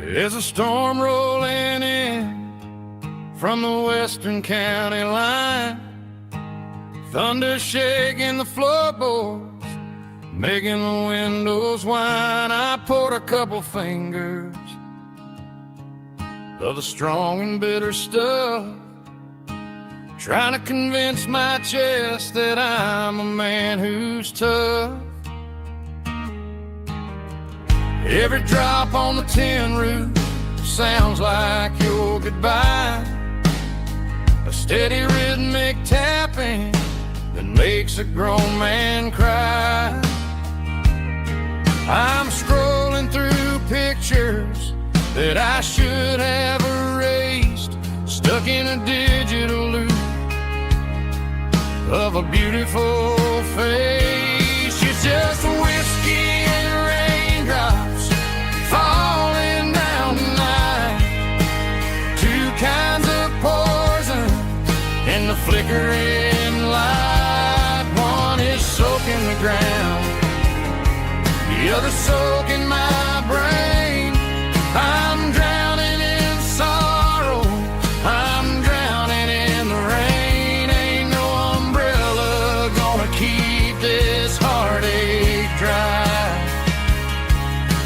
There's a storm rolling in from the western county line, thunder shaking the floorboards, making the windows whine. I poured a couple fingers of the strong and bitter stuff, trying to convince my chest that I'm a man who's tough. Every drop on the tin roof sounds like your goodbye, a steady rhythmic tapping that makes a grown man cry. I'm scrolling through pictures that I should have erased, stuck in a digital loop of a beautiful face. It's just whiskey and raindrops falling down tonight, two kinds of poison in the flickering light. One is soaking the ground, the other soaking my brain. I'm drowning in sorrow, I'm drowning in the rain. Ain't no umbrella gonna keep this heartache dry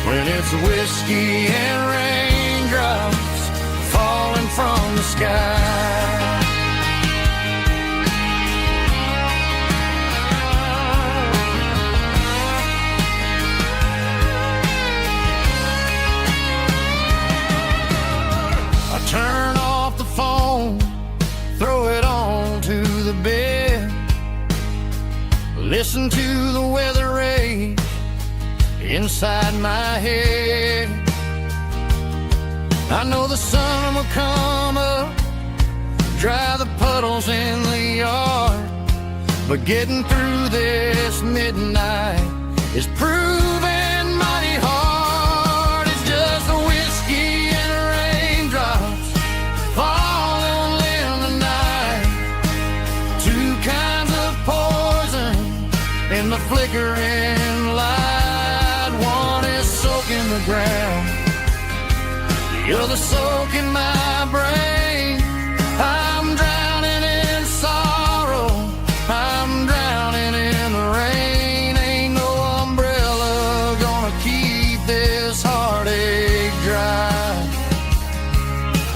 when it's whiskey and raindrops falling from the sky. Turn off the phone, throw it on to the bed, listen to the weather rage inside my head. I know the sun will come up, dry the puddles in the yard, but getting through this midnight is proving mighty hard. It's just a whiskey and raindrops falling in the night, two kinds of poison in the flickering light. One is soaking the ground, the other soaking my brain. I'm drowning in sorrow, I'm drowning in the rain. Ain't no umbrella gonna keep this heartache dry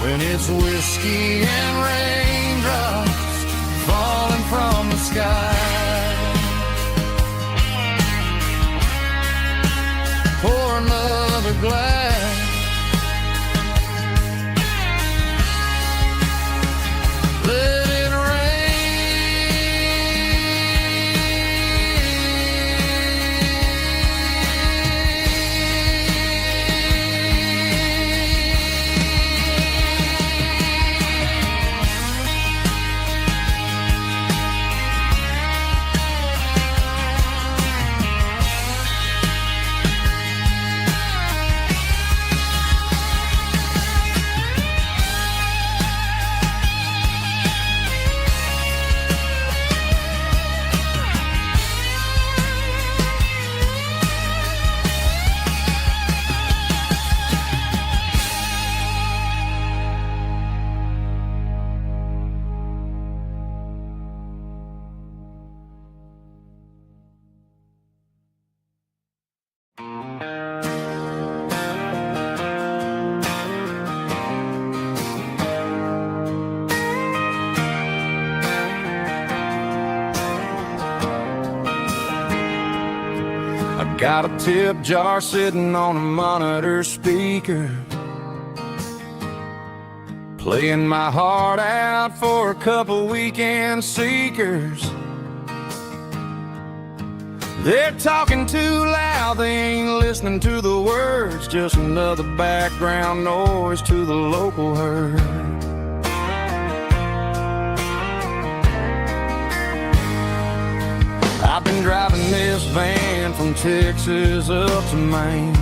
when it's whiskey and raindrops falling from the sky. Pour another glass, let it got a tip jar sitting on a monitor speaker, playing my heart out for a couple weekend seekers. They're talking too loud, they ain't listening to the words, just another background noise to the local herd. I've been driving this van from Texas up to Maine,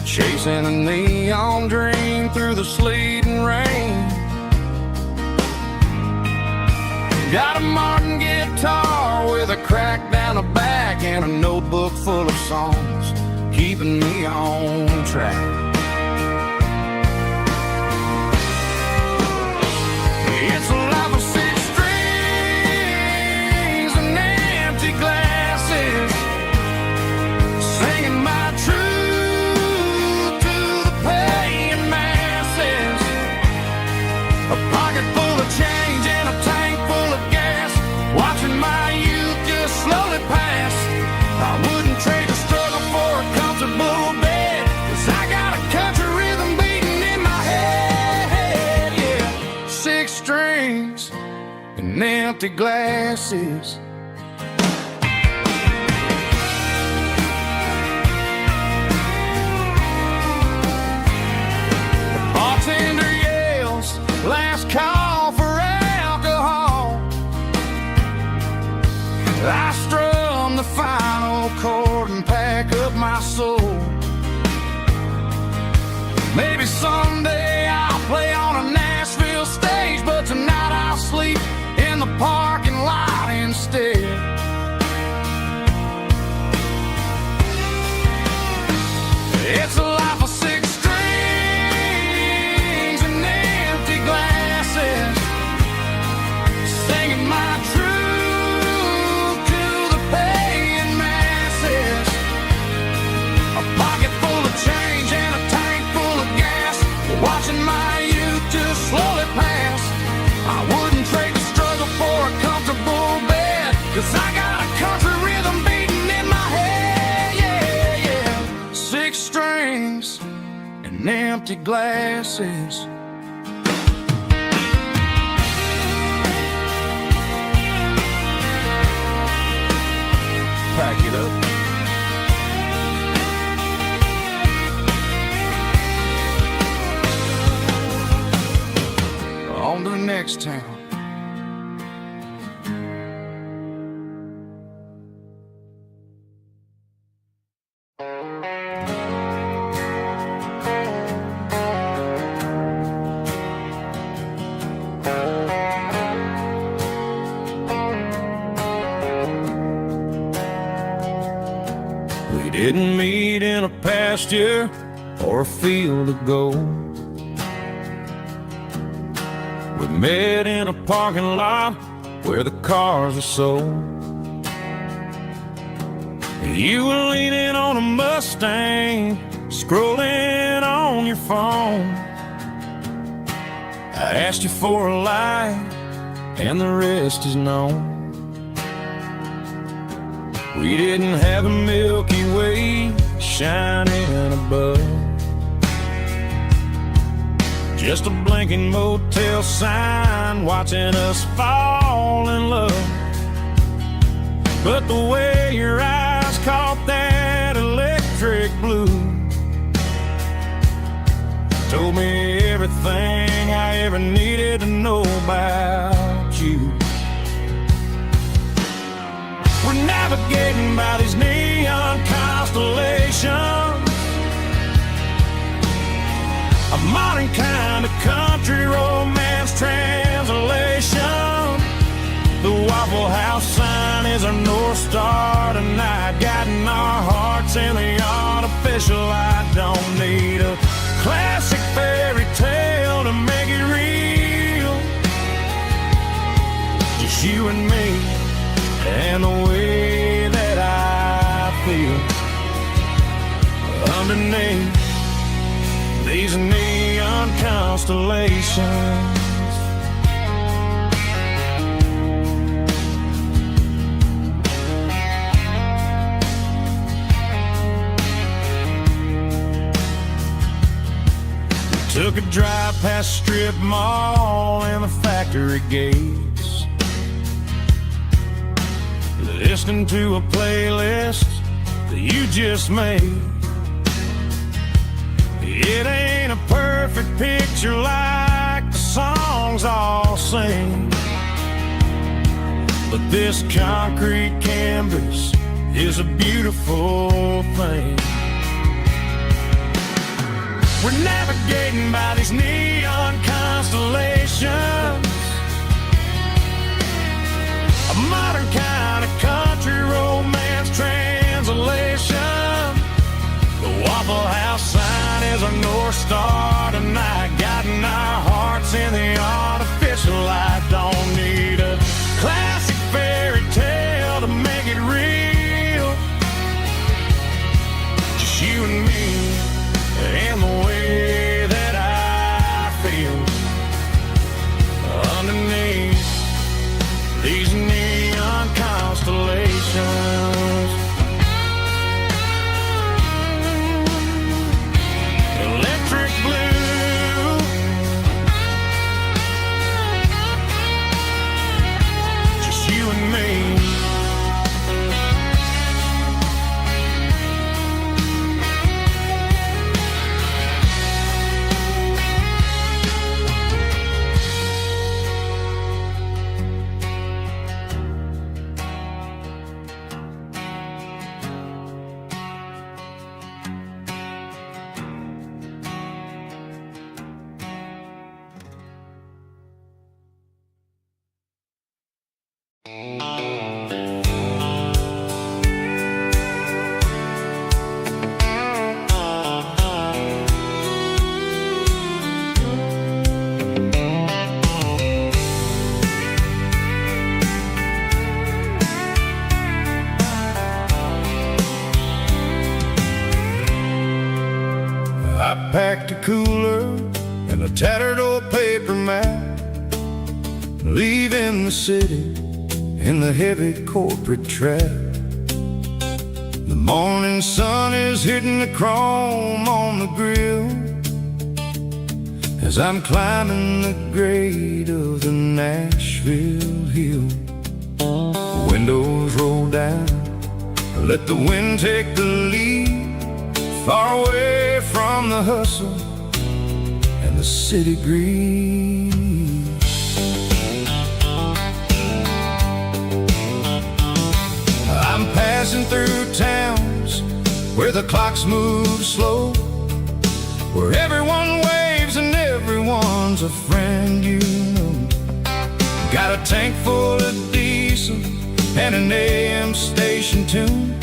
chasing a neon dream through the sleet and rain. Got a Martin guitar with a crack down the back and a notebook full of songs. keeping me on track. It's a life of six strings and empty glasses, singing my truth to the paying masses. A pocket full of change and a tank full of gas, watching my youth just slowly pass. I wouldn't trade the struggle for a comfortable bed, 'cause I got a country rhythm beating in my head. Yeah, six strings and empty glasses. The bartender yells, last call for alcohol. I strum the final chord and pack up my soul. Maybe someday I'll play on a Nashville stage, but tonight I'll sleep in the parking lot instead. It's a life of six strings and empty glasses, singing my truth to the paying masses. A pocket full of change and a tank full of gas, watching my youth just slowly pass. I wouldn't trade the struggle for a comfortable bed, 'cause I got a country rhythm beating in my head. Yeah, yeah. Six strings and empty glasses. Pack it up. On to the next town. We didn't meet in a pasture or a field of gold. We met in a parking lot where the cars are sold. You were leaning on a Mustang, scrolling on your phone. I asked you for a light, and the rest is known. We didn't have a Milky Way shining above, just a blinking motel sign watching us fall in love. But the way your eyes caught that electric blue told me everything I ever needed to know about you. We're navigating by these neon constellations, a modern kind of country romance translation. The Waffle House sign is our North Star tonight, guiding our hearts in the artificial. I don't need a classic fairy tale to make it real, just you and me and the way that I feel underneath these neon constellations. Took a drive past strip mall and the factory gates, listening to a playlist that you just made. It ain't a perfect picture like the songs all sing, but this concrete canvas is a beautiful thing. We're navigating by these neon constellations, a modern kind of country romance translation. The our North Star tonight, guiding our hearts in the artificial light. Don't need a classic fairy tale to make it real. Just you and me and the way that I feel underneath these neon constellations. Electric blue, just you and me. I packed a cooler and a tattered old paper map, leaving the city in the heavy corporate trap. The morning sun is hitting the chrome on the grill as I'm climbing the grade of the Nashville hill. Windows roll down, let the wind take the lead, far away from the hustle and the city greed. I'm passing through towns where the clocks move slow, where everyone waves and everyone's a friend you know. Got a tank full of diesel and an AM station tune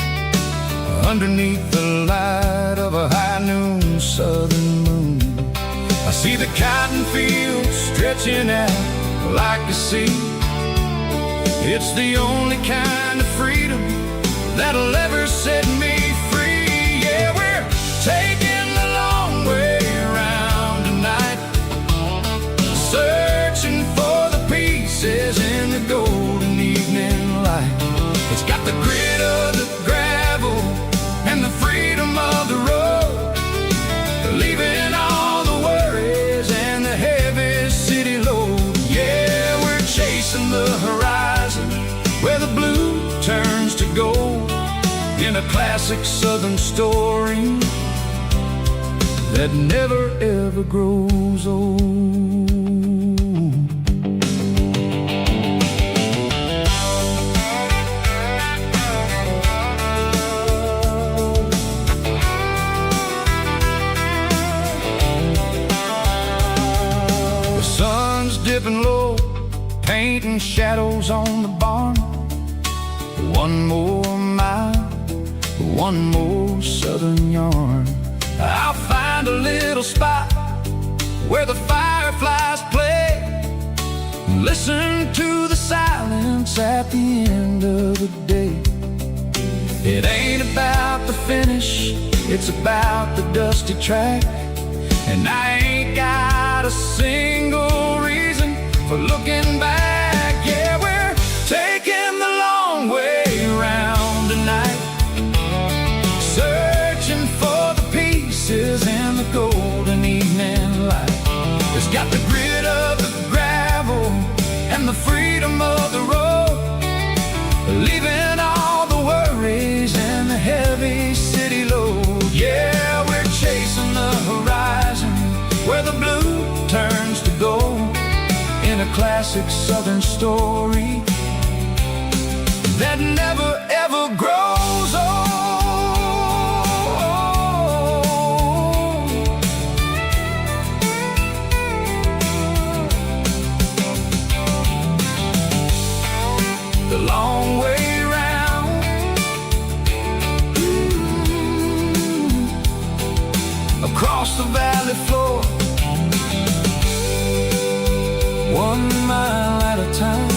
underneath the light of a high noon southern moon. I see the cotton fields stretching out like a sea. It's the only kind of freedom that'll ever set me free. Yeah, we're taking the long way around tonight, searching for the pieces in the golden evening light. It's got the grit of the gravel and the freedom of the road, leaving all the worries and the heavy city load. Yeah, we're chasing the horizon where the blue turns to gold, in a classic southern story that never ever grows old. The sun's dipping low, painting shadows on the barn. One more mile, one more southern yarn. I'll find a little spot where the fireflies play, listen to the silence at the end of the day. It ain't about the finish, it's about the dusty track. And I ain't got a single reason for looking back. Yeah, we're taking the long way around tonight, searching for the pieces in the golden evening light. It's got the grit of the gravel and the freedom of the road, leaving all the worries and the heavy city load. Yeah, we're chasing the horizon where the blue turns to gold, in a classic southern story that never ever grows old. The long way round, across the valley 1 mile at a time.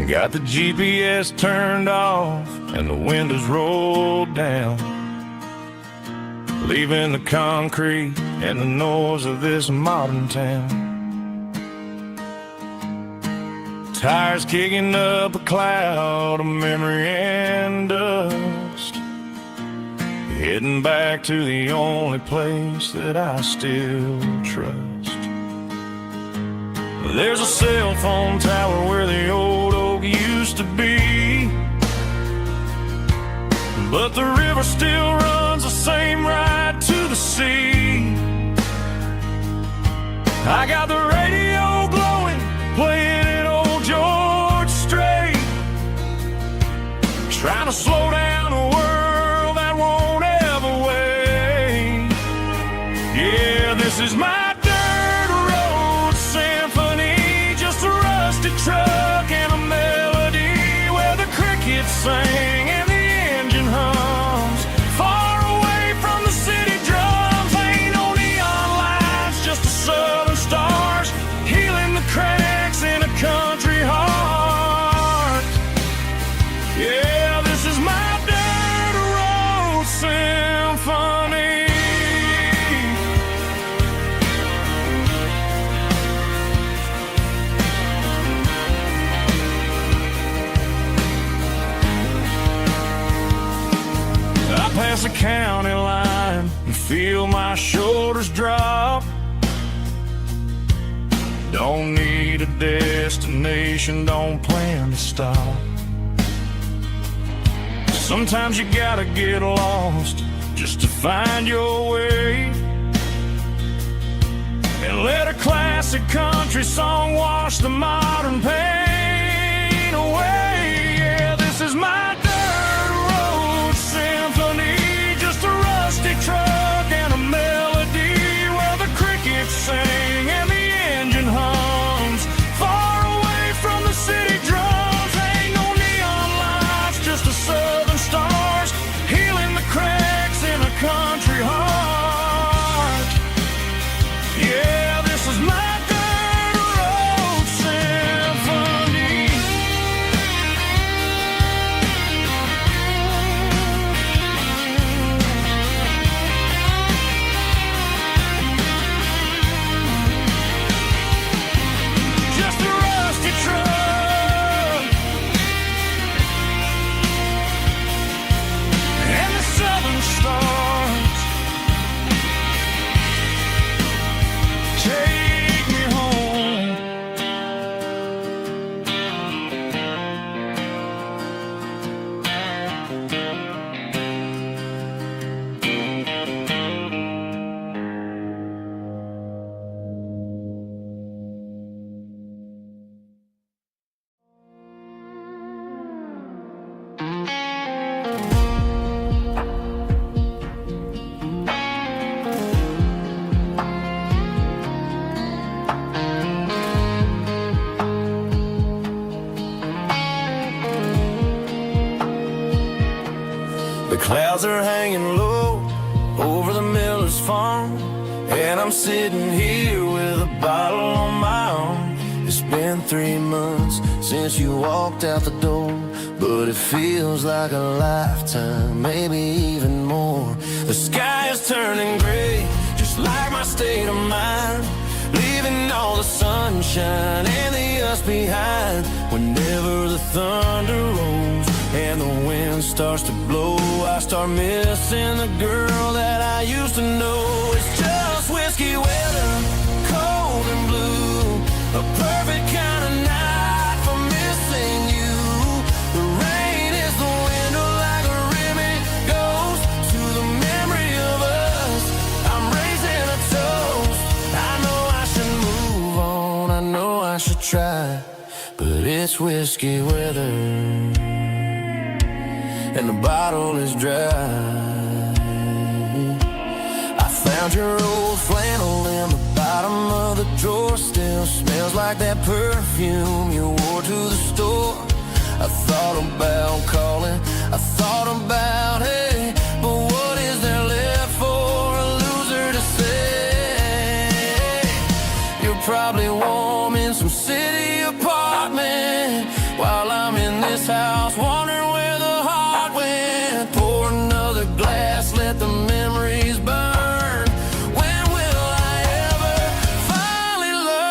Got the GPS turned off and the windows rolled down, leaving the concrete and the noise of this modern town. Tires kicking up a cloud of memory and dust, heading back to the only place that I still trust. There's a cell phone tower where the old oak used to be, but the river still runs the same right to the sea. I got the radio glowing, playing it old George Strait, trying to slow down a world that won't ever wait. Yeah, this is my truck and a melody where the crickets sing and the engine hums, far away from the city drums. Ain't no neon lights, just the southern stars healing the cracks in a country heart. Yeah, this is my dirt road symphony. Past the county line and feel my shoulders drop. Don't need a destination, don't plan to stop. Sometimes you gotta get lost just to find your way, and let a classic country song wash the modern pain away. Yeah, this is my truck and a melody where the crickets sing and the engine hums, far away from the city drums. Ain't no neon lights, just the southern stars healing the cracks in a country heart. Yeah, this is my dirt road symphony. Clouds are hanging low over the miller's farm, and I'm sitting here with a bottle on my arm. It's been 3 months since you walked out the door, but it feels like a lifetime, maybe even more. The sky is turning gray, just like my state of mind, leaving all the sunshine and the us behind. Whenever the thunder rolls and the wind starts to blow, I start missing the girl that I used to know. It's just whiskey weather, cold and blue, a perfect kind of night for missing you. The rain is the window like a ribbon, goes it's whiskey weather and the bottle is dry. I found your old flannel in the bottom of the drawer. Still smells like that perfume you wore to the store. I thought about calling, I thought about, hey, but what is there left for a loser to say? You're probably warm in some city apartment while I'm in this house wondering where the heart went. Pour another glass, let the memories burn. When will I ever finally learn?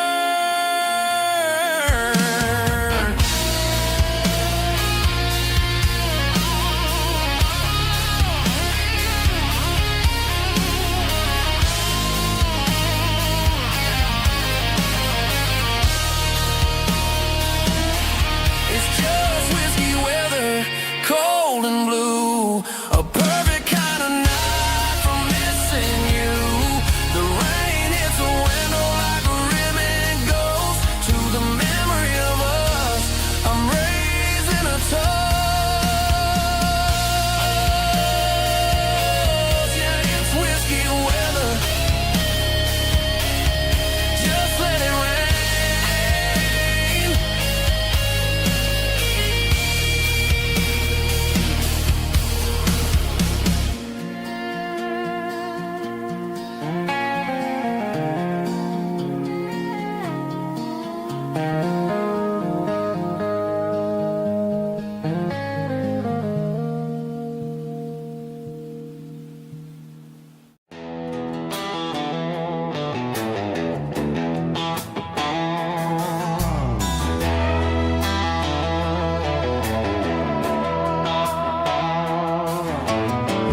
It's just whiskey weather, cold and blue, a perfect kind of night for missing you. The rain hits the window like a ribbon goes to the memory of us. I'm raising a toast. Yeah, it's whiskey weather. Just let it rain.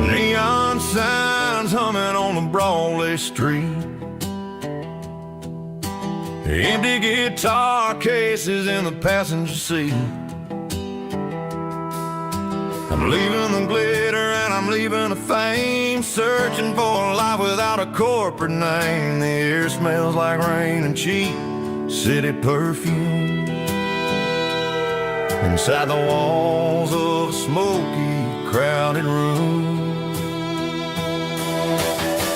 Neon signs humming on the Broadway street, empty guitar cases in the passenger seat. I'm leaving the glitter and I'm leaving the fame, searching for a life without a corporate name. The air smells like rain and cheap city perfume inside the walls of a smoky, crowded room.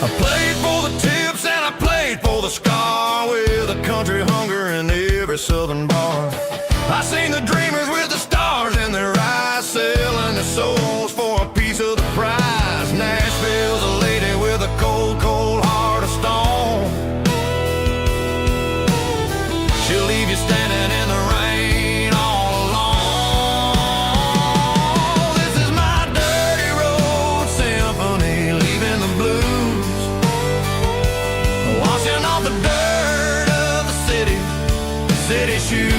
I played for the tips and I played for the scar, with a country hunger in every southern bar. I seen the dreamers with the stars in their eyes, selling their souls for a piece of the prize. Nashville's a lady with a cold, cold heart of stone. She'll leave you standing in the rain all alone. This is my dirty road symphony, leaving the blues, washing off the dirt of the city shoes.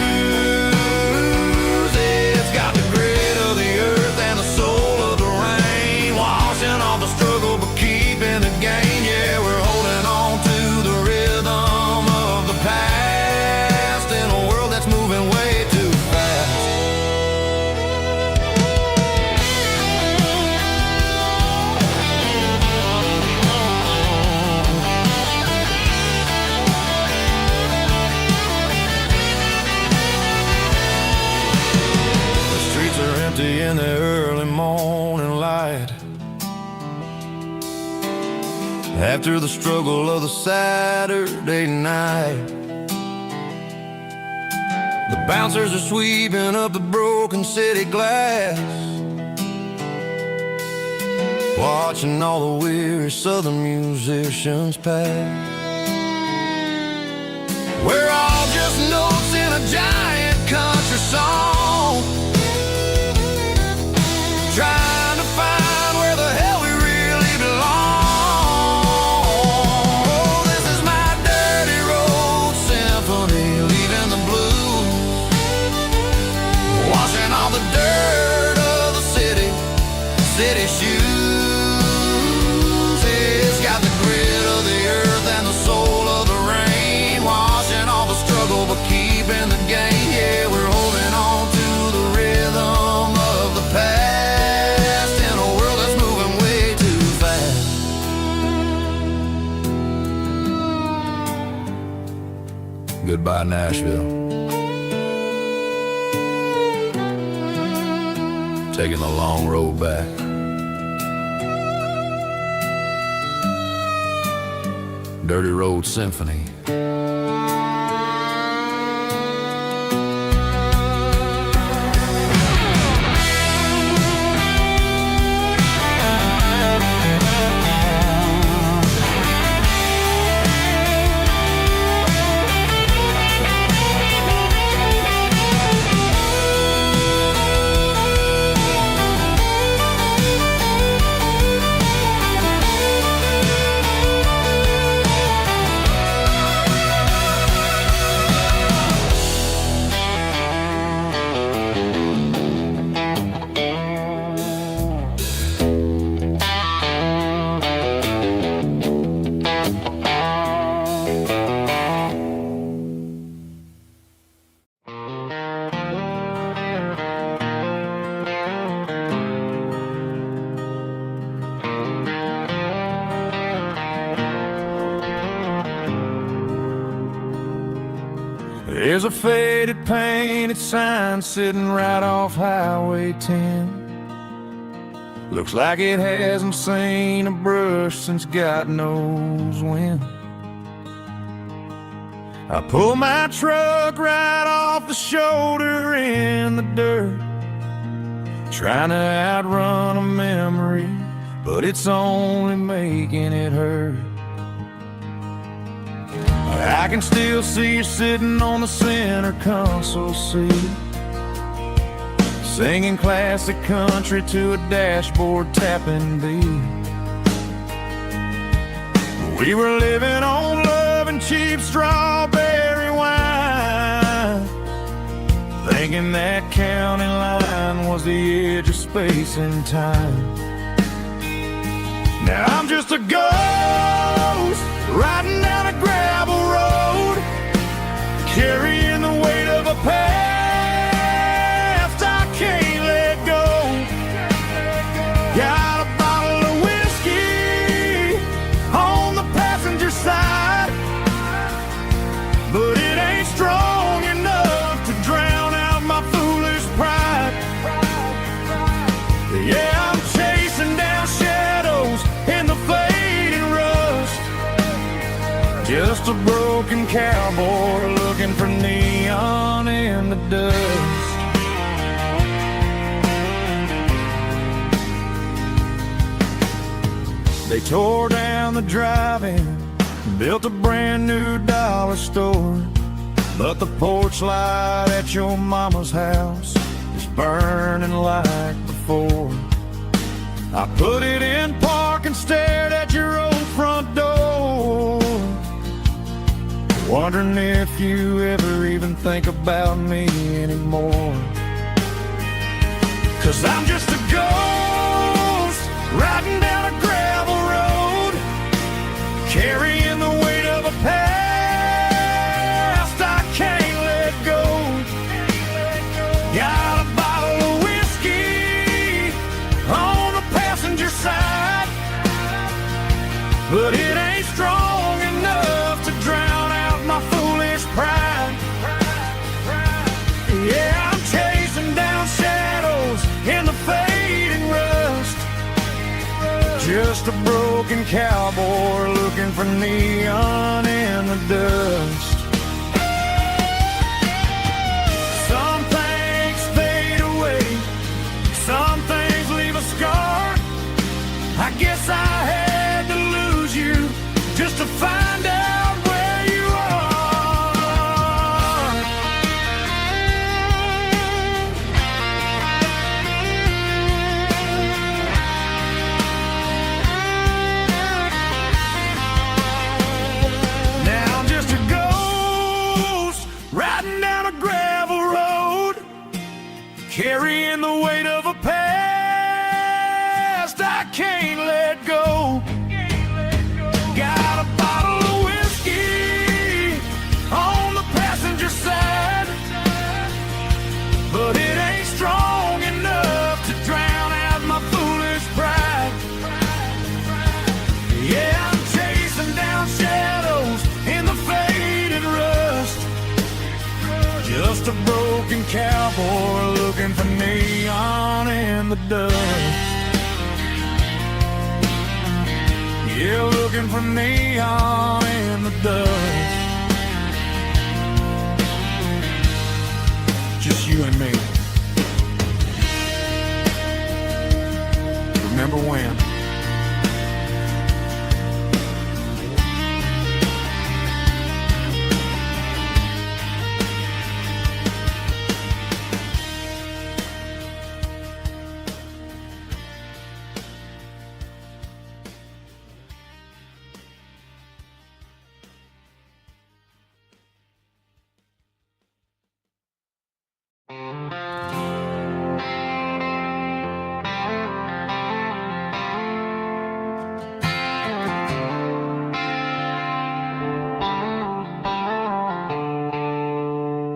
It's got the grit of the earth and the soul of the rain, washing off the struggle but keeping the gain. Yeah, we're holding on to the rhythm of the past in a world that's moving way too fast. In the early morning light, after the struggle of the Saturday night, the bouncers are sweeping up the broken city glass, watching all the weary southern musicians pass. We're all just notes in a giant country song, trying to find where the hell we really belong. Oh, this is my dirty road symphony, leaving the blues, washing all the dirt of the city shoes. It's got the grit of the earth and the soul of the rain, washing all the struggle but keeping the gain. Yeah, we're holding on to the rhythm of the past in a world that's moving way too fast. Goodbye, Nashville. taking the long road back. Dirty Road Symphony. There's a faded painted sign sitting right off Highway 10. Looks like it hasn't seen a brush since God knows when. I pull my truck right off the shoulder in the dirt, trying to outrun a memory, but it's only making it hurt. I can still see you sitting on the center console seat, singing classic country to a dashboard tapping beat. We were living on love and cheap strawberry wine, thinking that county line was the edge of space and time. Now I'm just a ghost riding down a gravel road, carrying the weight of a past I can't let go. Got a bottle of whiskey on the passenger side, but it ain't strong enough to drown out my foolish pride. Yeah, I'm chasing down shadows in the fading rust, just a broken cowboy looking for neon in the dust. They tore down the drive-in, built a brand new dollar store, but the porch light at your mama's house is burning like before. I put it in park and stared at your old front door, wondering if you ever even think about me anymore. 'Cause I'm just a ghost riding down a gravel road, carrying the weight of a past I can't let go. Got a bottle of whiskey on the passenger side, but it ain't strong enough to drown out my foolish pride. Yeah, I'm chasing down shadows in the fading rust, just a broken cowboy looking for neon in the dust. Some things fade away, some things leave a scar. I guess I had to lose you just to find out where you are. Now I'm just a ghost riding down a gravel road, carrying the weight of a past I can't let go. Got a bottle of whiskey on the passenger side, but it ain't strong enough to drown out my foolish pride. Yeah, I'm chasing down shadows in the faded rust, just a broken cowboy looking for neon in in the dust. Yeah, looking for neon in the dust. Just you and me. Remember when?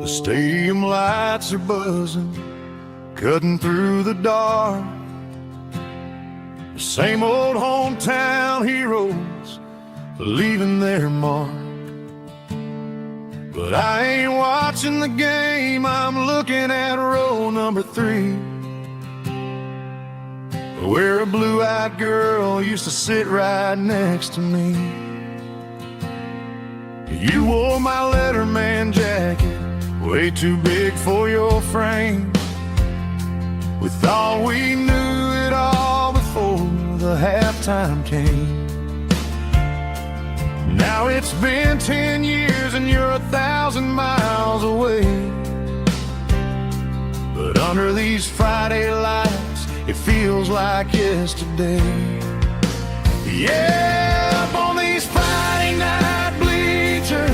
The stadium lights are buzzing, cutting through the dark. The same old hometown heroes leaving their mark. But I ain't watching the game, I'm looking at row number 3, where a blue-eyed girl used to sit right next to me. You wore my Letterman jacket, way too big for your frame. We thought we knew it all before the halftime came. Now it's been 10 years and you're 1,000 miles away. But under these Friday lights, it feels like yesterday. Yeah, up on these Friday night bleachers,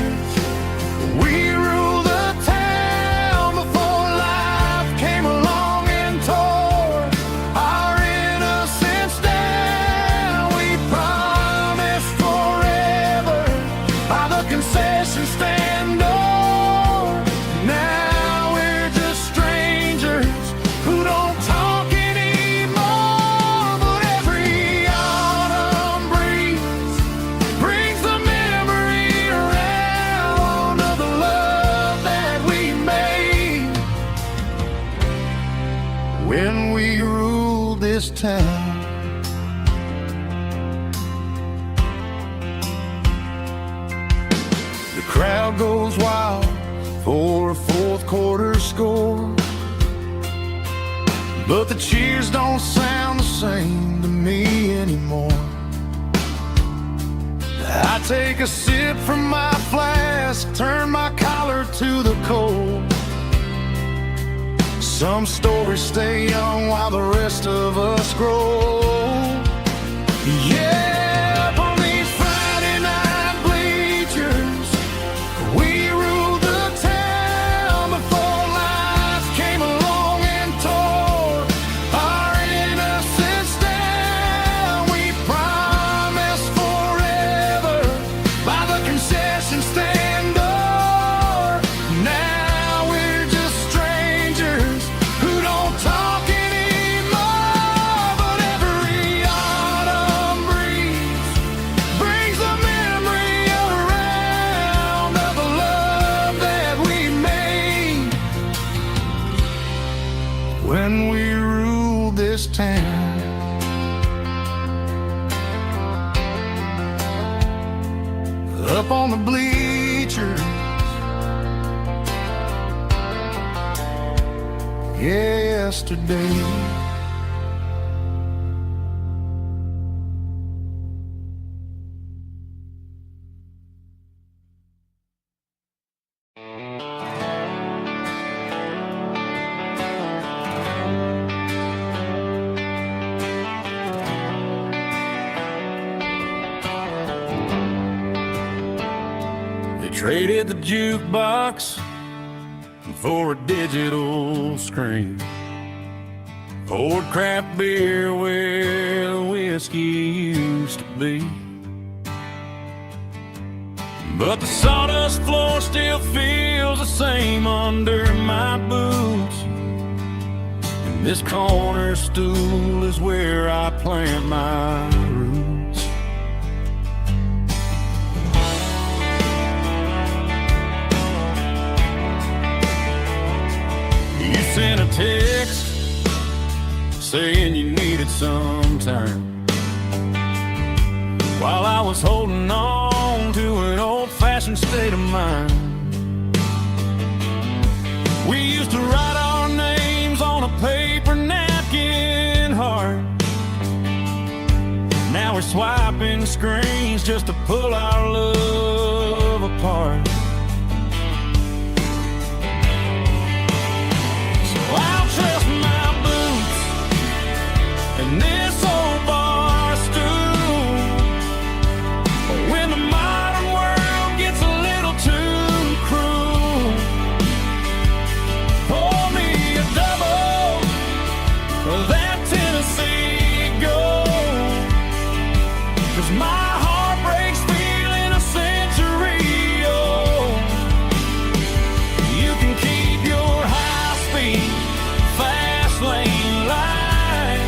we rule the town before life came along and tore our innocence down. We promised forever by the concession stand door. Now we're just strangers who don't talk anymore. But every autumn breeze brings the memory around of the love that we made when we ruled this town. The crowd goes wild for a fourth quarter score, but the cheers don't sound the same to me anymore. I take a sip from my flask, turn my collar to the cold. Some stories stay young while the rest of us grow. Yeah, up on these Friday night bleachers, we ruled the town before life came along and tore our innocence down. We promised forever by the concession stand door. Now we're just strangers who don't talk anymore. But every autumn breeze brings the memory around of the love that we made when we ruled this town. Up on the bleachers, yesterday. They traded the jukebox for a digital screen, poured craft beer where the whiskey used to be. But the sawdust floor still feels the same under my boots, and this corner stool is where I plant my roots. You sent a text saying you needed some time, while I was holding on to an old-fashioned state of mind. We used to write our names on a paper napkin heart. Now we're swiping screens just to pull our love apart. So I'll trust my boots and this old bar stool. But when the modern world gets a little too cruel, pour me a double of that Tennessee Gold. 'Cause my heart breaks feeling a century old. You can keep your high-speed, fast lane light.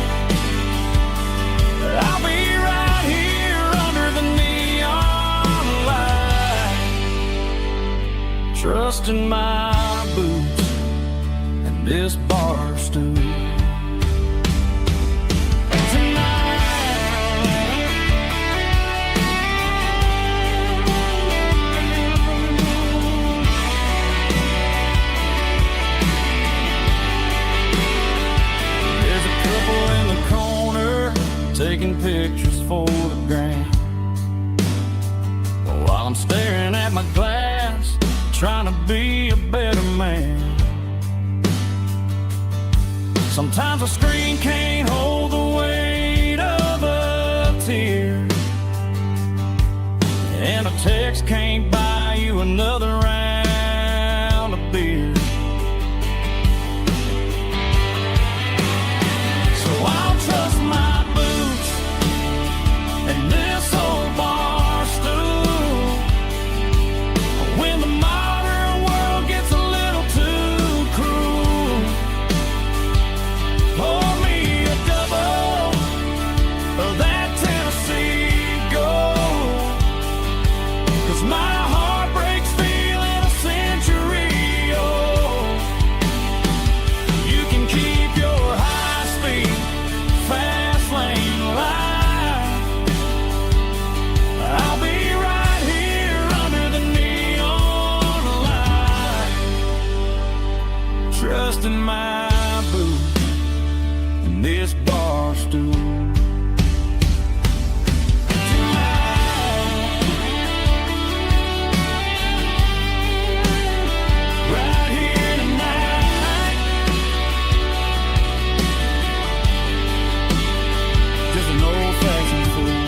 I'll be right here under the neon light, trusting my boots and this bar stool. Taking pictures for the gram, while I'm staring at my glass, trying to be a better man. Sometimes a screen can't hold the weight of a tear, and a text can't buy you another round of beer. So I'll trust my and this old bar stool. When the modern world gets a little too cruel, pour me a double of that Tennessee Gold. 'Cause my heart breaks feeling a century old. You can keep your high-speed, fast lane light. I'll be right here under the neon light, trusting my boots and this bar stool. Right here tonight, just an old-fashioned fool.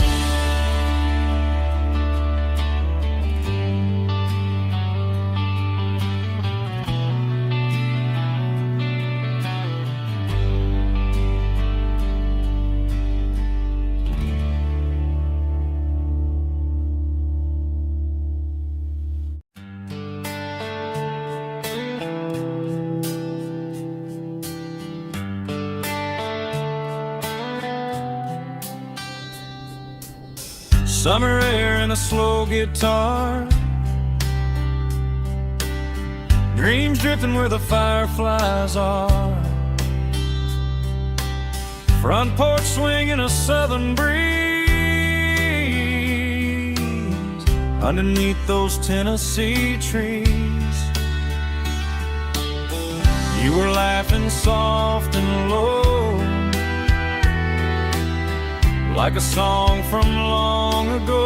Summer air and a slow guitar, dreams drifting where the fireflies are. Front porch swinging a southern breeze underneath those Tennessee trees. You were laughing soft and low, like a song from long ago.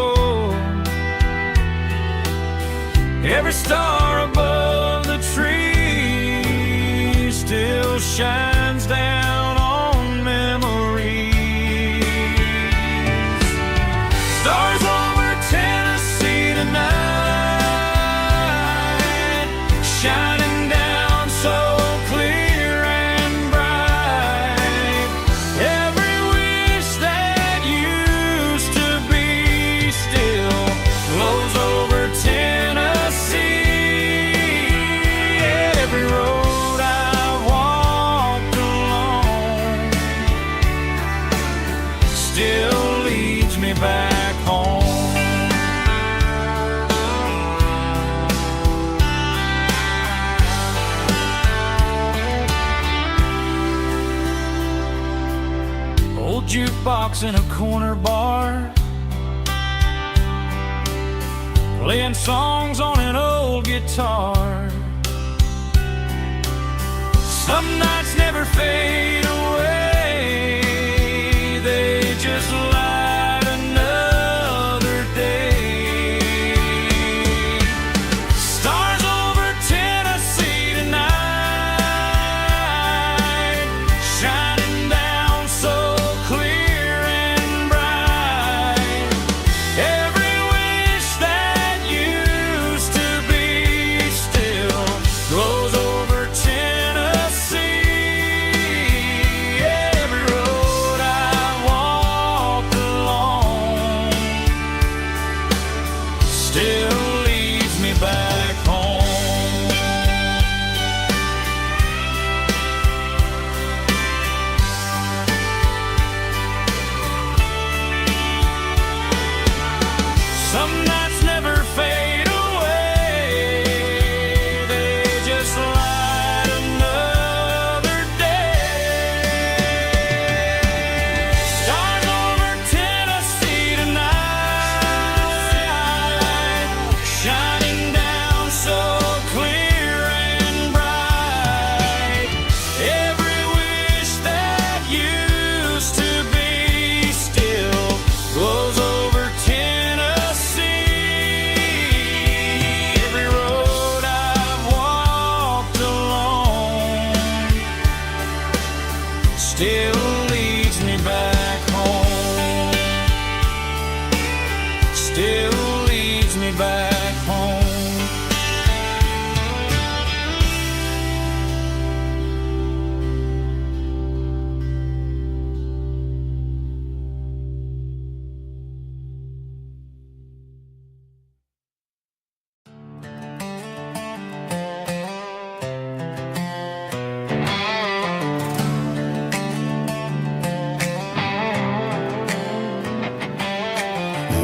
Every star above the tree still shines down on memories. Stars over Tennessee tonight, shining down so clear and bright. Every wish that used to be still flows over Tennessee. Every road I've walked along still leads me back home. jukebox in a corner bar, playing songs on an old guitar. Some nights never fade away, they just light another day. Stars over Tennessee tonight, shining down so clear and bright. Every wish that used to be still glows over Tennessee. Every road I walked along still leads me back home. Some nights never fade away, they just light another day. Stars over Tennessee tonight, shining down so clear and bright. Every wish that used to be still glows over Tennessee. Every road I've walked along still leads me back home. Still leads me back home.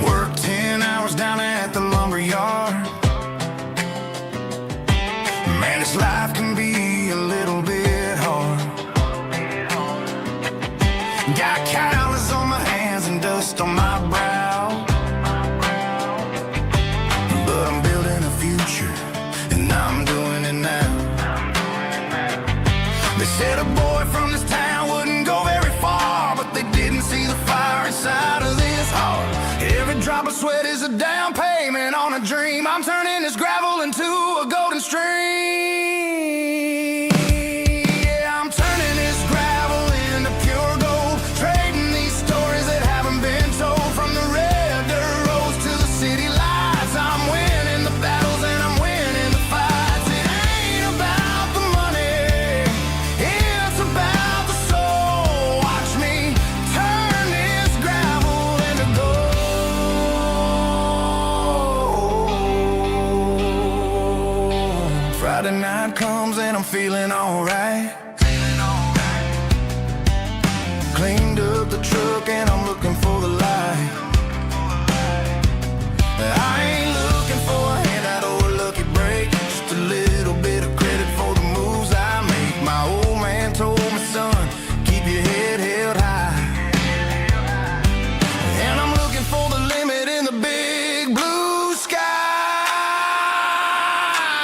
Worked 10 hours down at the lumber yard. Man, this life can be a little bit hard. Got calluses on my hands and dust on my brow, but I'm building a future, and I'm doing it now. They said a boy from this town wouldn't go very far, but they didn't see the fire inside of this heart. Every drop of sweat is a down payment on a dream. I'm turning this gravel into a golden stream. Yeah, I'm turning this gravel into pure gold, trading these stories that haven't been told. From the red dirt roads to the city lights, I'm winning the battles and I'm winning the fights. It ain't about the money, it's about the soul. Watch me turn this gravel into gold. Friday night comes and I'm feeling alright. Cleaned up the truck and I'm looking for the light. I ain't looking for a handout or a lucky break, just a little bit of credit for the moves I make. My old man told me, son, keep your head held high. And I'm looking for the limit in the big blue sky.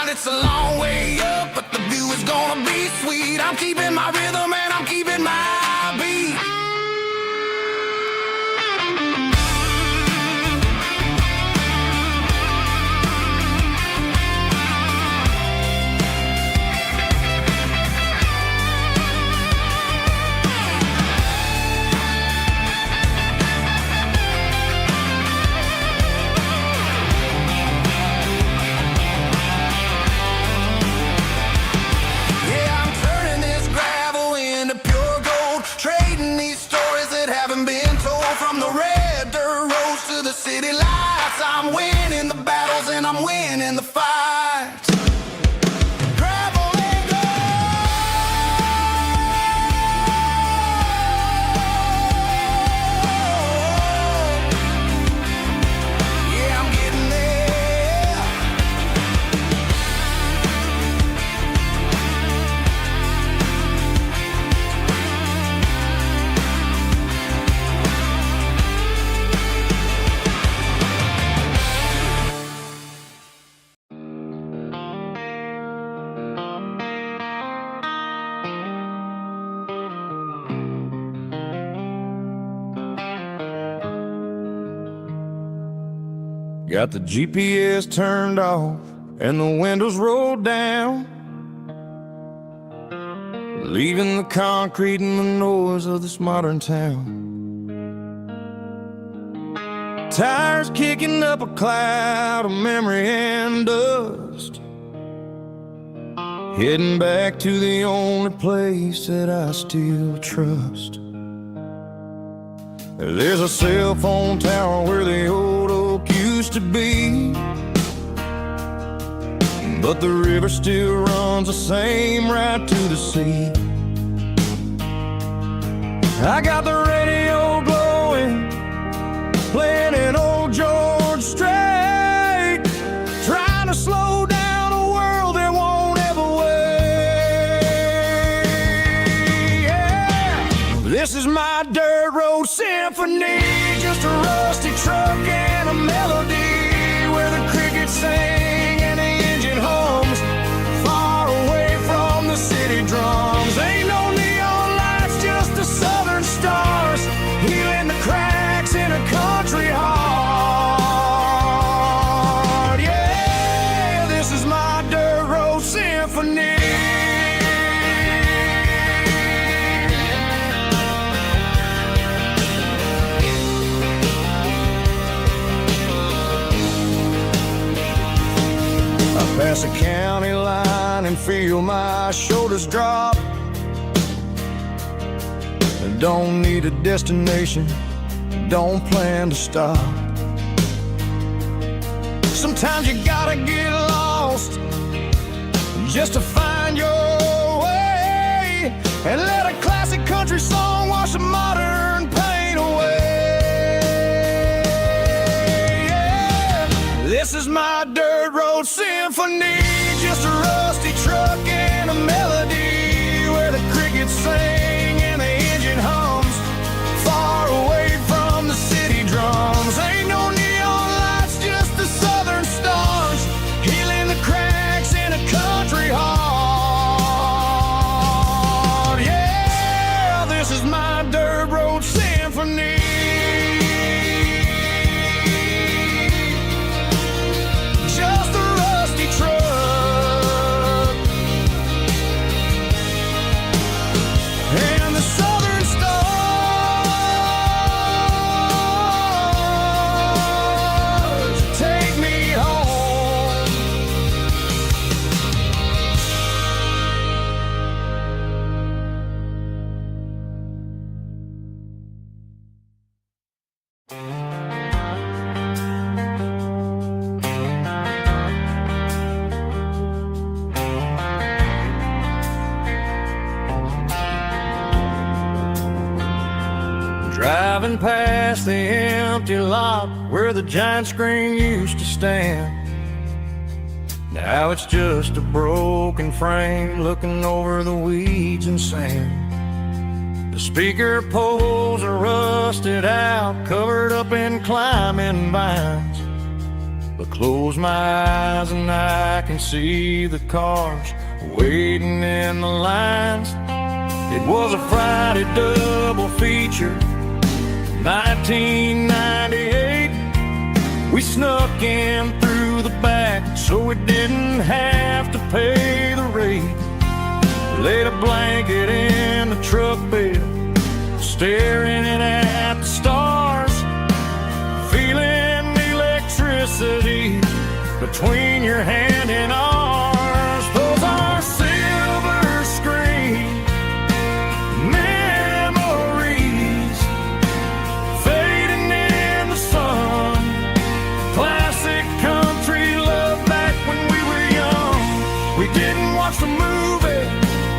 It's a long way up, but the view is gonna be sweet. I'm keeping my rhythm and I'm keeping my beat. Yeah, I'm turning this gravel into pure gold, trading these stories that haven't been told. From the red dirt roads to the city lights, I'm winning the battles and I'm winning the fights. Gravel and gold. Yeah, I'm getting there. Got the GPS turned off and the windows rolled down, leaving the concrete and the noise of this modern town. Tires kicking up a cloud of memory and dust, heading back to the only place that I still trust. There's a cell phone tower where the old oak used to be, but the river still runs the same right to the sea. I got the radio glowing, playing an old George Strait, trying to slow down a world that won't ever wait. Yeah. This is my dirt road symphony, just a rusty truck and a melody where the crickets sing and the engine hums, far away from the city drums. Ain't no neon lights, just the southern stars, healing the cracks in a country heart. Yeah, this is my dirt road symphony. I pass a county line and feel my shoulders drop. I don't need a destination, don't plan to stop. Sometimes you gotta get lost just to find your way, and let a classic country song wash a modern pain away. Yeah. This is my dirt road symphony, just a rusty truck and a melody where the crickets sing and the engine hums, far away from the city drums. Ain't no neon lights, just the southern stars, healing the cracks in a country heart. Yeah, this is my dirt road symphony. Just a rusty truck and the southern stars take me home. Driving past the empty lot where the giant screen used to stand, now it's just a broken frame looking over the weeds and sand. The speaker poles are rusted out, covered up in climbing vines, but close my eyes and I can see the cars waiting in the lines. It was a Friday double feature, 1998. We snuck in through the back so we didn't have to pay the rate. Laid a blanket in the truck bed, staring at the stars, feeling the electricity between your hand and ours. Those are silver screen memories fading in the sun. Classic country love back when we were young. We didn't watch the movie,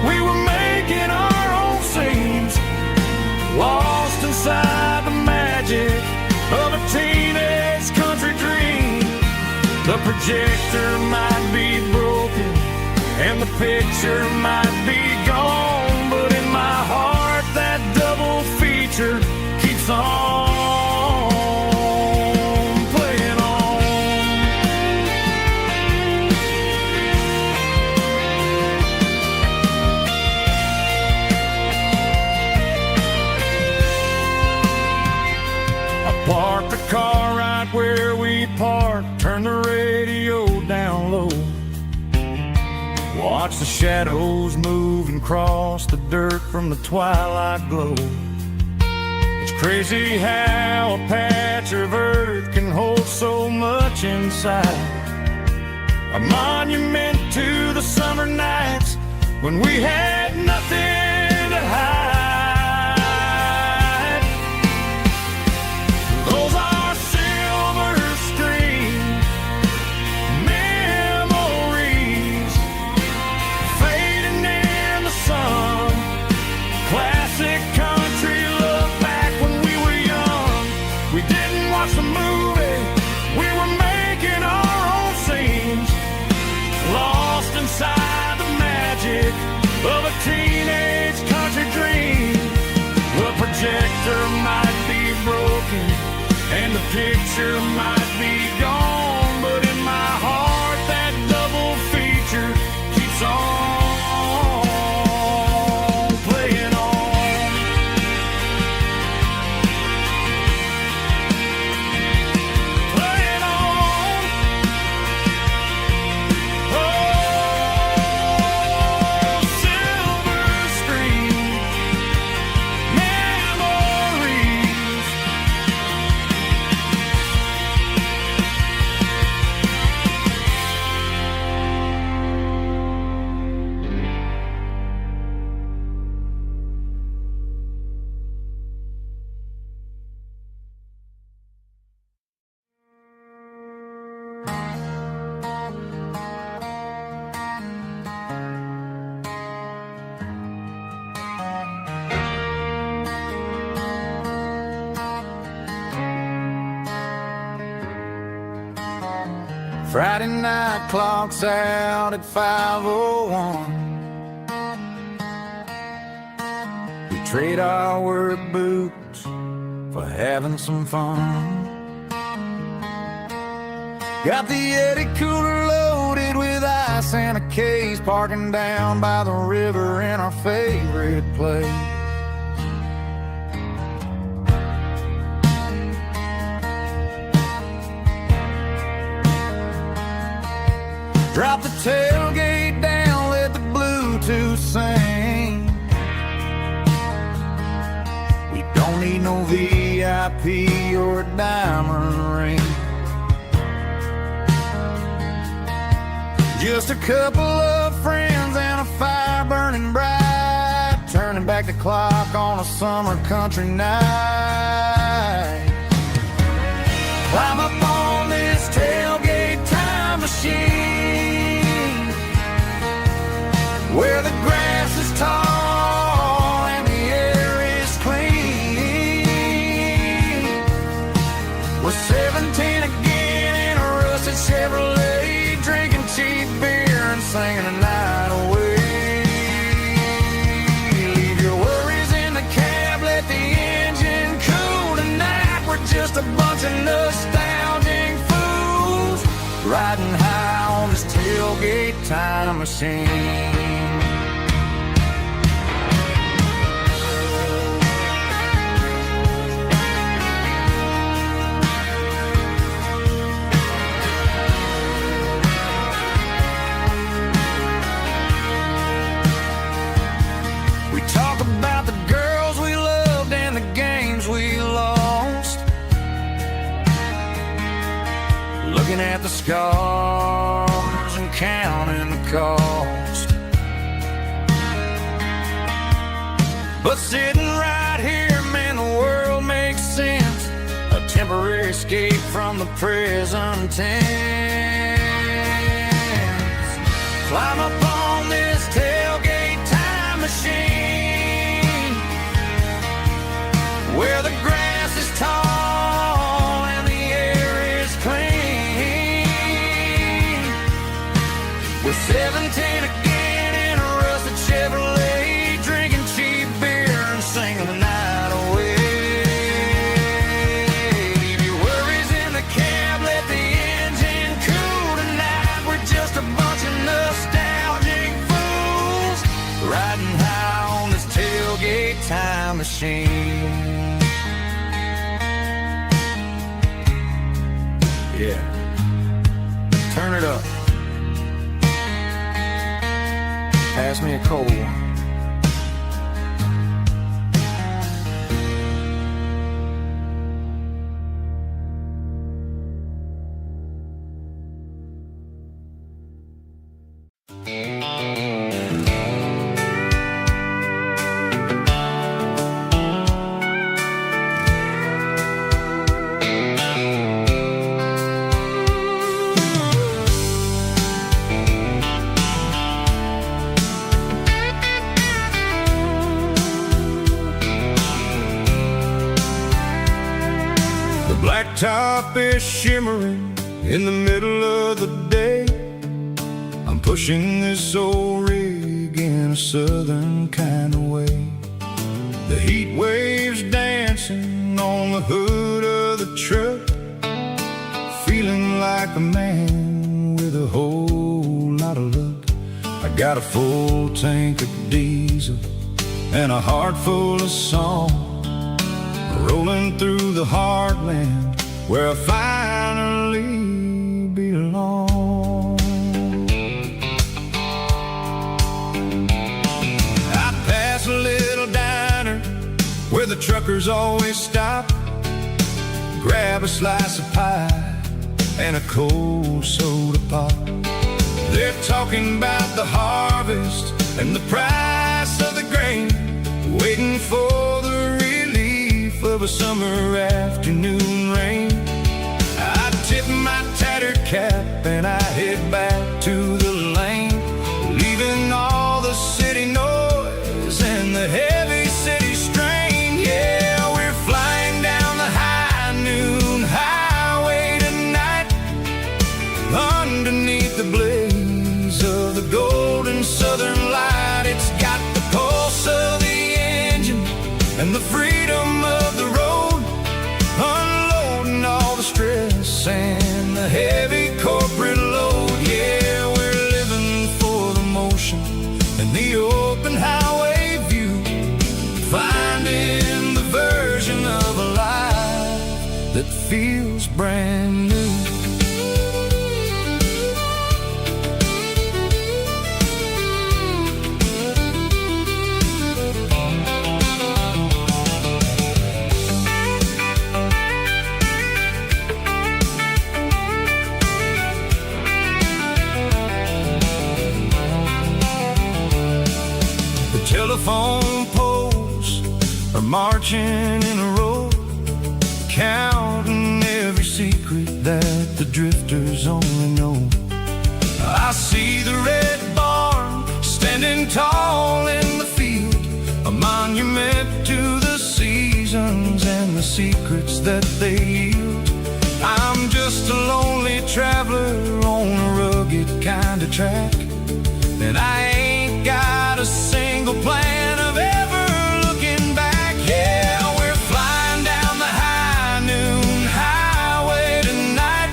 we were making our own scenes, lost inside the magic of a teenage country dream. The projector might be broken and the picture might be gone, but in my heart that double feature keeps on playing on. I parked the car right where we parked watch the shadows move and cross the dirt from the twilight glow. It's crazy how a patch of earth can hold so much inside. A monument to the summer nights when we had nothing to hide. Those are silver screen memories fading in the sun. Classic country look back when we were young. We didn't watch the movie, we were making our own scenes, lost inside the magic of a teenage country dream. The projector might be broken and the picture might be gone, but in my heart that double feature keeps on playing on. Playing on. Oh, silver screen memories. Friday night clocks out at 5:01. We trade our work boots for having some fun. Got the Yeti cooler loaded with ice and a case, parking down by the river in our favorite place. Drop the tailgate down, let the Bluetooth sing. We don't need no VIP or a diamond ring. Just a couple of friends and a fire burning bright, turning back the clock on a summer country night. Climb up on this tailgate time machine, where the grass is tall and the air is clean. We're 17 again in a rusted Chevrolet, drinking cheap beer and singing the night away. Leave your worries in the cab, let the engine cool tonight. We're just a bunch of nostalgic fools riding high on this tailgate time machine. We talk about the girls we loved and the games we lost, looking at the scars and counting the cost. But sitting right here, man, the world makes sense. A temporary escape from the present tense. Climb up on this tailgate time machine, where the grass is tall and the air is clean. We're 17 again in a rusted Chevrolet, drinking cheap beer and singing the night away. Leave your worries in the cab, let the engine cool tonight. We're just a bunch of nostalgic fools riding high on this tailgate time machine. Yeah, turn it up. pass me a cold one. Blacktop is shimmering in the middle of the day. I'm pushing this old rig in a southern kind of way. The heat waves dancing on the hood of the truck, feeling like a man with a whole lot of luck. I got a full tank of diesel and a heart full of song, rolling through the heartland where I finally belong. I pass a little diner where the truckers always stop, grab a slice of pie and a cold soda pop. They're talking about the harvest and the price of the grain, waiting for the relief of a summer afternoon rain. I tip my tattered cap and I head back to the lane, leaving all the city noise and the heavy city strain. Yeah, we're flying down the high noon highway tonight, underneath the blaze of the golden southern light. It's got the pulse of the engine and the freedom of the road, unloading all the stress and the heavy corporate load. Yeah, we're living for the motion and the open highway view, finding the version of a life that feels brand new. Telephone poles are marching in a row, counting every secret that the drifters only know. I see the red barn standing tall in the field, a monument to the seasons and the secrets that they yield. I'm just a lonely traveler on a rugged kind of track, and I ain't got a single plan of ever looking back. Yeah, we're flying down the high noon highway tonight,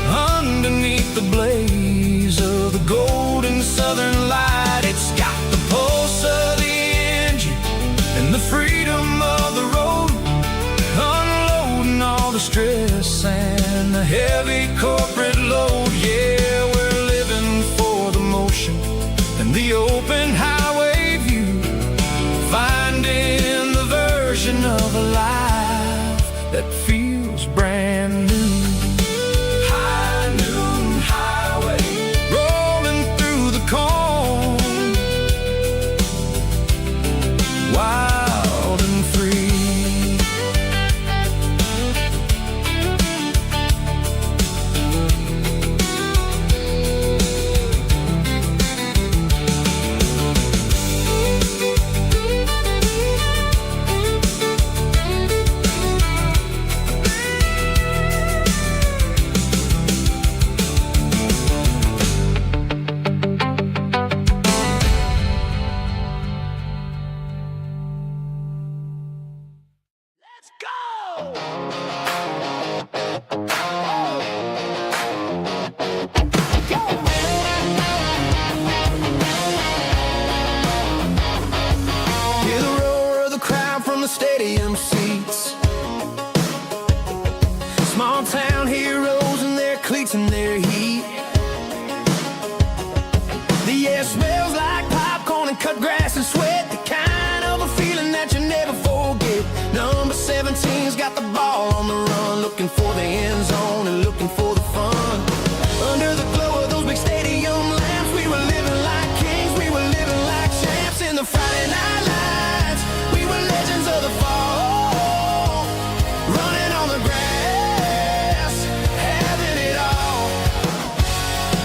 underneath the blaze of the golden southern light. It's got the pulse of the engine and the freedom of the road, unloading all the stress and the heavy corporate load. Yeah, we're living for the motion and the open highway view, finding the version of a life that feels brand new. High noon highway, rolling through the corn, wild and free. Stadium seats, small town heroes in their cleats and their heat. The air smells like and sweat, the kind of a feeling that you never forget. Number 17's got the ball on the run, looking for the end zone and looking for the fun. Under the glow of those big stadium lamps, we were living like kings, we were living like champs. In the Friday night lights, we were legends of the fall, running on the grass, having it all.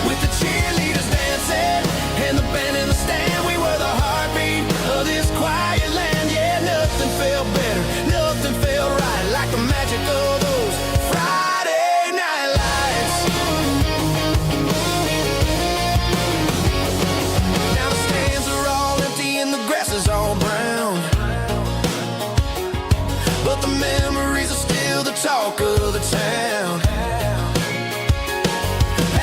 With the cheerleaders dancing and the band in the stand, we were the heartbeat of this quiet land. Yeah, nothing felt better, nothing felt right like the magic of those Friday night lights. Now the stands are all empty and the grass is all brown, but the memories are still the talk of the town.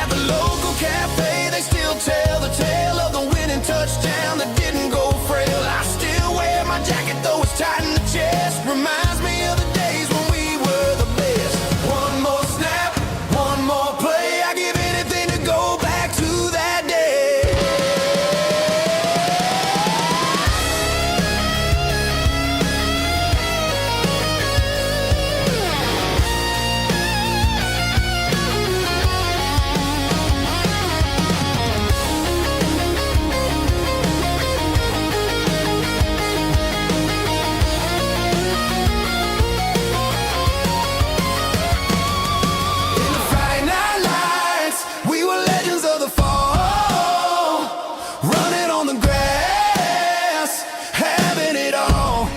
At the local cafe, they still tell the tale of the winning touchdown that didn't go frail. I still wear my jacket though it's tight in the chest. Reminds me of the days when we were the best. One more snap, one more play, I give anything to go back to that day. In the Friday night lights, we were legends of the fall, running on the grass, having it all.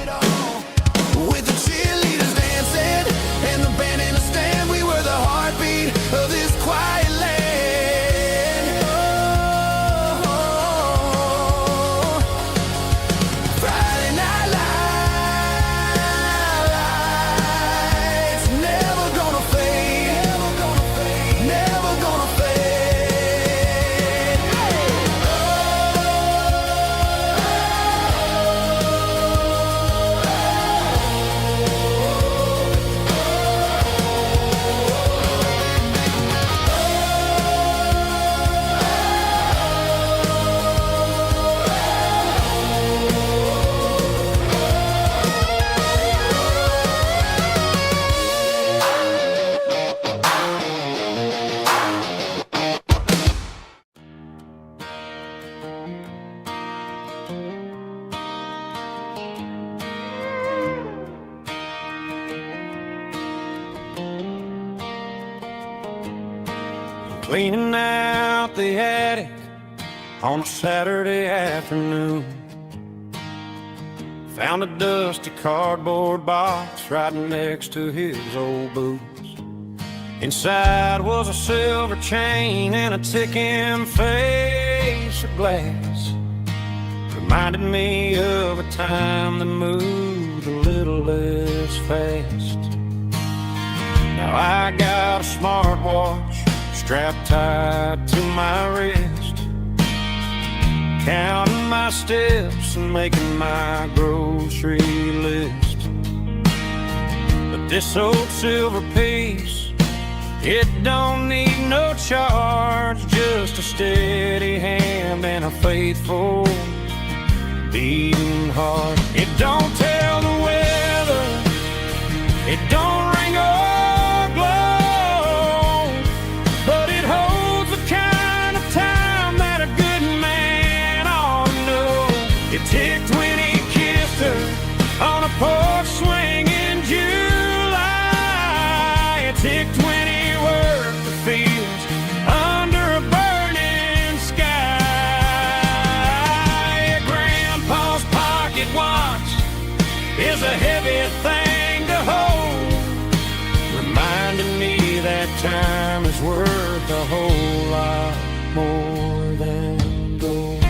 With the cheerleaders dancing and the band in the stand, we were the heartbeat of this quiet land. Oh, Friday night lights, never gonna fade, never gonna fade. Cleaning out the attic on a Saturday afternoon, found a dusty cardboard box right next to his old boots. Inside was a silver chain and a ticking face of glass. Reminded me of a time that moved a little less fast. Now I got a smartwatch strapped tight to my wrist, counting my steps and making my grocery list. But this old silver piece, it don't need no charge, just a steady hand and a faithful beating heart. It don't tell the weather, it don't ring or glow, but it holds the kind of time that a good man ought to know. It ticked when he kissed her on a porch swing in July. It ticked when he worked the fields under a burning sky. Grandpa's pocket watch is a heavy thing to hold, reminding me that time is worth a whole lot more than gold.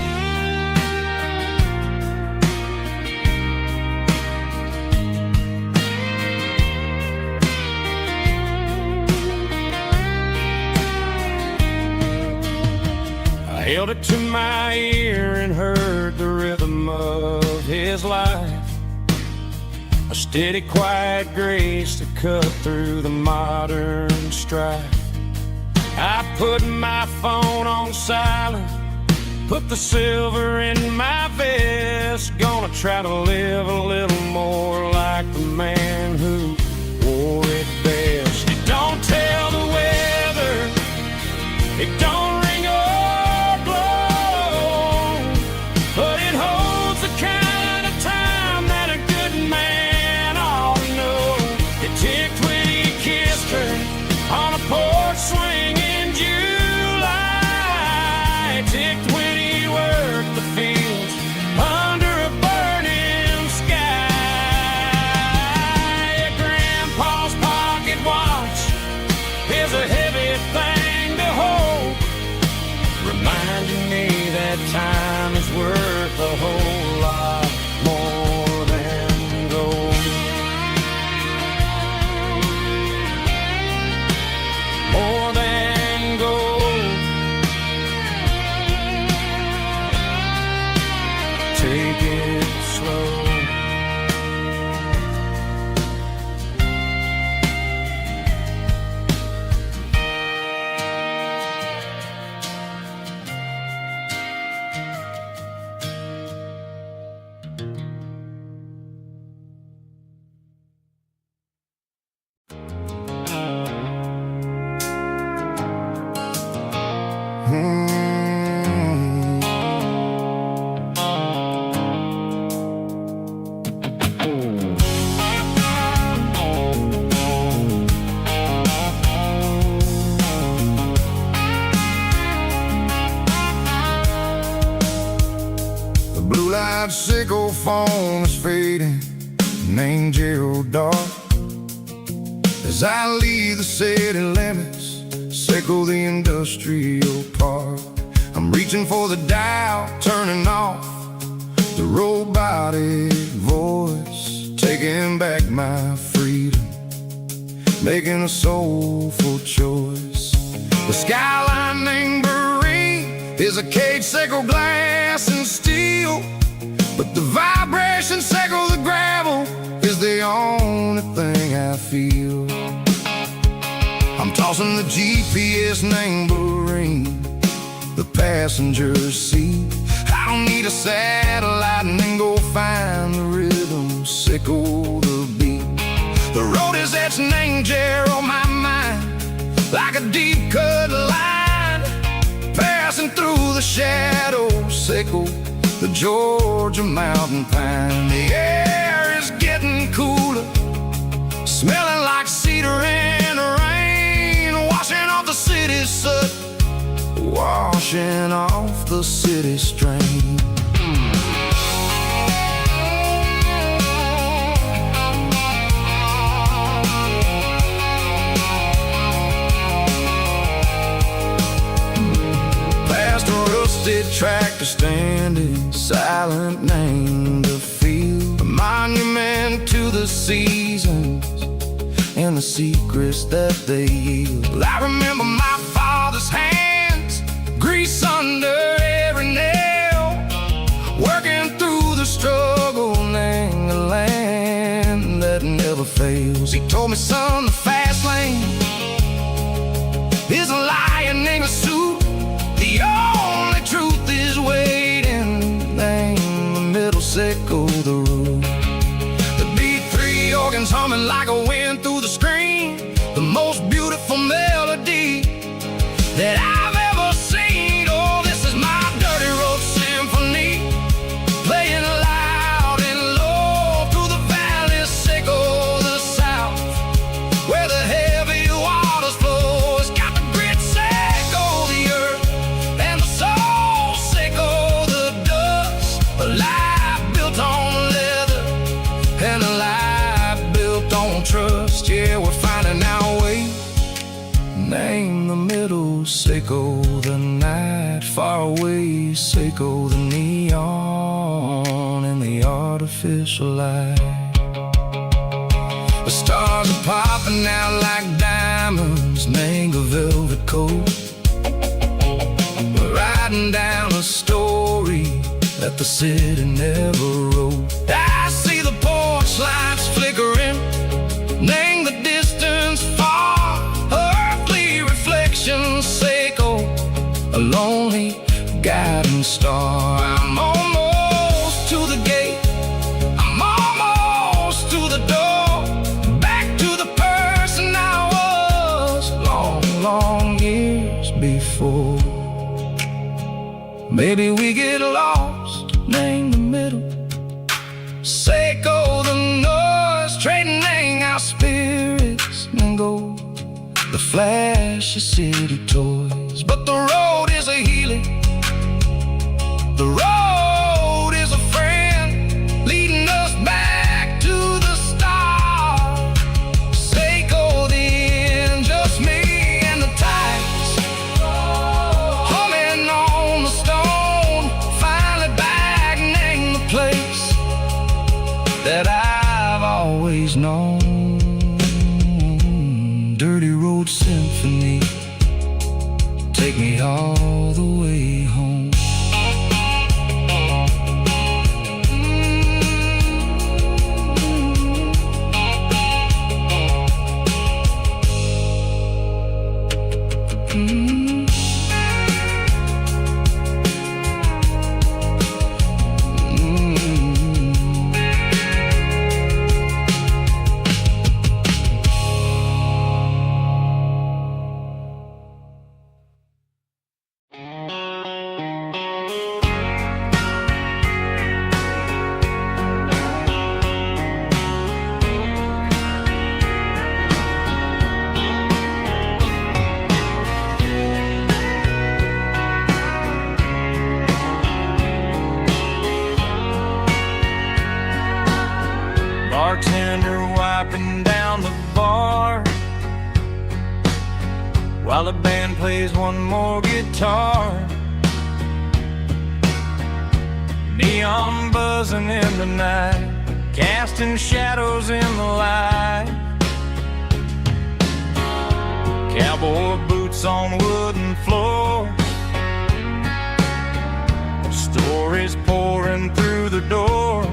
I held it to my ear and heard the rhythm of his life, a steady, quiet grace that cut through the modern strife. I put my phone on silent Put the silver in my vest, gonna try to live a little more like the man who wore it best. It don't tell the weather, it don't ring or blow, but it holds the kind of time that a good man ought to know. It ticked when he kissed her on a porch swing in July. It ticked when he worked the fields under a burning sky. Grandpa's pocket watch is a heavy thing to hold, reminding me that time is worth a whole lot more than gold. More than gold. Take it slow. Blue-light sickle phone is fading, named Gerald Dark. As I leave the city limits, sickle the industrial park. I'm reaching for the dial, turning off the robotic voice, taking back my freedom, making a soulful choice. The skyline named Marine is a cage, sickle glass and steel, but the vibration sickle the gravel is the only thing I feel. I'm tossing the GPS named Marine, the passenger seat. I don't need a satellite and then go find the rhythm, sickle the beat. The road is etched named Gerald, my mind, like a deep cut line, passing through the shadows, sickle the Georgia mountain pine. The air is getting cooler, smelling like cedar in the rain, washing off the city soot, washing off the city strain. Past a rusted tractor standing silent, named the field, a monument to the seasons and the secrets that they yield. I remember my father's hands, grease under every nail, working through the struggle, named the land that never fails. He told me, son, the fast lane is a lion in a suit. The only truth is waiting, name the middle, sickle the root. The B3 organs humming like a wind through the screen, the most beautiful melody that I've ever seen. Oh, this is my dirty road symphony, playing loud and low through the valley, sickle the south, where the heavy waters flow. It's got the grit, sickle the earth, and the soul, sickle the dust. A life built on leather and a life built on trust. Yeah, we're finding our way, name the middle, sickle the night, far away, sickle the neon and the artificial light. The stars are popping out like diamonds, name the velvet coat. We're riding down a story that the city never wrote. I see the porch lights flickering, name the distance far, earthly reflections, sickle a lonely guiding shooting star. I'm almost to the gate, I'm almost to the door, back to the person I was long, long years before. Maybe we get lost in the middle, Seiko the noise, trading our spirits and gold, the flash of city toys. But the road is a healing, the road is a friend, leading us back to the start. Seiko the end, just me and the tides, humming on the stone, finally back in the place that I've always known. Dirty Road Symphony, take me all the way home. Bartender wiping down the bar while the band plays one more guitar. Neon buzzing in the night, casting shadows in the light. Cowboy boots on wooden floors, stories pouring through the doors.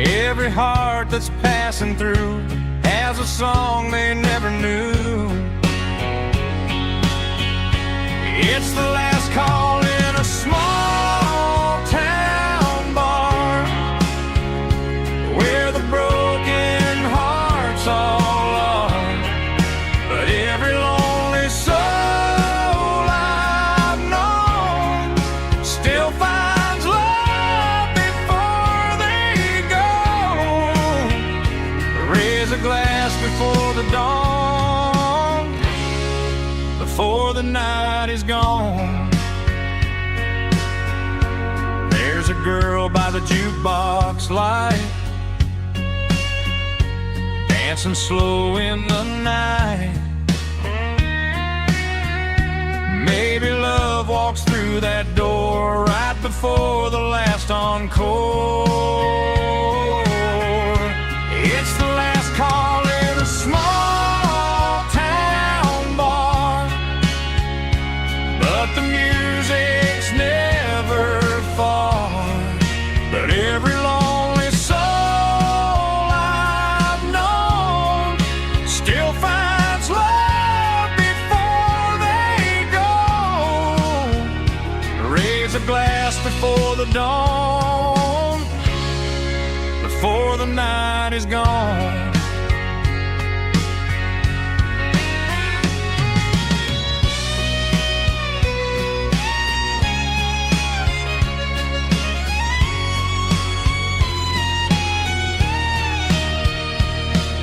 Every heart that's passing through has a song they never knew. It's the last call in a small town bar where the broken hearts all are. But every lonely soul I've known still finds love before they go. Raise a glass before the dawn, before the night is gone. There's a girl by the jukebox light, dancing slow in the night. Maybe love walks through that door right before the last encore. It's the last call in a small town bar, but the music's never far. But every lonely soul I've known still finds love before they go. Raise a glass before the dawn, before the night is gone.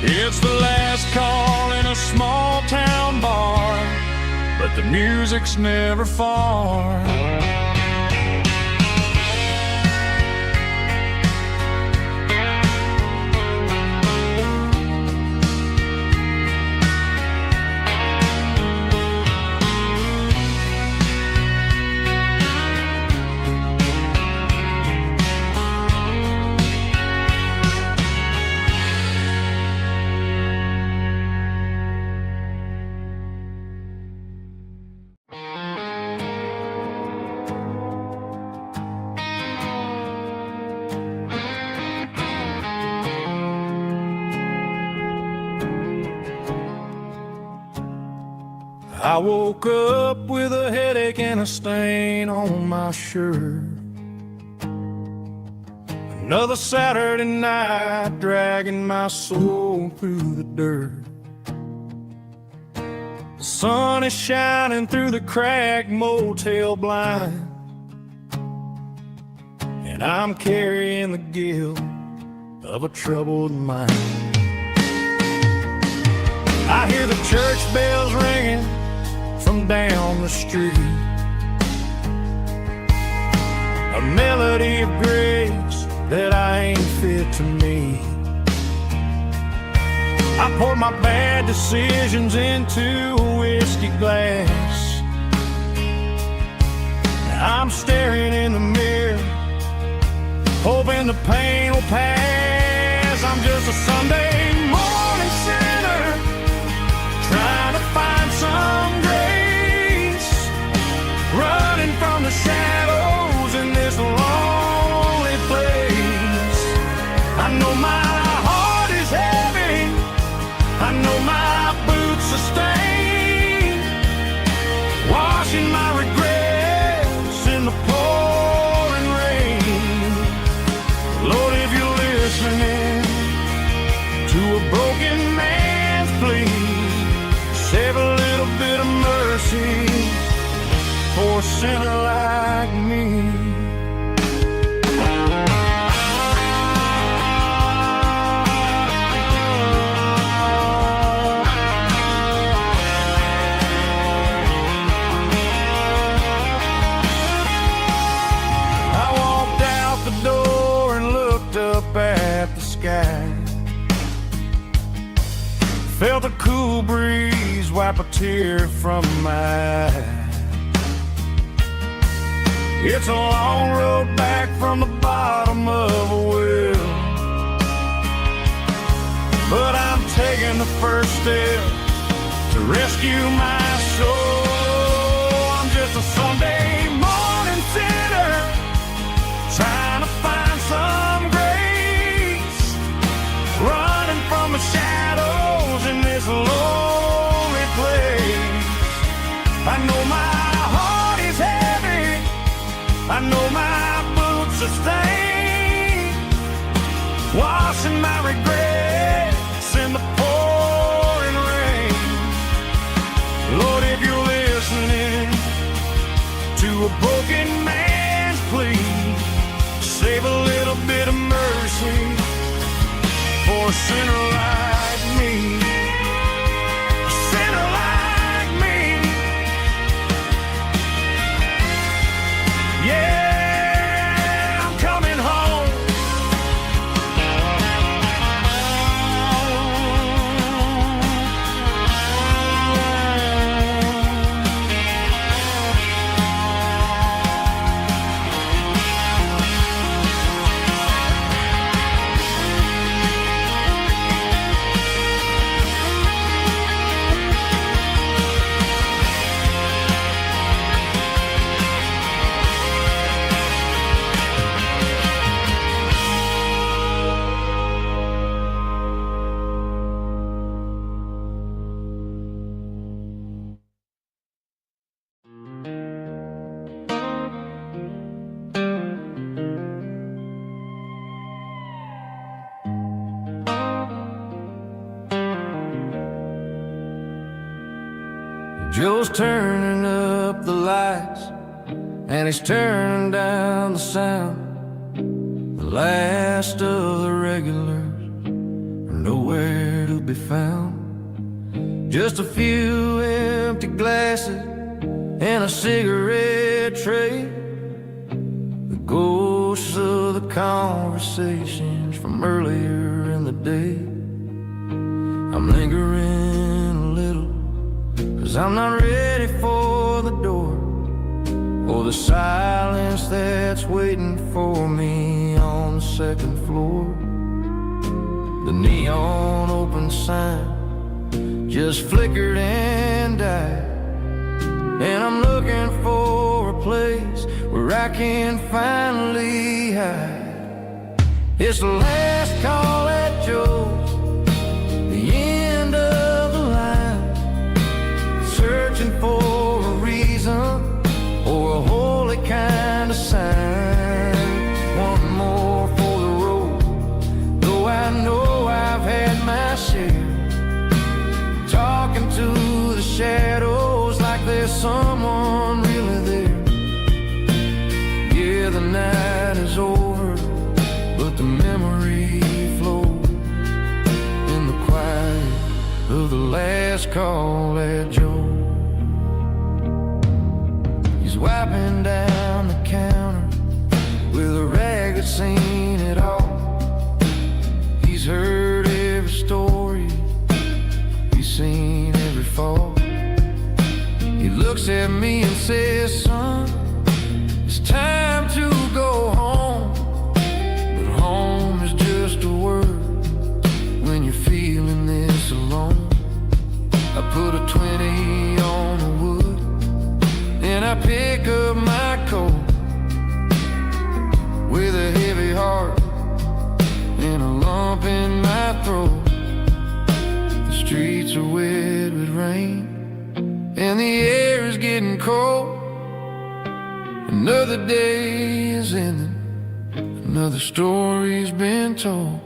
It's the last call in a small town bar, but the music's never far. I woke up with a headache and a stain on my shirt. Another Saturday night dragging my soul through the dirt. The sun is shining through the cracked motel blind, and I'm carrying the guilt of a troubled mind. I hear the church bells ringing from down the street, a melody of grace that I ain't fit to meet. I poured my bad decisions into a whiskey glass. Now I'm staring in the mirror, hoping the pain will pass. I'm just a Sunday morning sinner, trying to find some grace, running from the shadows in this lonely place. I know my heart is heavy, I know my boots are stained, washing my regrets in the pouring rain. Lord, if you're listening to a broken man's plea, save a little bit of mercy for a sinner like me. I walked out the door and looked up at the sky, felt a cool breeze wipe a tear from my eye. It's a long road back from the bottom of a well, but I'm taking the first step to rescue my soul. I'm just a Sunday morning sinner, trying to find some grace, running from the shadows in this lonely place. I know my heart is heavy, I know my boots are stained, washing my regrets in the pouring rain. Lord, if you're listening to a broken man's plea, save a little bit of mercy for a sinner like me. A sinner like me. Yeah, I'm coming home. Joe's turning up the lights, and he's turning down the sound. The last of the regulars are nowhere to be found. Just a few empty glasses and a cigarette tray, the ghosts of the conversations from earlier in the day. I'm lingering a little, 'cause I'm not ready for the door, or the silence that's waiting for me on the second floor. The neon open sign just flickered and died, and I'm looking for a place where I can finally hide. It's the last call at Joe's, the end of the line, searching of the last call at Joe. He's wiping down the counter with a rag that's seen it all. He's heard every story, he's seen every fall. He looks at me and says, son, it's time to go home. But home is just a word when you're feeling this alone. I put a 20 on the wood and I pick up my coat with a heavy heart and a lump in my throat. The streets are wet with rain and the air is getting cold. Another day is ending, another story's been told.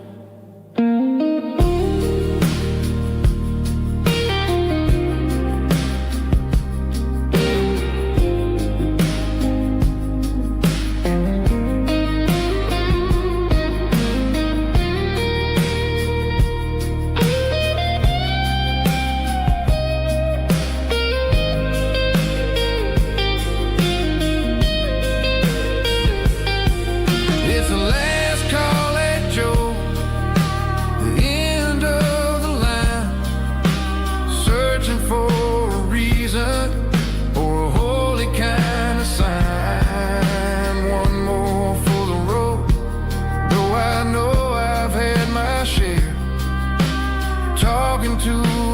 To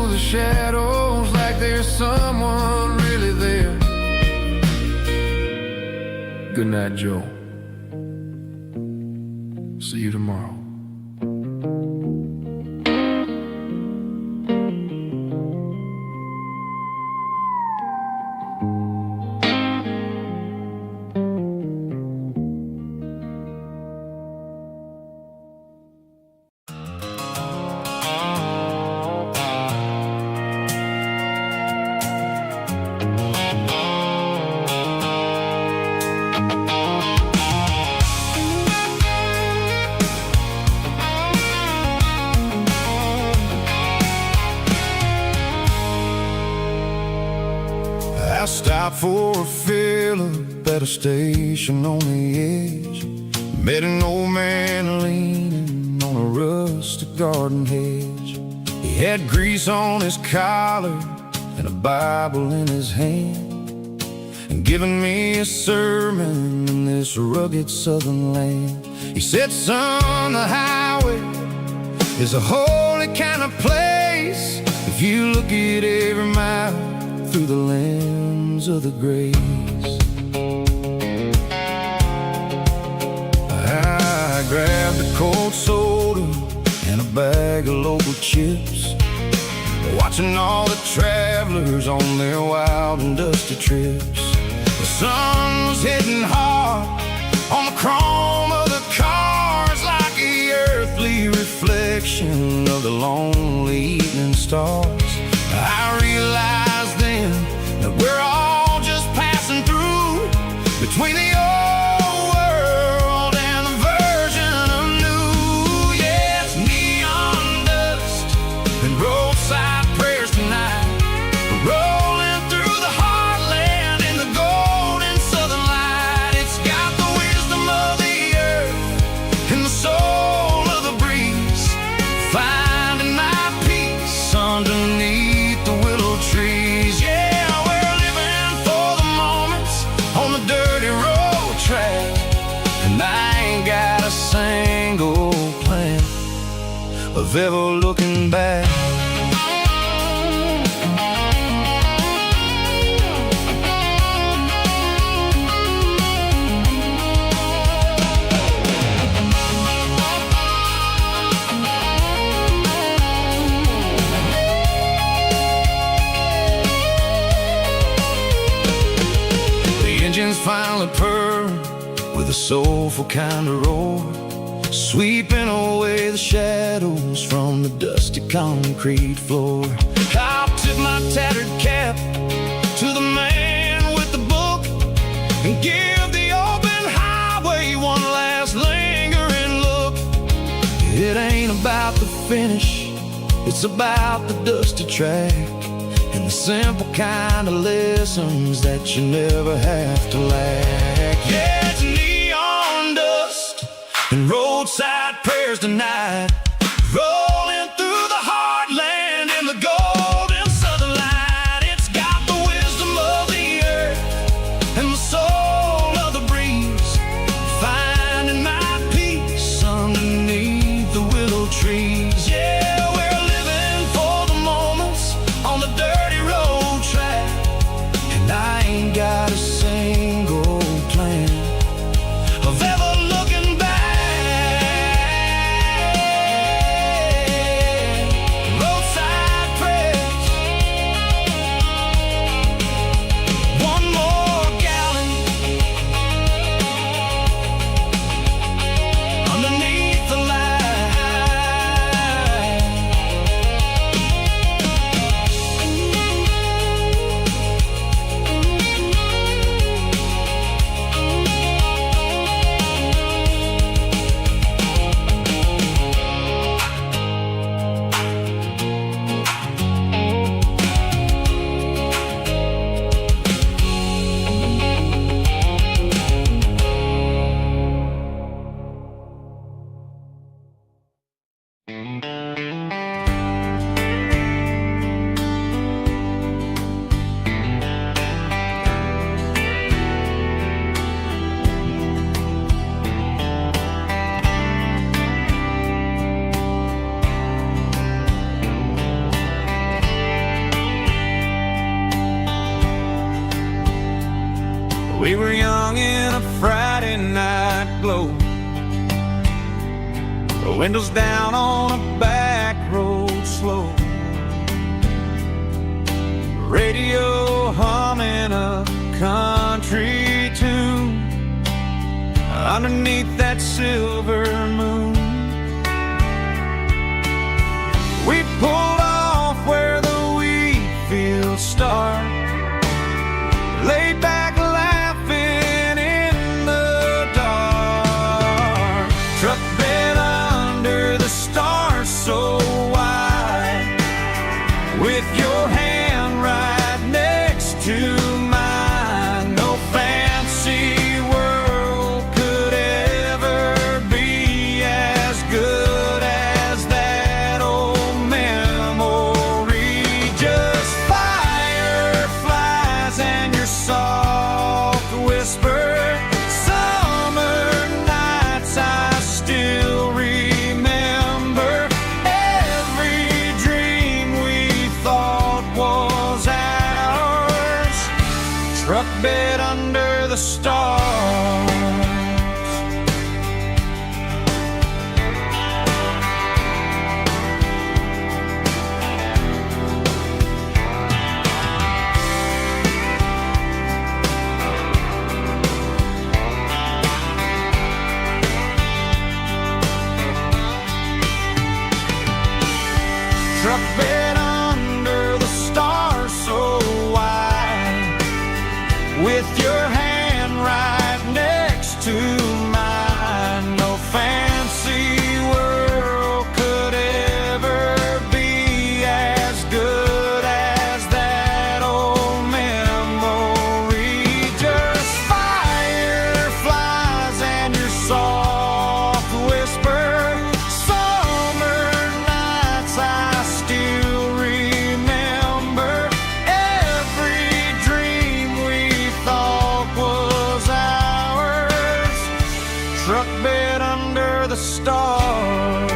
the shadows like there's someone really there. Good night, Joe. See you tomorrow. I stopped for a fill-up at a station on the edge. Met an old man leaning on a rustic garden hedge. He had grease on his collar and a Bible in his hand, and giving me a sermon in this rugged southern land. He said, son, the highway is a holy kind of place if you look at every mile through the lens of the grace. I grabbed a cold soda and a bag of local chips, watching all the travelers on their wild and dusty trips. The sun was hitting hard on the chrome of the cars, like the earthly reflection of the lonely evening stars. I realized then that we're all just passing through between the old world and the version of new. Yes, neon dust and roadside prayers tonight, rolling through the heartland in the golden southern light. It's got the wisdom of the earth and the soul of the breeze, finding my peace underneath the willow trees. Yeah, we're living for the moments on the dirty road track, and I ain't got a single plan of ever looking back. Engines finally purr with a soulful kind of roar, sweeping away the shadows from the dusty concrete floor. I'll tip my tattered cap to the man with the book and give the open highway one last lingering look. It ain't about the finish, It's about the dusty track and the simple kind of lessons that you never have to lack. Yeah, it's neon dust and roadside prayers tonight, rolling through the heartland in the golden southern light. It's got the wisdom of the earth and the soul of the breeze, finding my peace underneath the willow trees. Yeah, we're living for the moments on the dirty road track, and I ain't got a single plan of ever looking back. Roadside prayers, one more gallon underneath the light. We were young in a Friday night glow, the windows down on a back road slow, radio humming a country tune underneath that silver moon. We pulled off where the wheat fields start, laid back laughing in the dark, truck bed under the stars so wide, with your hand right next to mine. No fancy world could ever be as good as that old memory. Just fireflies and your soft whisper. Summer nights I still remember. Every dream we thought was ours, truck bed under the stars. Truck bed under the stars so wide, with your hand right next to mine. No fancy world could ever be as good as that old memory. Just fireflies and your soft whisper. Summer nights I still remember. Every dream we thought was ours, truck bed under the stars.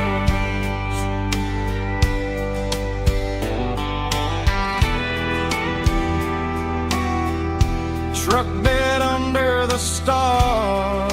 Truck bed under the stars.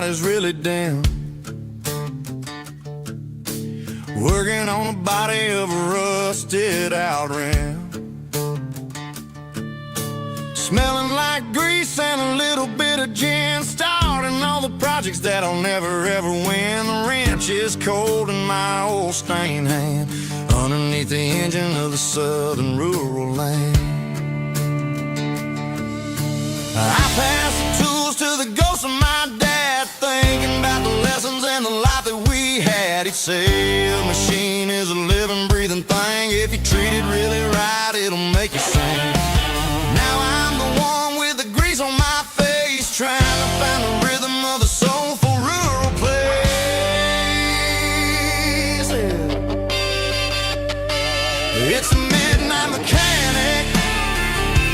light is really dim, working on the body of a rusted out rim, smelling like grease and a little bit of gin, starting all the projects that I'll never ever win. The wrench is cold in my old stained hand, underneath the engine of the southern rural land. I pass the tools to the ghost of my dad, thinking about the lessons and the life that we had. He'd say a machine is a living, breathing thing. If you treat it really right, it'll make you sing. Now I'm the one with the grease on my face, trying to find the rhythm of the soulful rural place. It's a midnight mechanic,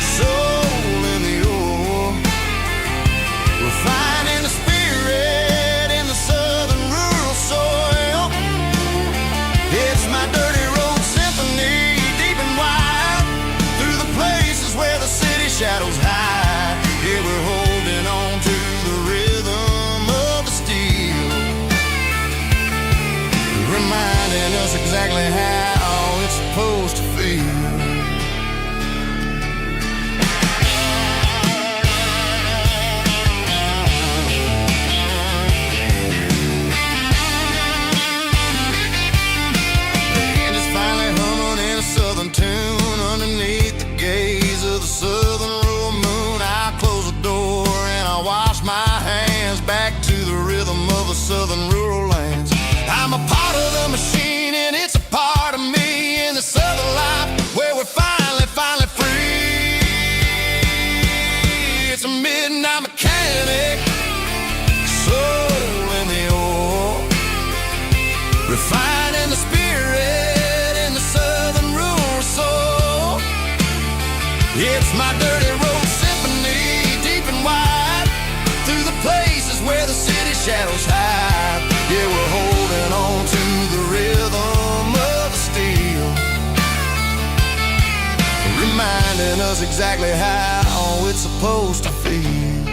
soul in the ore, refining the spirit in the southern rural soil. It's my dirty road symphony, deep and wide, through the places where the city shadows hide. Yeah, we're holding on to the rhythm of the steel, reminding us exactly how it's supposed to feel. Tune underneath the gaze of the southern rural moon. I close the door and I wash my hands, back to the rhythm of the southern rural lands. I'm a part of the machine and it's a part of me, in the southern life where we're finally free. It's a midnight mechanic, soul in the ore, refining the spirit in the southern rural soul. It's my dirty road symphony, deep and wide, through the places where the city shadows hide. Yeah, we're holding on to the rhythm of the steel, reminding us exactly how it's supposed to feel.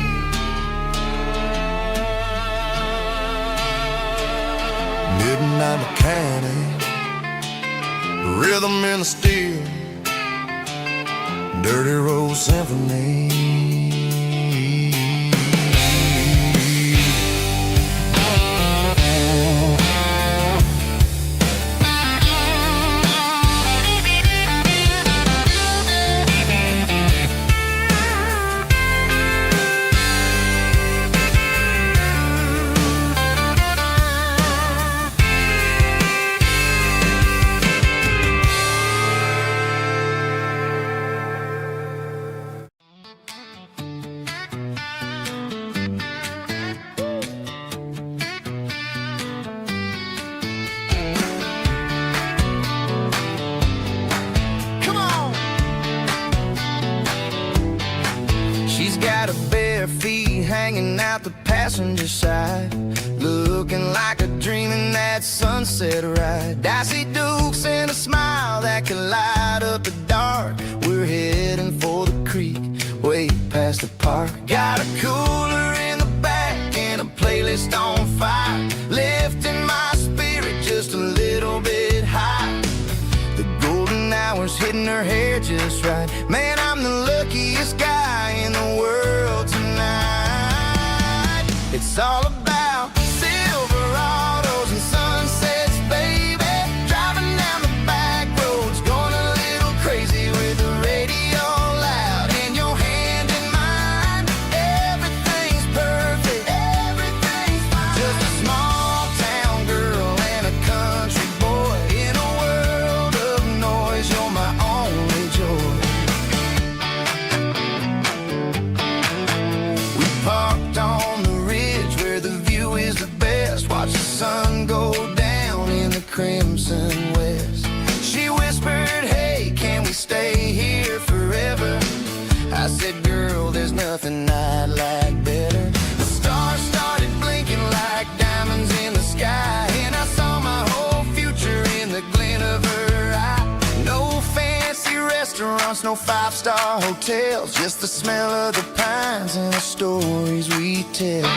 Midnight mechanic, rhythm in the steel, dirty road symphony. Got her bare feet hanging out the passenger side, looking like a dream in that sunset ride. Dicey dukes and a smile that can light up the dark. We're heading for the creek, way past the park. Got a cooler in the back and a playlist on fire, lifting my spirit just a little bit high. The golden hours hitting her hair just right. Man, I'm the luckiest guy in the world tonight. It's all about Silverados and sunsets, baby. Driving down the back roads, going a little crazy with the radio loud and your hand in mine. Everything's perfect, everything's fine. Just a small town girl and a country boy in a world of noise. You're my only joy. We parked on the ridge where the view is the best. Watch the sun go down in the crimson west. She whispered, hey, can we stay here forever? I said, girl, there's nothing I'd like better. The stars started blinking like diamonds in the sky, and I saw my whole future in the glint of her eye. No fancy restaurants, no five-star hotels, just the smell of the pines and the stories we tell.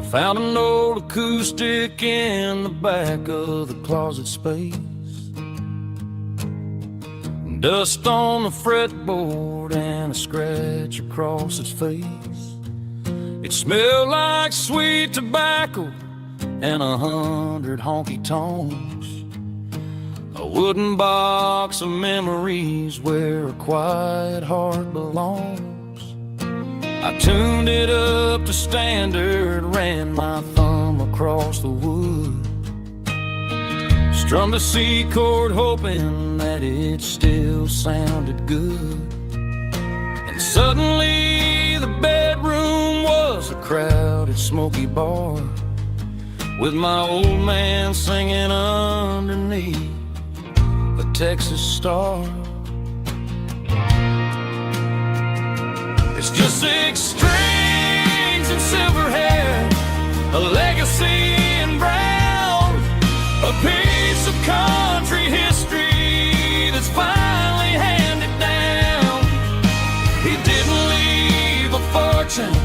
I found an old acoustic in the back of the closet space. Dust on the fretboard and a scratch across its face. It smelled like sweet tobacco and 100 honky-tonks. A wooden box of memories where a quiet heart belongs. I tuned it up to standard, ran my thumb across the wood. Strummed a C chord hoping that it still sounded good. And suddenly the bedroom was a crowded, smoky bar, with my old man singing underneath the Texas star. It's just 6 strings and silver hair, a legacy in brown, a piece of country history that's finally handed down. He didn't leave a fortune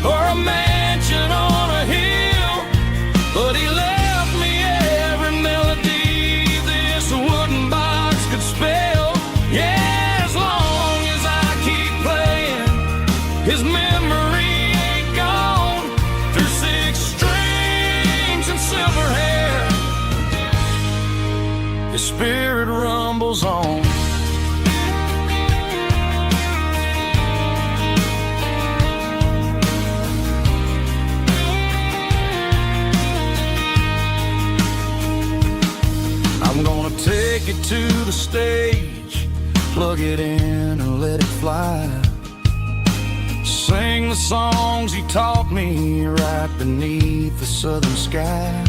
or a mansion on a hill, but he left me every melody this wooden box could spell. Yeah, as long as I keep playing, his memory ain't gone. Through 6 strings and silver hair, his spirit rumbles on. I'm gonna take it to the stage, plug it in and let it fly. Sing the songs he taught me right beneath the southern sky.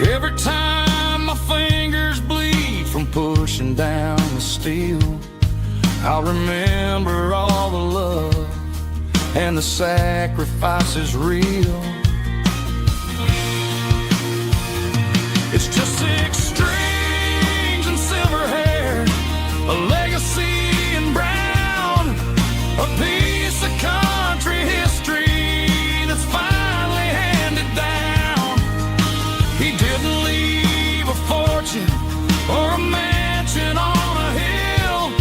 Every time my fingers bleed from pushing down the steel, I'll remember all the love and the sacrifices real. It's just 6 strings and silver hair, a legacy in brown, a piece of country history that's finally handed down. He didn't leave a fortune or a mansion on a hill,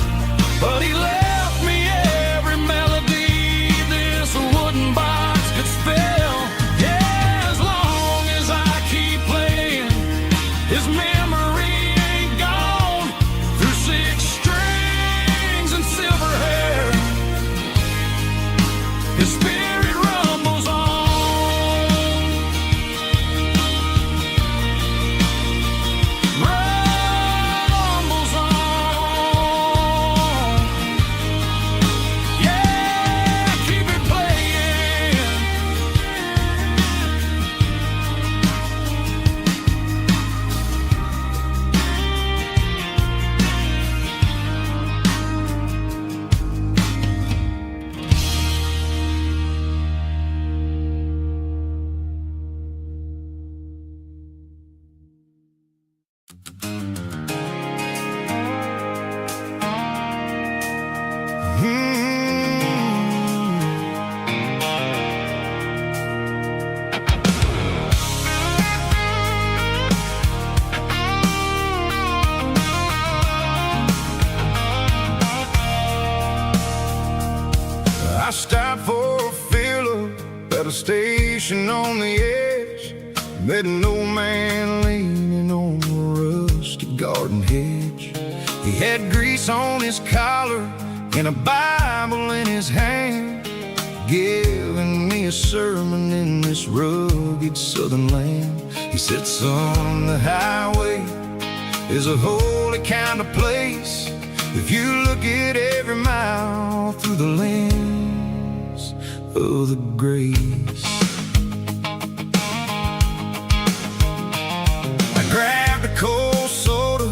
but he left me every melody this wooden box could spell. Yeah, as long as I keep playing, his memory ain't gone. Through 6 strings and silver hair, his spirit rumbles on. Rumbles on. Yeah, keep it playing. I stopped for a fill-up at a station on the edge. Met an old man leaning on a rusty garden hedge. He had grease on his collar and a Bible in his hand, giving me a sermon in this rugged southern land. He said, son, the highway is a holy kind of place if you look at every mile through the lens of the grace. I grabbed a cold soda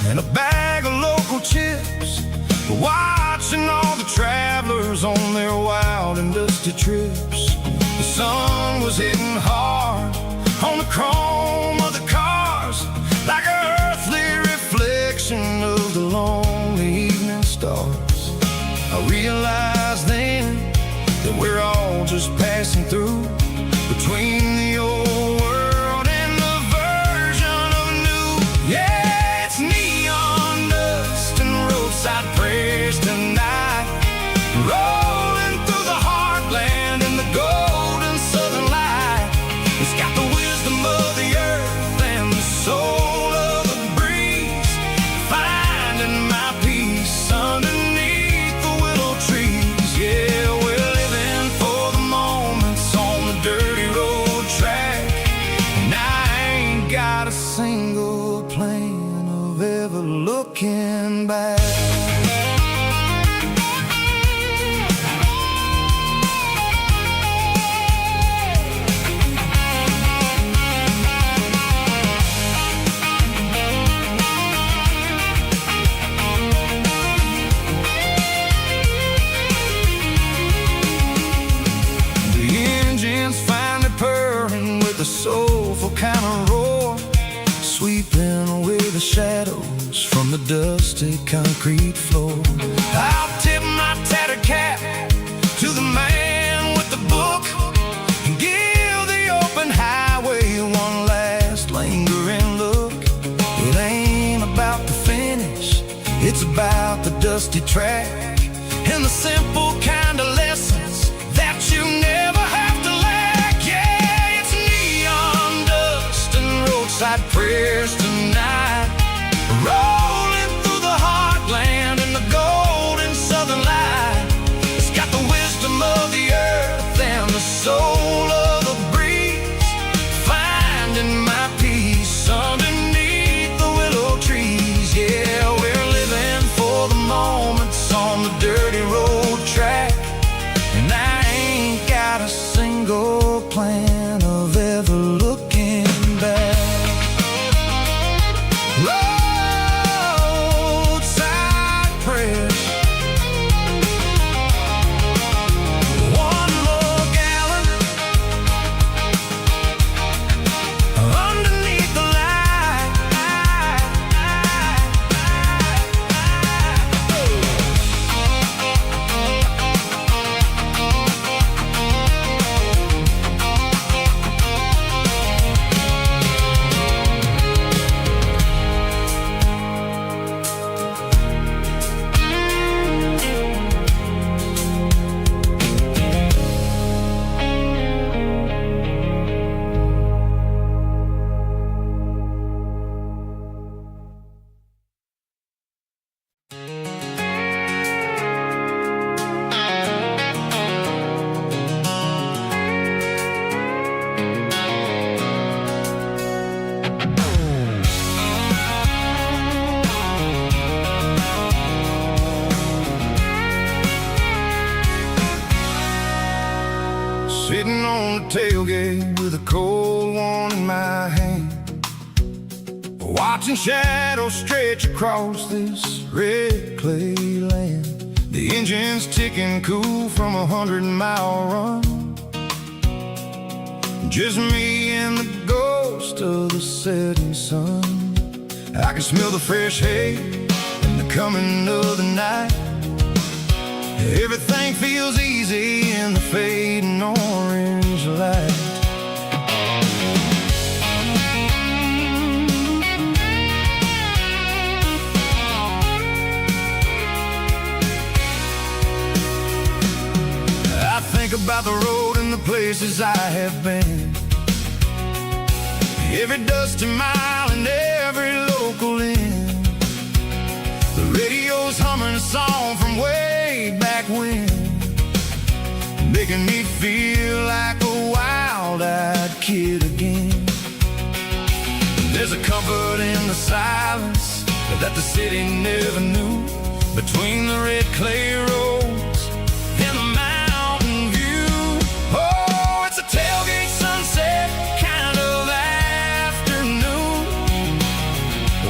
and a bag of local chips, watching all the travelers on their wild and dusty trips. The sun was hitting hard on the chrome of the cars, like an earthly reflection of the lonely evening stars. I realized then that we're all just passing through, between the old world and the version of new. Yeah, it's neon dust and roadside prayers tonight, rolling through the heartland in the golden southern light. It's got the wisdom of the earth and the soul of the breeze, finding my peace underneath the willow trees. Yeah, we're living for the moments on the dirty road track, and I ain't got a single plan of ever looking back. A soulful kind of roar, sweeping away the shadows from the dusty concrete floor. I'll tip my tattered cap to the man with the book and give the open highway one last lingering look. It ain't about the finish, it's about the dusty track and the simple kind of lessons that you never have to lack. Yeah, it's neon dust and roadside prayers tonight, rolling through the heartland in the golden southern light. It's got the wisdom of the earth and the soul of the breeze, finding my peace underneath the willow trees. Yeah, we're living for the moments on the dirty road track, and I ain't got a single plan of ever looking back. Roadside prayers, one more gallon underneath the light. Sitting on the tailgate with a cold one in my hand, watching shadows stretch across this red clay land. The engine's ticking cool from 100-mile run, just me and the ghost of the setting sun. I can smell the fresh hay and the coming of the night. Everything feels easy in the fading orange light. I think about the road and the places I have been, every dusty mile and every local inn. The radio's humming a song from way back when, making me feel like a wild-eyed kid again. There's a comfort in the silence that the city never knew, between the red clay roads and the mountain view. Oh, it's a tailgate sunset kind of afternoon,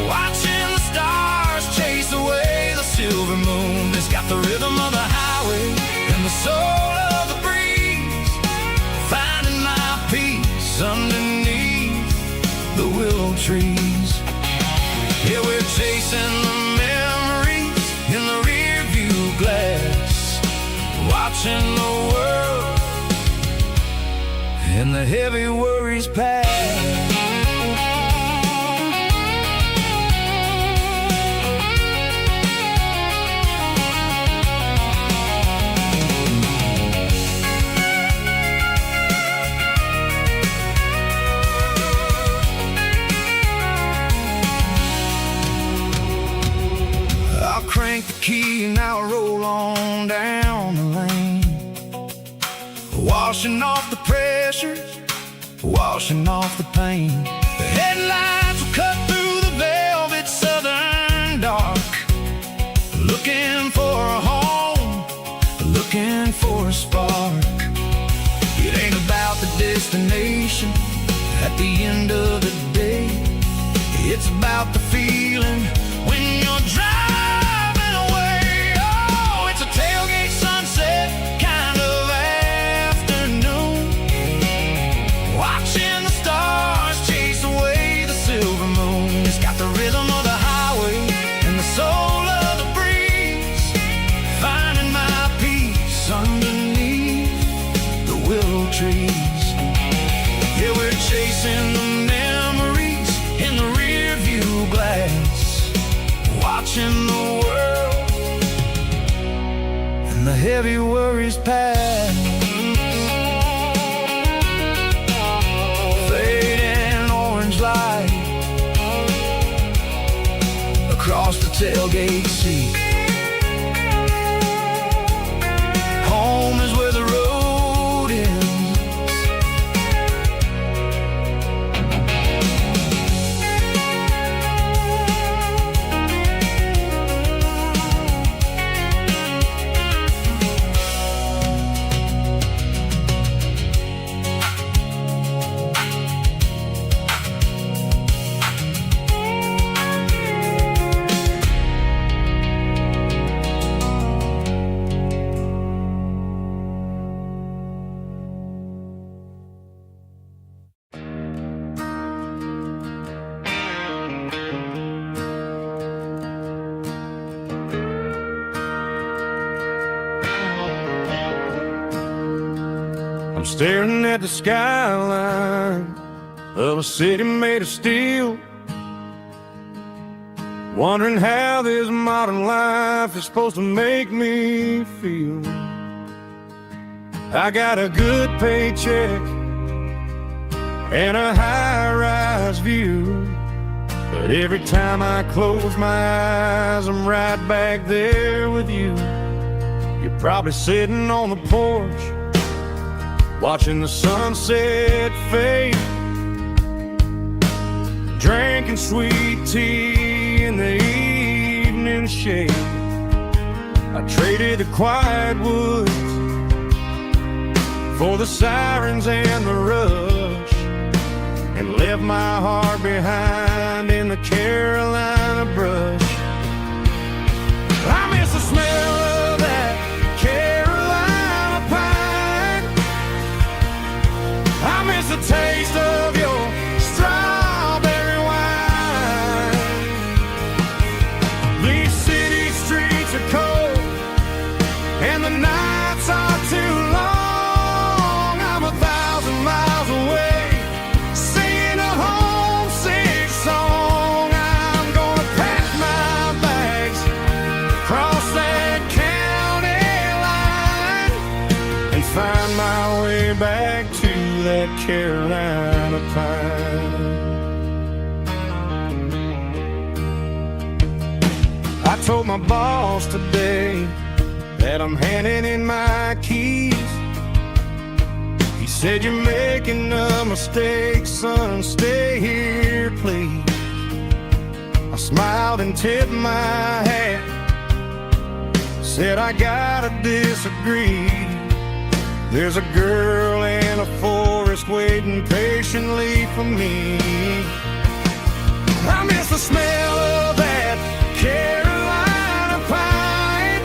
watching the stars chase away the silver moon. It's got the rhythm of the highway and the soul of the breeze, finding my peace underneath the willow trees. Yeah, we're chasing the memories in the rear view glass, watching the world and the heavy worries pass. I'll crank the key and I'll roll on down the lane, washing off the pressure, washing off the pain. The headlights will cut through the velvet southern dark, looking for a home, looking for a spark. It ain't about the destination at the end of the day, it's about the feeling when you're driving away. Oh, it's a tailgate sunset kind of afternoon, watching the stars chase away the silver moon. It's got the rhythm of the highway and the soul of the breeze, finding my peace underneath the willow trees. Yeah, we're chasing the memories in the rear view glass, watching the world and the heavy worries pass. Fading orange light across the tailgate seat. Home is where the road ends. I'm staring at the skyline of a city made of steel, wondering how this modern life is supposed to make me feel. I got a good paycheck and a high-rise view, but every time I close my eyes, I'm right back there with you. You're probably sitting on the porch, watching the sunset fade, drinking sweet tea in the evening shade. I traded the quiet woods for the sirens and the rush, and left my heart behind in the Carolina brush. I miss the smell of that Carolina pine, I miss the taste of your strawberry wine. These city streets are cold and the nights are too long. I'm 1,000 miles away, singing a homesick song. I'm gonna pack my bags, cross that county line, and find my way back to that Carolina pine. I told my boss today that I'm handing in my keys. He said, "You're making a mistake, son, stay here, please." I smiled and tipped my hat, said, "I gotta disagree. There's a girl in a forest waiting patiently for me." I miss the smell of that Carolina pine,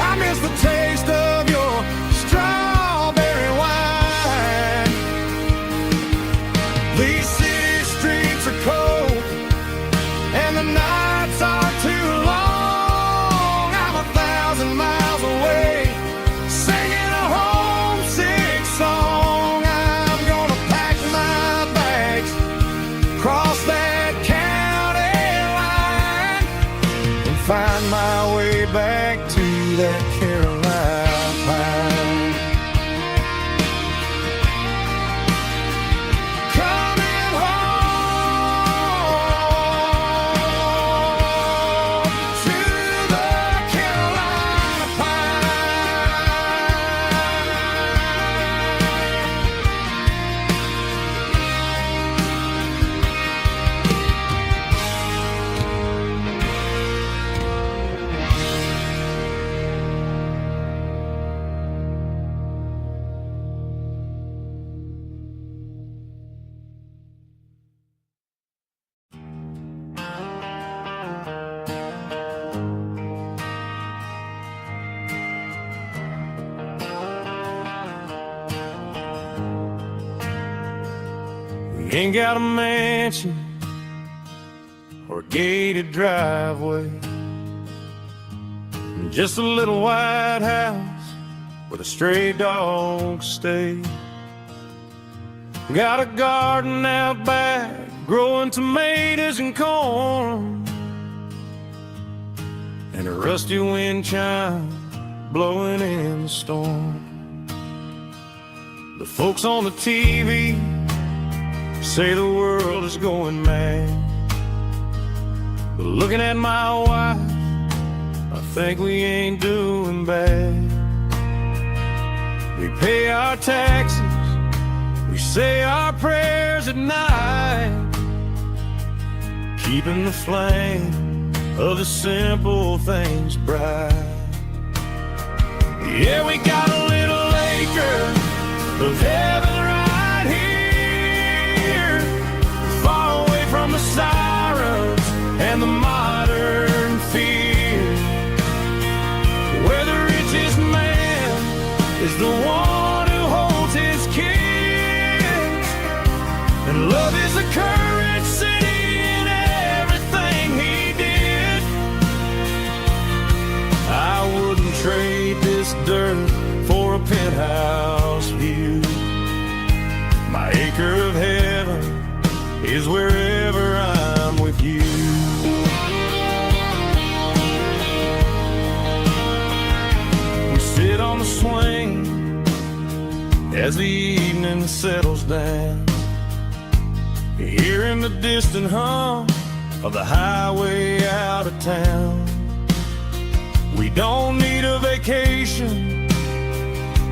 I miss the taste of your strawberry wine. These city streets are cold and the nights are too long. I'm 1,000 miles away, singing a homesick song. ain't got a mansion or a gated driveway, just a little white house where the stray dogs stay. Got a garden out back, growing tomatoes and corn, and a rusty wind chime blowing in the storm. The folks on the TV say the world is going mad, but looking at my wife, I think we ain't doing bad. We pay our taxes, we say our prayers at night, keeping the flame of the simple things bright. Yeah, we got a little acre of heaven right here, far away from the sirens and the modern fear, where the richest man is the one who holds his kids, and love is the currency in everything he did. I wouldn't trade this dirt for a penthouse view. My acre of heaven is wherever I'm with you. We sit on the swing as the evening settles down, hearing the distant hum of the highway out of town. We don't need a vacation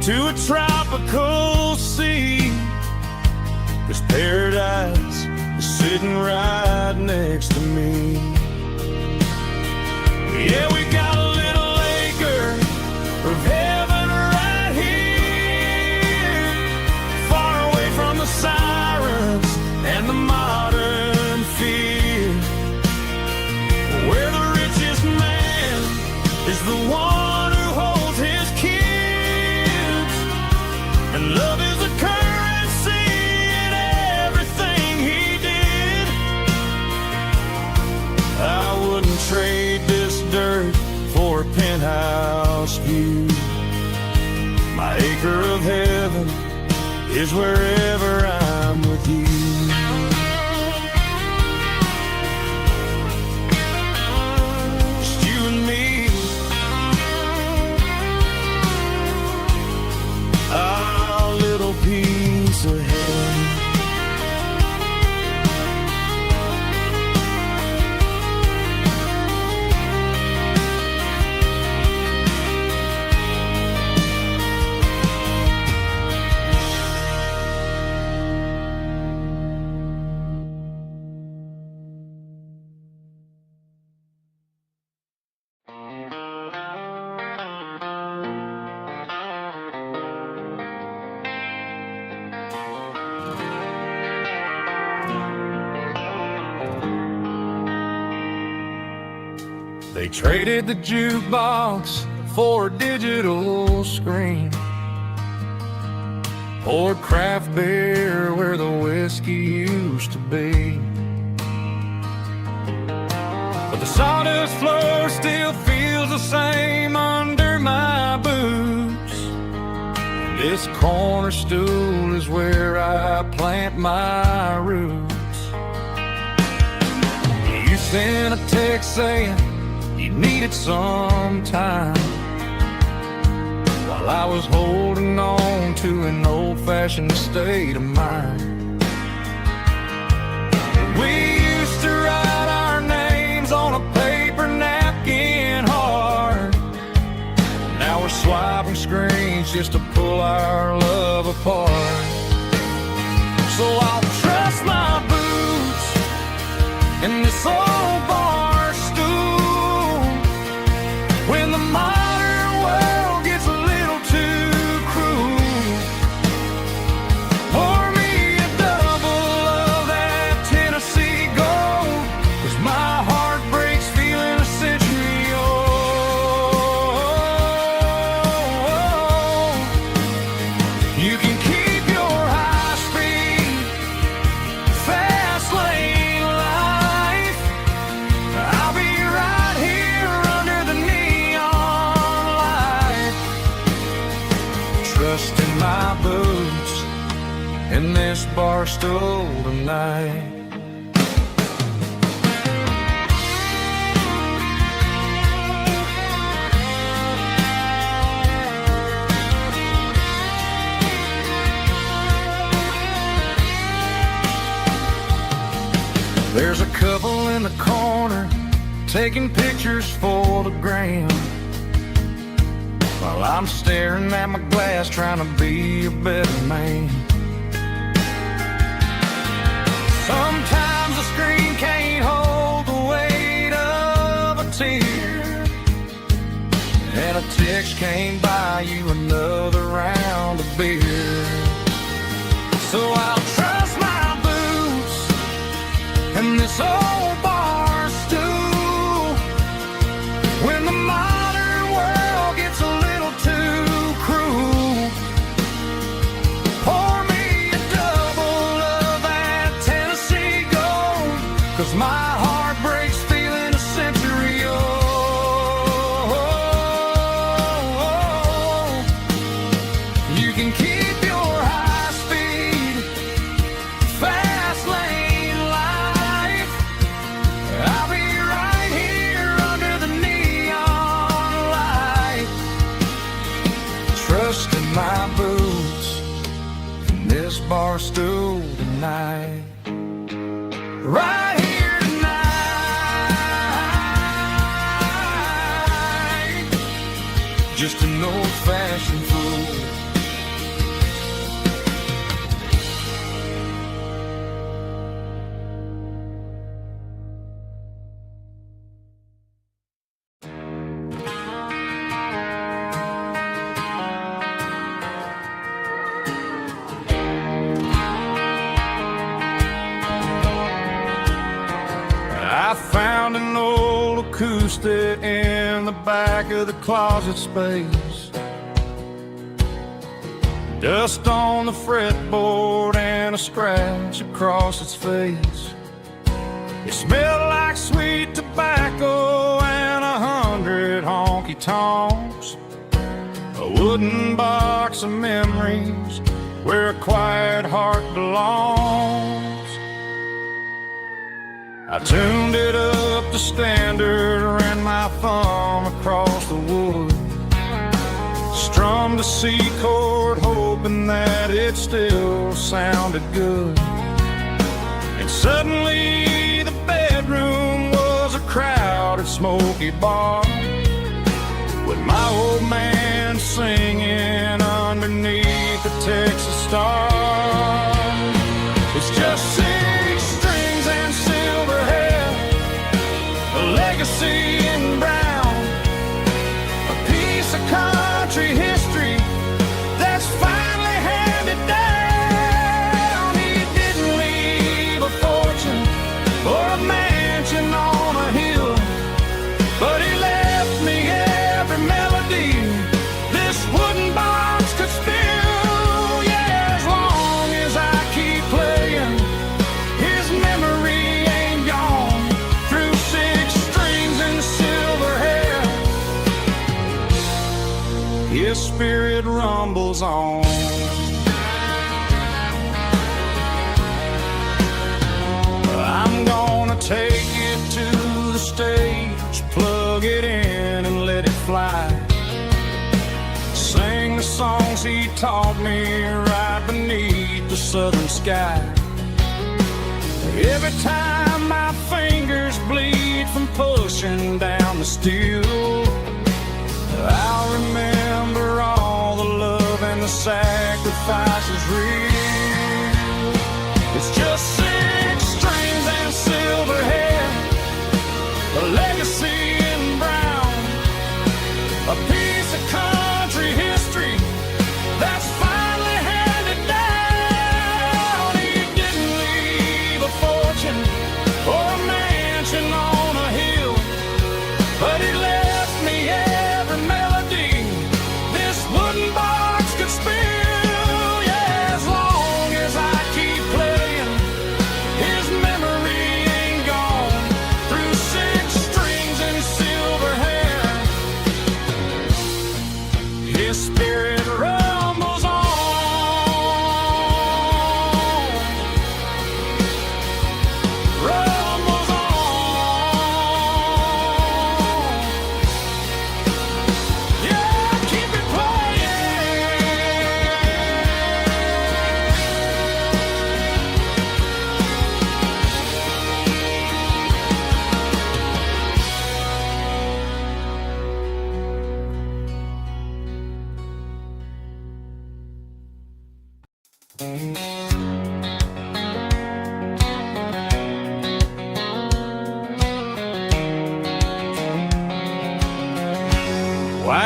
to a tropical sea, 'cause paradise is sitting right next to me. Yeah, we got a little acre of heaven right here, far away from the sirens and the modern fear, where the richest man is the one who holds his kids, and love is a currency in everything he did. I wouldn't trade this dirt for a penthouse view. My acre of heaven is wherever I'm with you. Just you and me, our little piece of heaven. They traded the jukebox for a digital screen, poured craft beer where the whiskey used to be. But the sawdust floor still feels the same under my boots. This corner stool is where I plant my roots. You sent a text saying you needed some time, while I was holding on to an old-fashioned state of mind. We used to write our names on a paper napkin hard. Now we're swiping screens just to pull our love apart. So I'll trust my boots and this old bar stool when the modern world gets a little too cruel. Pour me a double of that Tennessee Gold, 'cause my heart breaks feeling a century old. in this bar stool tonight. There's a couple in the corner taking pictures for the gram, while I'm staring at my glass trying to be a better man. Sometimes the screen can't hold the weight of a tear, and a text can't buy you another round of beer. So I'll trust my boots and this old bar stool when the modern world gets a little too cruel. Pour me a double of that Tennessee Gold, 'cause my heart breaks feeling a century old. You can keep your high speed, fast lane life. I'll be right here under the neon light, trusting my boots in this bar stool tonight. Right here tonight, just an old-fashioned fool. I found an old acoustic in the back of the closet space. Dust on the fretboard and a scratch across its face. It smelled like sweet tobacco and 100 honky-tonks. A wooden box of memories where a quiet heart belongs. I tuned it up to standard, ran my thumb across the wood, strummed a C chord hoping that it still sounded good. And suddenly the bedroom was a crowded smoky bar, with my old man singing underneath the Texas star. It's just 6 strings and silver hair, a legacy in brown, a piece of country history that's finally handed down. He didn't leave a fortune or a mansion on a hill, but he left me every melody this wooden box could spill. Yeah, as long as I keep playing, his memory ain't gone. Through 6 strings and silver hair, his spirit rumbles on. I'm gonna take it to the stage, plug it in and let it fly. Sing the songs he taught me right beneath the southern sky. Every time my fingers bleed from pushing down the steel, I'll remember all the love and the sacrifices real. It's just 6 strings and silver hair, a legacy in brown, a piece of country history that's finally handed down. He didn't leave a fortune or a mansion on a hill, but he left me every melody this wooden box could spill. Yeah, as long as I keep playing, White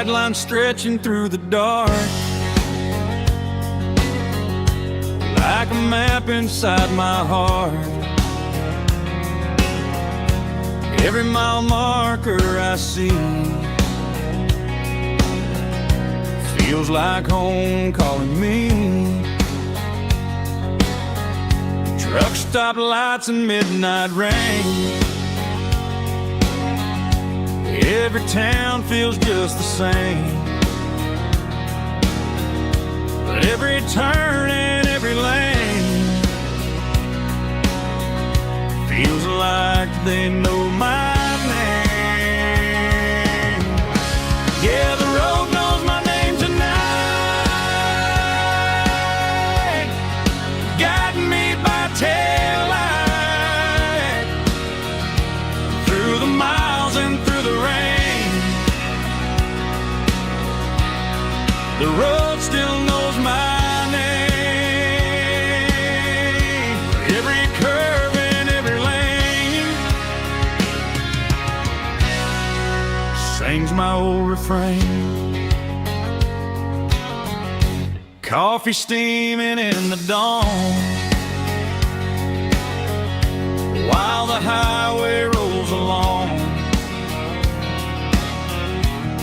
line stretching through the dark, like a map inside my heart. Every mile marker I see feels like home calling me. Truck stop lights and midnight rain, every town feels just the same. But every turn and every lane feels like they know my name. Yeah, the road knows my name tonight, guiding me by taillight through the miles and through the rain. The road still knows my name. Every curve and every lane sings my old refrain. Coffee steaming in the dawn, while the highway rolls along.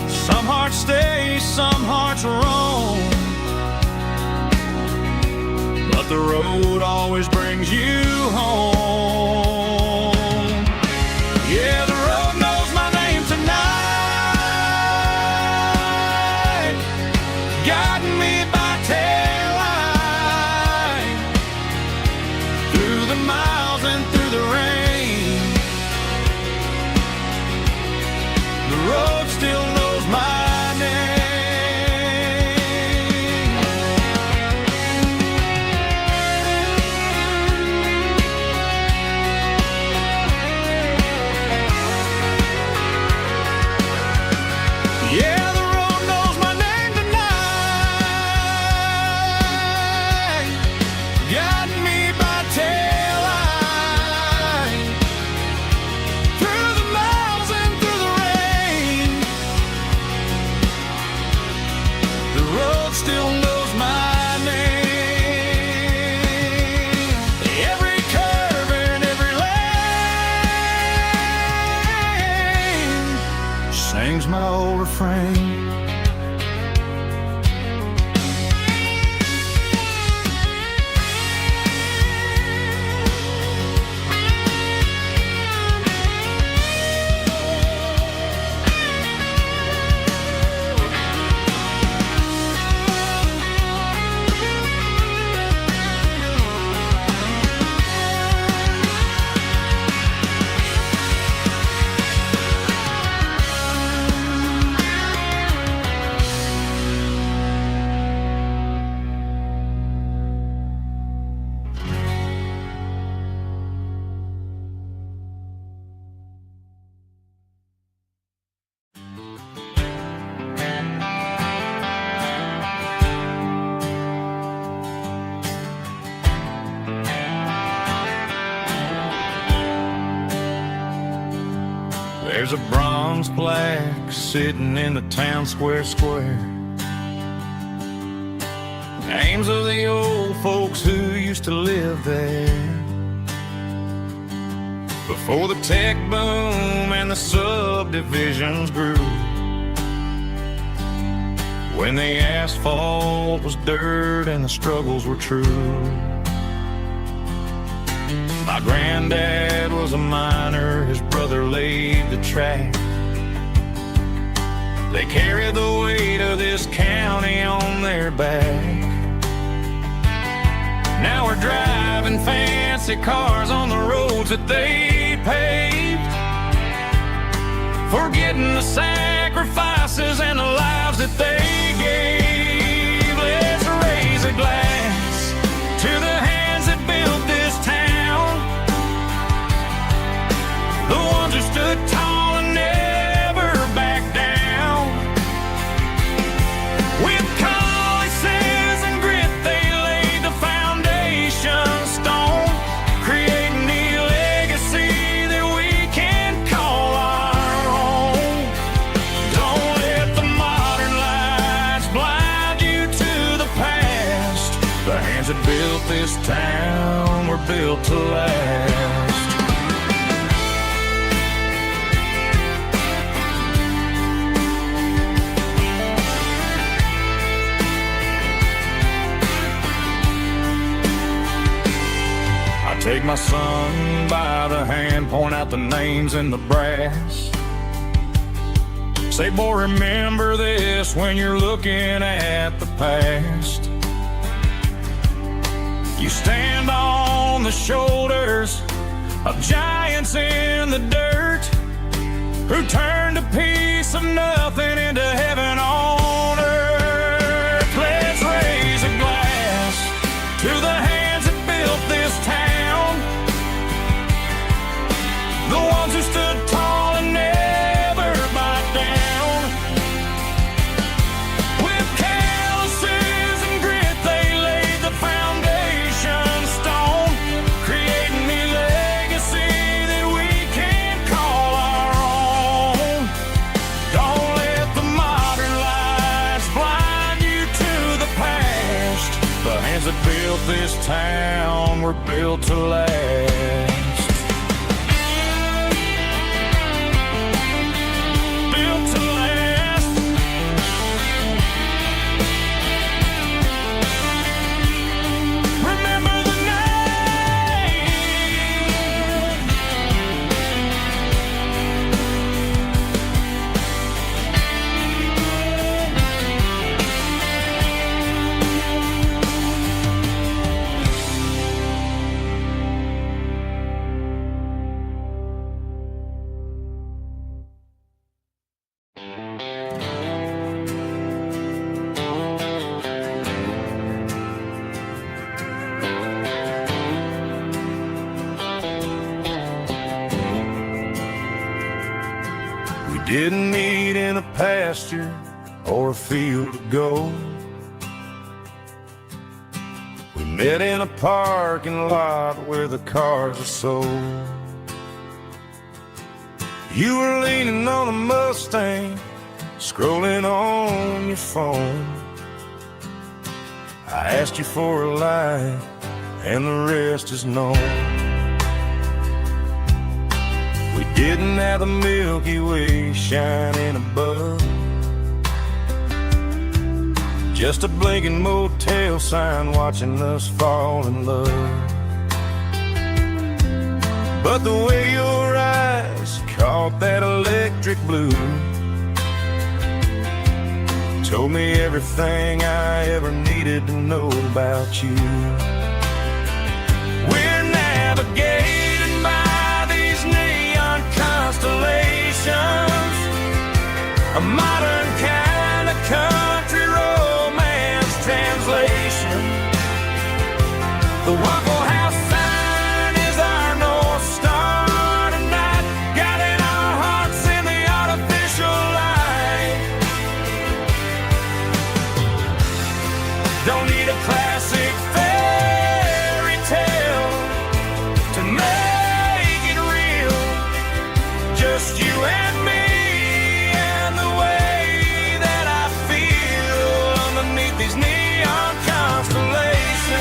Some hearts stay, some hearts roam, but the road always brings you home. Yeah, the road knows my name tonight, guiding me by taillight through the miles and through the rain. The road still knows my name. Yeah, the road knows my name tonight, guiding me by taillight through the miles and through the rain. The road still knows my name. Every curve and every lane sings my old refrain. There's a bronze plaque sitting in the town square. Names of the old folks who used to live there before the tech boom and the subdivisions grew, when the asphalt was dirt and the struggles were true. My granddad was a miner, his brother laid the track. They carried the weight of this county on their back. Now we're driving fancy cars on the roads that they paved, forgetting the sacrifices and the lives that they gave. Let's raise a glass to the hands that built this town, the ones who stood tall and never backed down. With calluses and grit they laid the foundation hands that built this town were built to last. Take my son by the hand, point out the names in the brass. Say, boy, remember this when you're looking at the past. You stand on the shoulders of giants in the dirt who turned a piece of nothing into heaven on earth. Let's raise a glass to the hands that built this town, the ones who stood tall and never backed down. With calluses and grit, they laid the foundation stone, creating a legacy that we can call our own. Don't let the modern lights blind you to the past. The hands that built this town were built to last. Didn't meet in a pasture or a field of gold. We met in a parking lot where the cars are sold. You were leaning on a Mustang, scrolling on your phone. I asked you for a light, and the rest is known. We didn't have the Milky Way shining above, just a blinking motel sign watching us fall in love. But the way your eyes caught that electric blue told me everything I ever needed to know about you. We're navigating by these neon constellations, a modern kind of country romance translation. The Waffle House sign is our North Star tonight, guiding our hearts in the artificial light. Don't need a classic fairy tale to make it real, just you and me and the way that I feel underneath these neon constellations.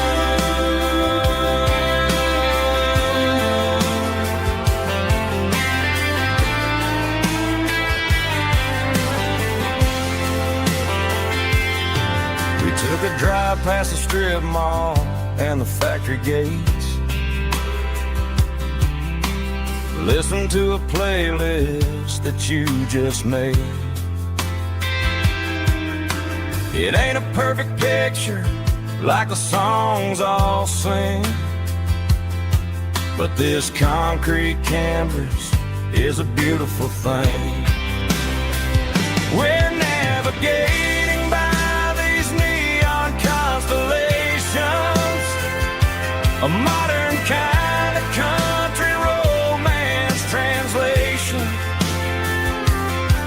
We took a drive past the strip mall and the factory gates, listened to a playlist that you just made. It ain't a perfect picture like the songs all sing, but this concrete canvas is a beautiful thing. We're navigating by these neon constellations, a modern kind of country romance translation.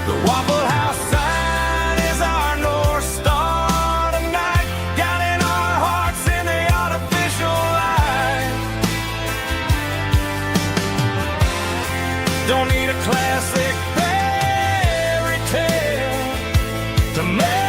The Waffle House sign is our North Star tonight, guiding our hearts in the artificial light. Don't need a classic fairy tale to make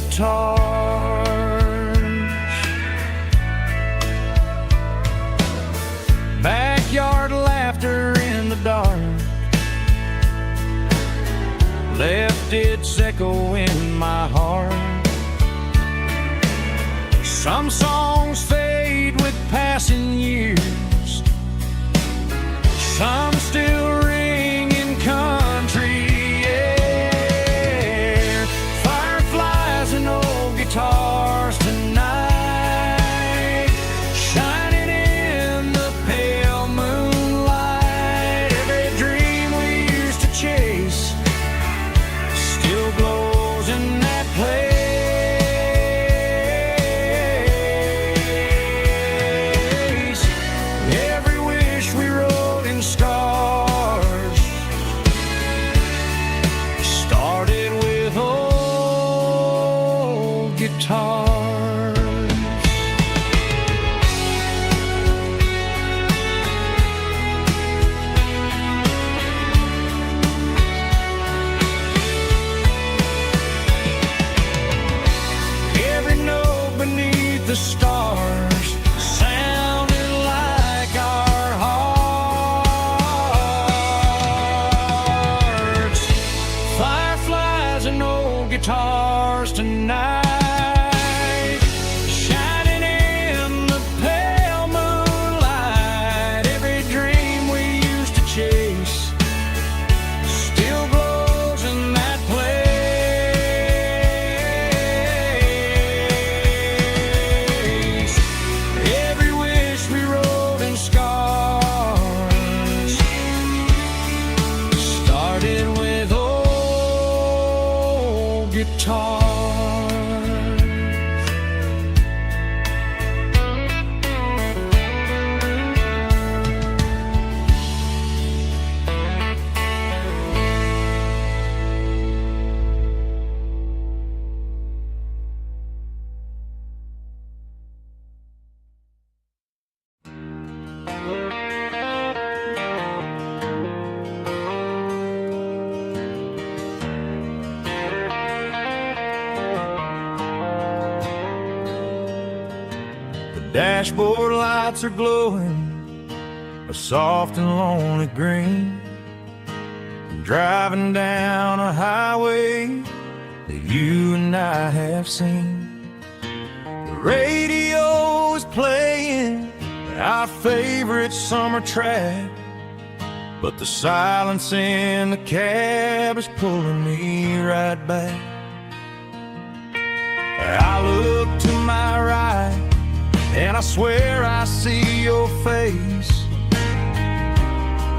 guitars. Backyard laughter in the dark left its echo in my heart. Some songs fade with passing years, some still ring in country air. Fireflies and old guitars tonight, shining in the pale moonlight. Every dream we used to chase still glows in that place. Every wish we wrote in stars started with old guitars. Every note beneath the stars sounded like our hearts. Fireflies and old guitars tonight, shining in the pale moonlight. Every dream we used to chase still glows in that place. Every wish we wrote in scars started with old guitars. The dashboard lights are glowing a soft and lonely green. I'm driving down a highway that you and I have seen. The radio is playing our favorite summer track, but the silence in the cab is pulling me right back. I look to my right and I swear I see your face,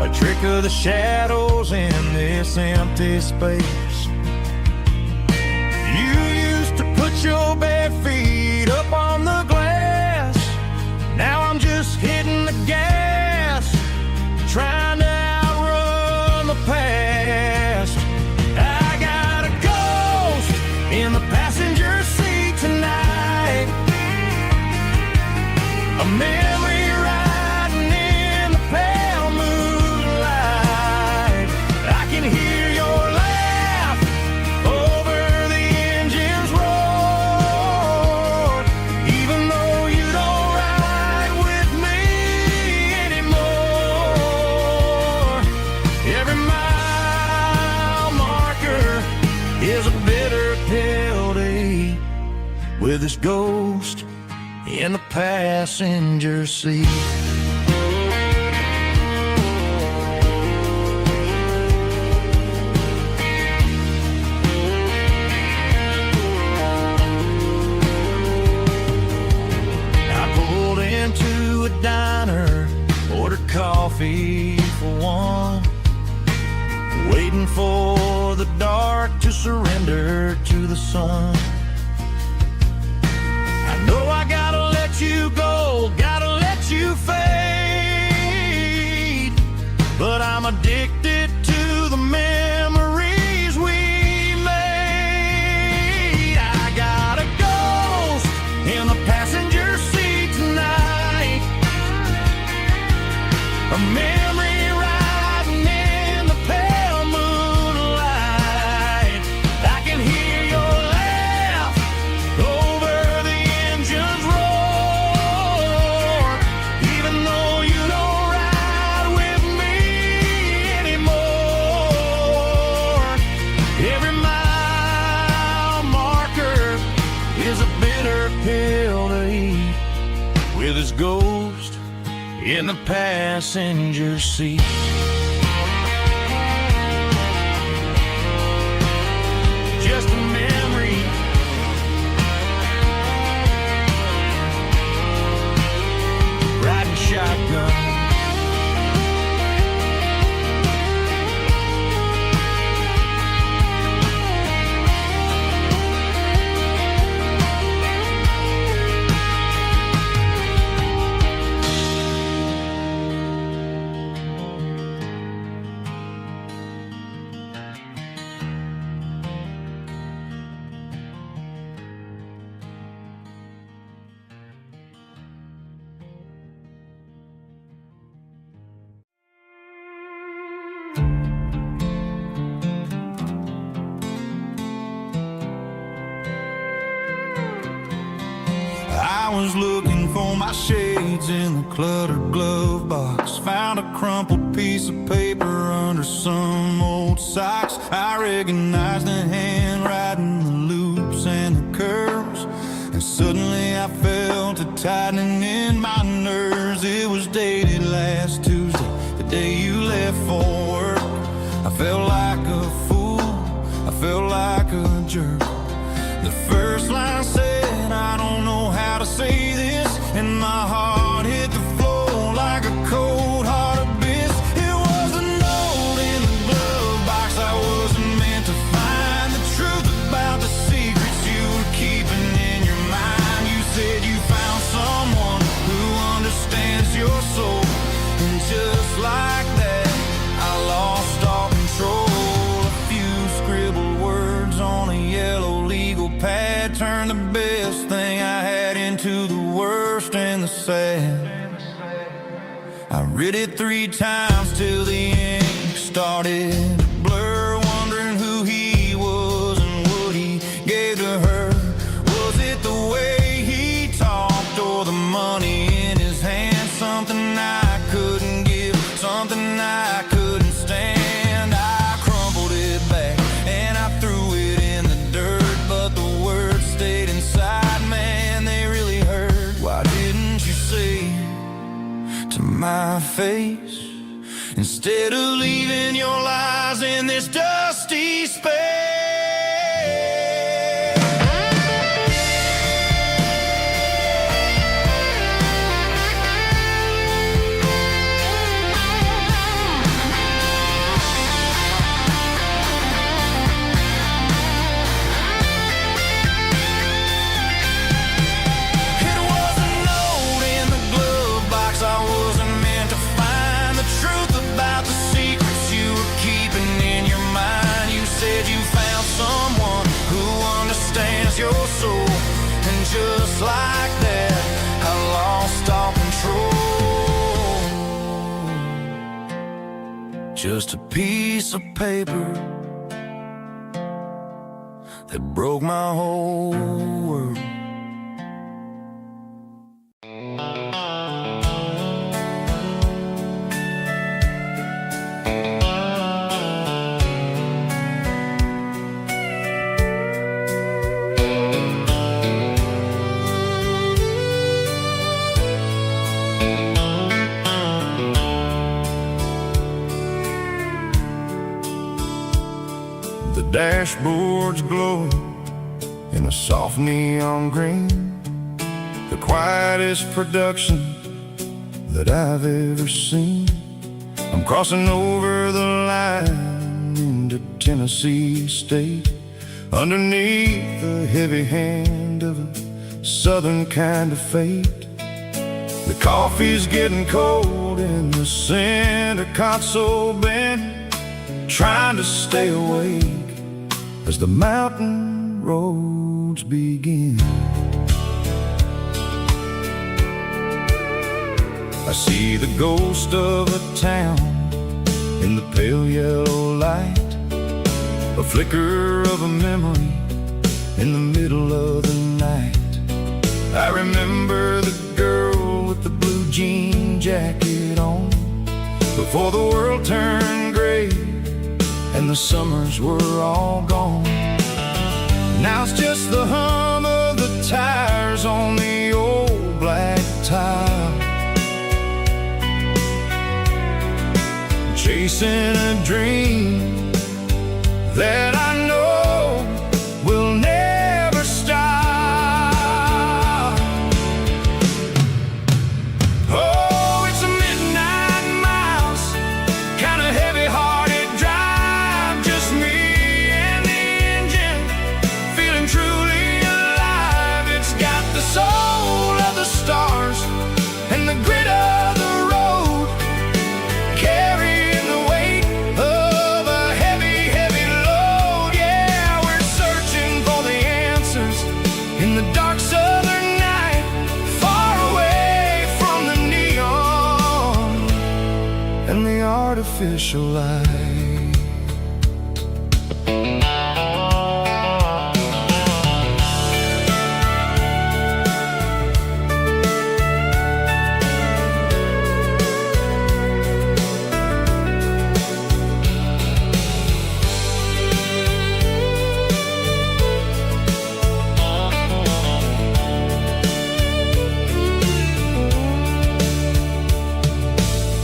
a trick of the shadows in this empty space. You used to put your bare feet up on the glass. Now I'm just hitting the gas, trying to outrun the past. I got a ghost in the passenger seat tonight, a memory riding in the pale moonlight. I can hear your laugh over the engine's roar, even though you don't ride with me anymore. Every mile marker is a bitter pill to eat with this ghost in the passenger seat. I pulled into a diner, ordered coffee for one, waiting for the dark to surrender to the sun. I know I gotta let you go, gotta let you fade, but I'm addicted to the memories we made. I got a ghost in the passenger seat tonight, a memory riding in the pale moonlight. I can hear your laugh his ghost in the passenger seat. Just a memory, riding shotgun. I was looking for my shades in the cluttered glove box. Found a crumpled piece of paper under some old socks. I recognized the handwriting, the loops and the curves, and suddenly I felt a tightening in my nerves. It was dated last Tuesday, the day you left for work. I felt like a fool, I felt like a jerk. The first line said, I don't know how to say this, and my heart hit the floor like a cold hard abyss. It was a note in the glove box I wasn't meant to find. The truth about the secrets you were keeping in your mind. You said you found someone who understands your soul, and just like that I lost all control. A few scribbled words on a yellow legal pad turned the best thing I had into the worst and the sad. I read it 3 times till the ink started to blur, wondering who he was and what he gave to her. Was it the way he talked or the money in his hand? Something I couldn't give, something I couldn't stand. I crumpled it back and I threw it in the dirt, but the words stayed inside, man, they really hurt. Why didn't you say to my face, instead of leaving your lies in this dusty space? Your soul, and just like that I lost all control. Just a piece of paper that broke my whole world. The dashboard's glowing in a soft neon green, the quietest production that I've ever seen. I'm crossing over the line into Tennessee State, underneath the heavy hand of a southern kind of fate. The coffee's getting cold in the center console bin, trying to stay awake as the mountain roads begin. I see the ghost of a town in the pale yellow light, a flicker of a memory in the middle of the night. I remember the girl with the blue jean jacket on, before the world turned gray and the summers were all gone. Now it's just the hum of the tires on the old black tire chasing a dream that I know will never stop. Oh, it's a midnight miles, kind of heavy-hearted drive, just me and the engine, feeling truly alive. It's got the soul of the stars and the grit of the road, carrying the weight of a heavy, heavy load. Yeah, we're searching for the answers in the dark southern night, far away from the neon and the artificial light.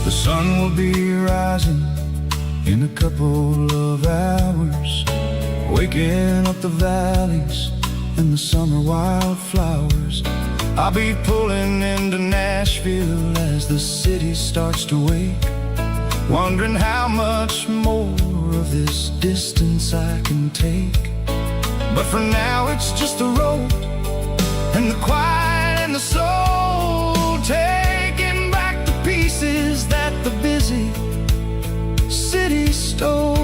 The sun will be rising in a couple of hours, waking up the valleys and the summer wildflowers. I'll be pulling into Nashville as the city starts to wake, wondering how much more of this distance I can take. But for now it's just the road and the quiet and the soul, taking back the pieces that the busy city stole.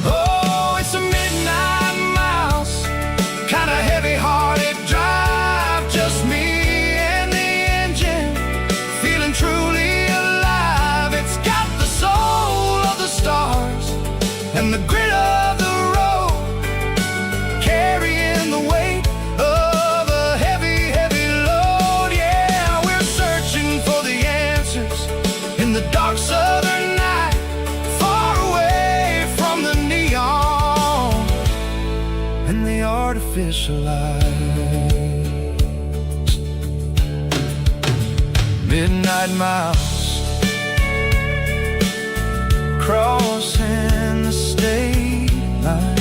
Oh, it's a midnight miles, kind of heavy-hearted drive, just me and the engine, feeling truly alive. It's got the soul of the stars and the grit of the road, carrying the weight of a heavy, heavy load. Yeah, we're searching for the answers in the dark southern night, far away from the neon and the artificial lights. Midnight miles, crossing the state line,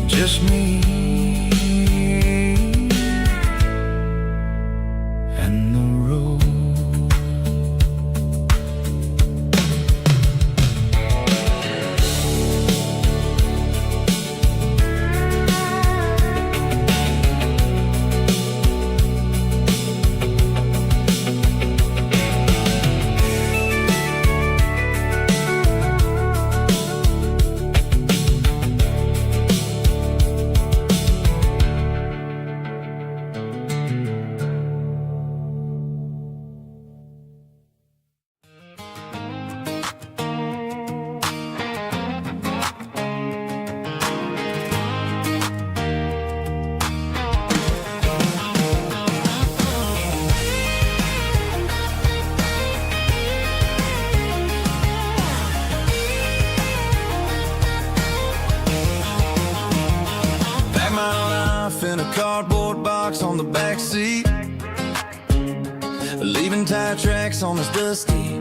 just me and the road. In a cardboard box on the back seat, leaving tire tracks on this dusty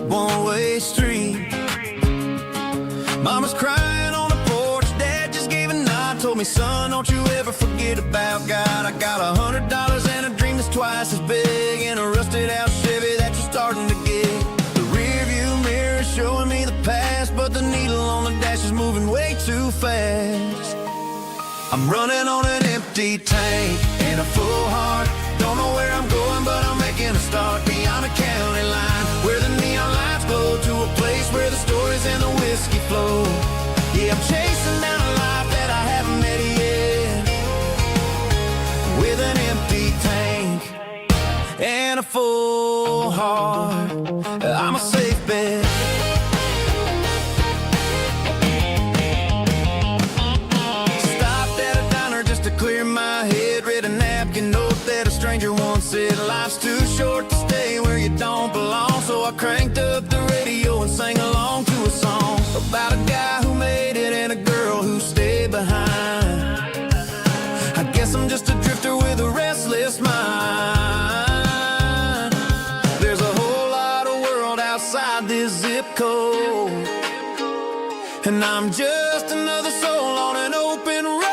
one-way street. Mama's crying on the porch, Dad just gave a nod, told me, son, don't you ever forget about God. I got $100 and a dream that's twice as big, and a rusted out Chevy that you're starting to get. The rear view mirror is showing me the past, but the needle on the dash is moving way too fast. I'm running on an empty tank and a full heart. Don't know where I'm going, but I'm making a start beyond a county line, where the neon lights glow, to a place where the stories and the whiskey flow. Yeah, I'm chasing down a life that I haven't met yet, with an empty tank and a full heart. I'm a safe bet. Clear my head, read a napkin note that a stranger once said, life's too short to stay where you don't belong. So I cranked up the radio and sang along to a song about a guy who made it and a girl who stayed behind. I guess I'm just a drifter with a restless mind. vehicle, and I'm just another soul on an open road.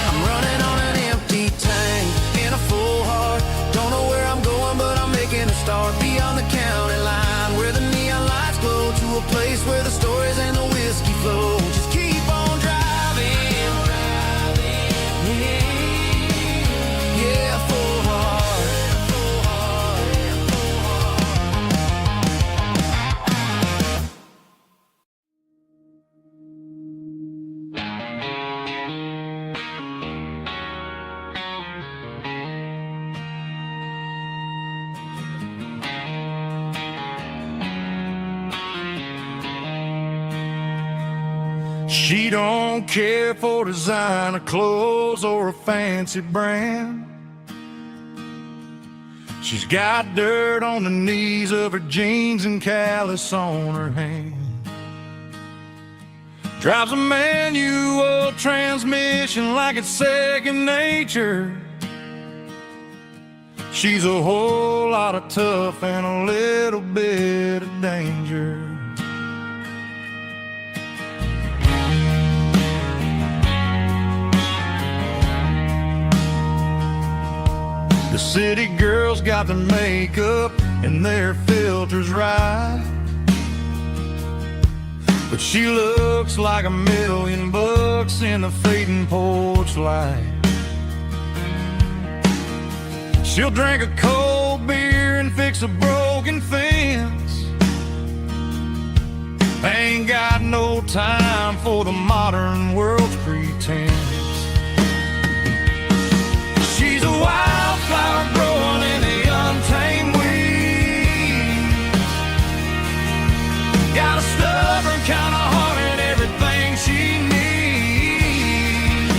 I'm running on an empty tank in a full heart. Don't know where I'm going, but I'm making a start beyond the county line, where the neon lights glow, to a place where the stories and the whiskey flow. Just keep on driving, yeah, full heart. She don't care for designer clothes or a fancy brand. She's got dirt on the knees of her jeans and callus on her hand. Drives a manual transmission like it's second nature. She's a whole lot of tough and a little bit of danger. The city girls got their makeup and their filters right, but she looks like $1,000,000 in the fading porch light. She'll drink a cold beer and fix a broken fence. Ain't got no time for the modern world's pretense. She's a wildflower growing in the untamed weeds. Got a stubborn kind of heart and everything she needs.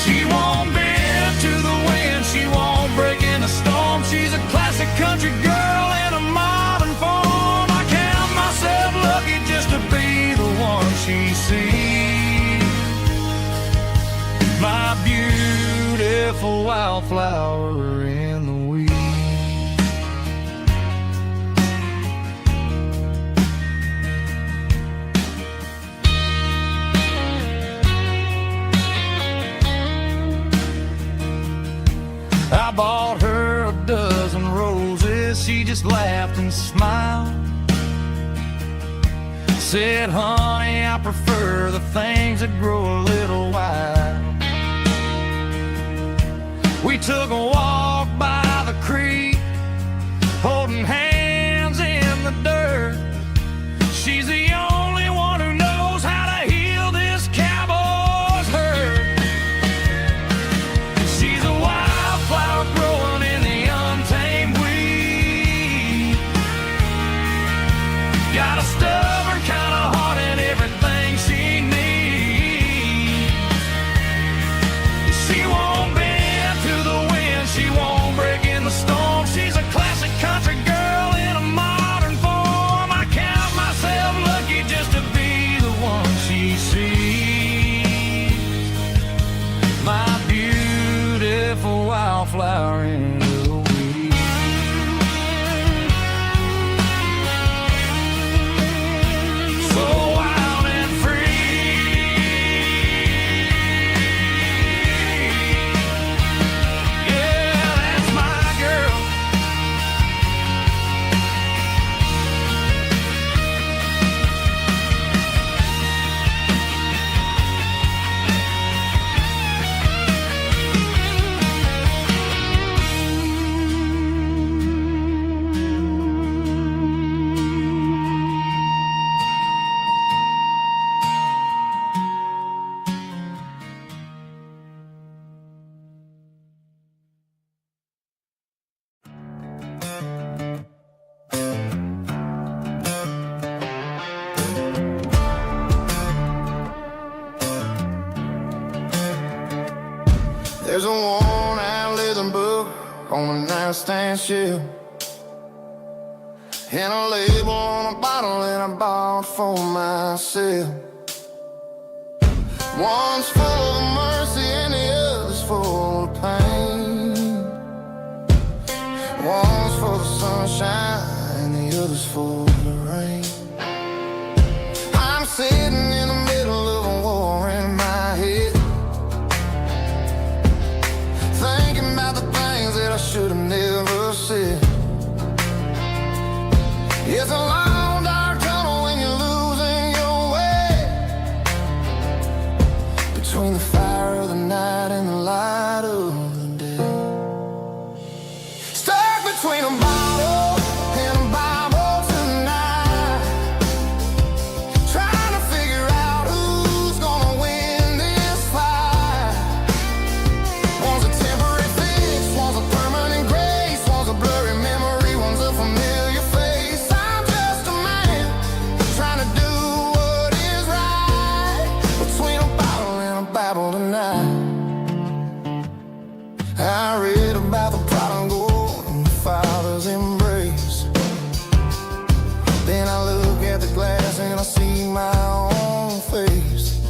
She won't bend to the wind, she won't break in the storm. She's a classic country girl in a modern form. I count myself lucky just to be the one she sees. My beautiful wildflower in the weeds. I bought her a dozen roses, she just laughed and smiled. Said, honey, I prefer the things that grow a little wild. We took a walk by the creek, holding hands in the dirt. She's the only one who knows how to heal this cowboy's hurt. She's a wildflower growing in the untamed weed. Got a stubborn kind of heart and everything she needs. She won't bend to the wind, she won't break in the storm. She's a classic country girl There's a worn-out leather book on a nightstand shelf, and a label on a bottle that I bought for myself. One's full of mercy and the other's full of pain. One's full of sunshine and the other's full of rain. I'm sitting in the middle of a war in my head, thinking about the things that I should have never said. It's a long dark tunnel when you're losing your way, between the fire of the night and the light of the day. Stuck between a bottle and a Bible tonight, trying to figure out who's gonna win this fight. One's a temporary fix, one's a permanent grace, one's a blurry memory, one's a familiar face. I'm just a man trying to do what is right, between a bottle and a Bible tonight. I read about the prodigal and the Father's embrace. Then I look at the glass and I see my own face.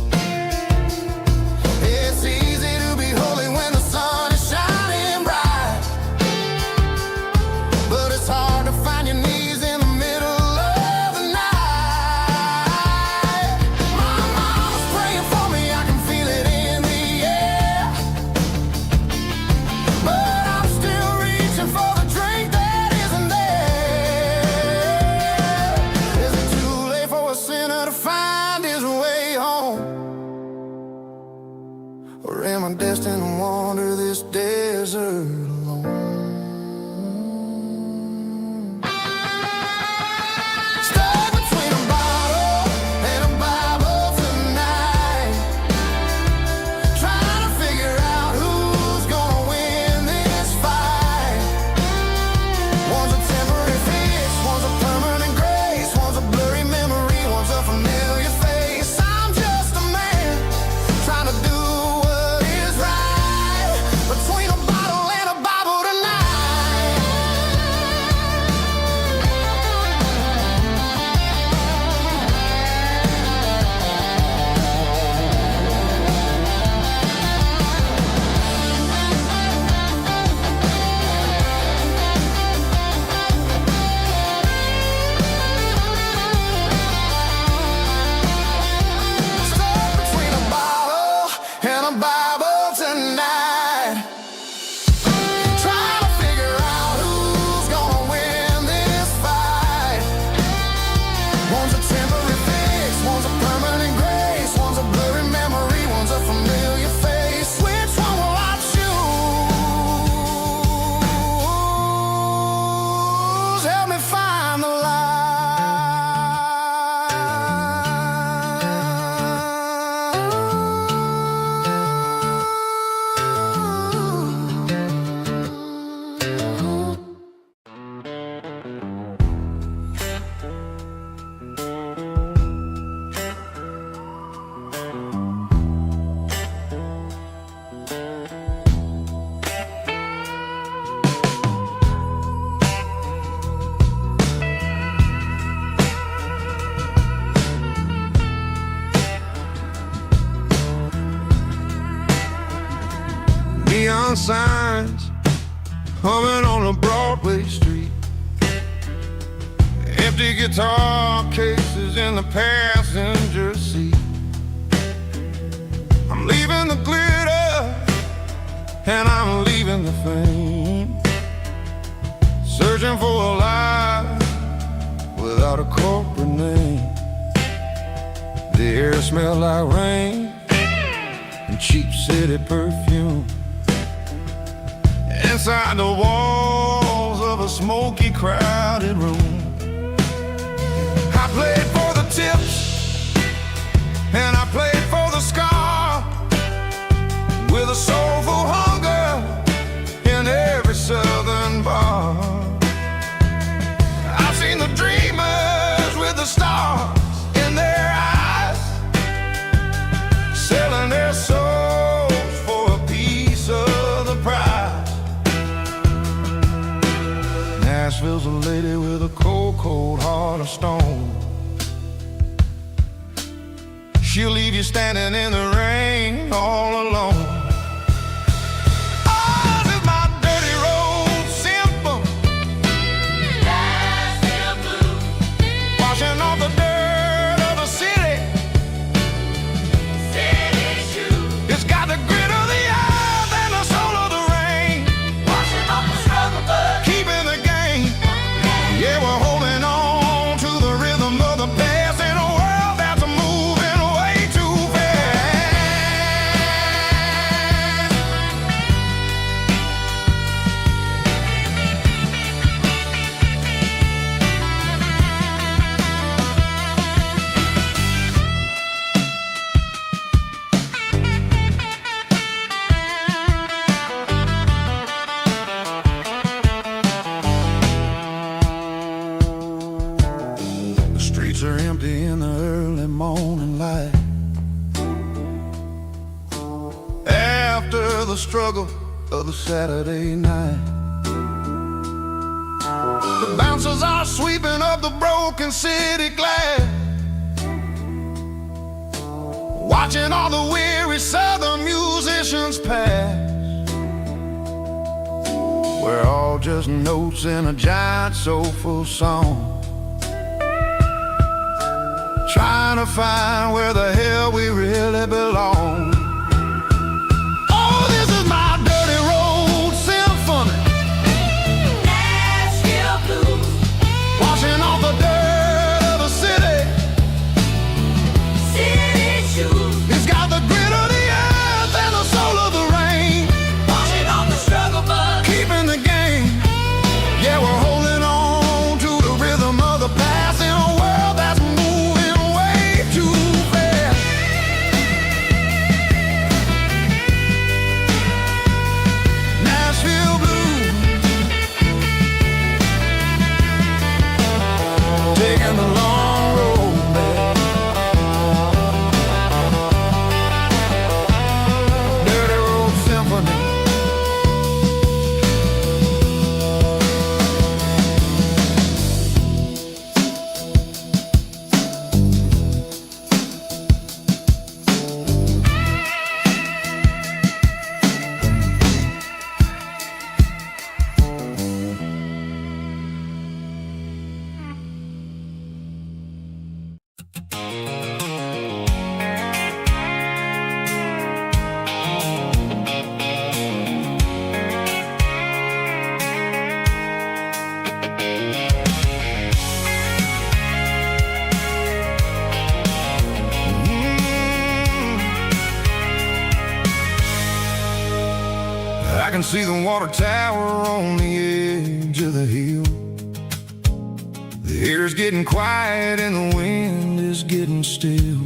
It's easy to be holy when the sun is shining bright, but it's hard to find your knees in the middle of the night. My mama's praying for me, I can feel it in the air, but I'm still reaching for the drink that isn't there. Is it too late for a sinner to find his way home? Or am I destined to wander this desert alone? Stuck between a bottle and a Bible tonight, trying to figure out who's gonna win this fight. One's a temporary fix, one's a permanent grace, one's a blurry memory, one's a familiar face. I'm just a man trying to do what is right, between a bottle and a Bible tonight. Stuck between a bottle and a Bible tonight, trying to figure out who's gonna win this fight. One's a temporary fix, one's a permanent grace, one's a blurry memory, one's a familiar face. Which one will I choose? Help me find the light. Neon signs humming on a Broadway street, empty guitar cases in the passenger seat. I'm leaving the glitter and I'm leaving the fame, searching for a life without a corporate name. The air smelled like rain and cheap city perfume. Inside the walls of a smoky, crowded room, I played for the tips and I played for the scar, with a soulful hunger in every southern bar. I've seen the dreamers with the stars in their eyes, selling their souls for a piece of cold heart of stone. She'll leave you standing in the rain all alone. Oh, this is my dirty road symphony, Nashville blues, washing off the dirt of the city. City shoes. It's got the grit of the earth and the soul of the rain, washing off the struggle, but keeping the game. Yeah, we're holding on to the rhythm of the past in a world that's moving way too fast. The streets are empty in the early morning light. After the struggle of the Saturday night, the bouncers are sweeping up the broken city glass, watching all the weary southern musicians pass. We're all just notes in a giant soulful song, trying to find where the hell we really belong. Oh, this is my dirty road symphony, Nashville blues, washing off the dirt of the city. City shoes. It's got the grit of the earth and the soul of the rain, washing off the struggle, but keeping the game. Yeah, we're holding on to the rhythm of the past in a world that's moving way too fast. Nashville blues, taking the long road back. Dirty road symphony. I can see the water tower on the edge of the hill. The air's getting quiet and the wind is getting still.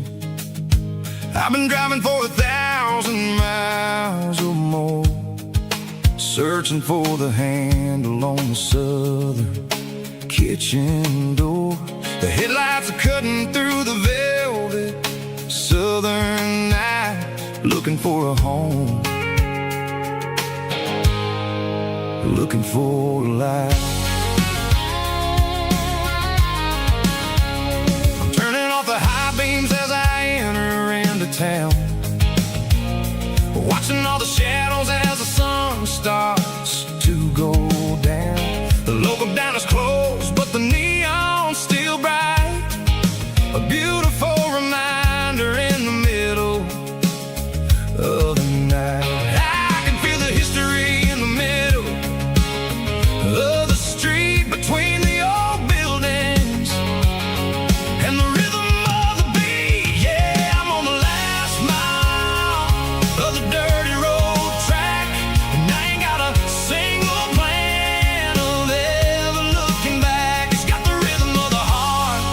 I've been driving for 1,000 miles or more, searching for the handle on the southern kitchen door. The headlights are cutting through the velvet southern night, looking for a home, looking for a life. I'm turning off the high beams as I enter into town, watching all the shadows as the sun starts to go down. The local diner's closed, but the neon's still bright, a beautiful reminder in the middle of the night. I can feel the history in the middle of the street between the old buildings and the rhythm of the beat. Yeah, I'm on the last mile of the dirty road track, and I ain't got a single plan of ever looking back. It's got the rhythm of the heart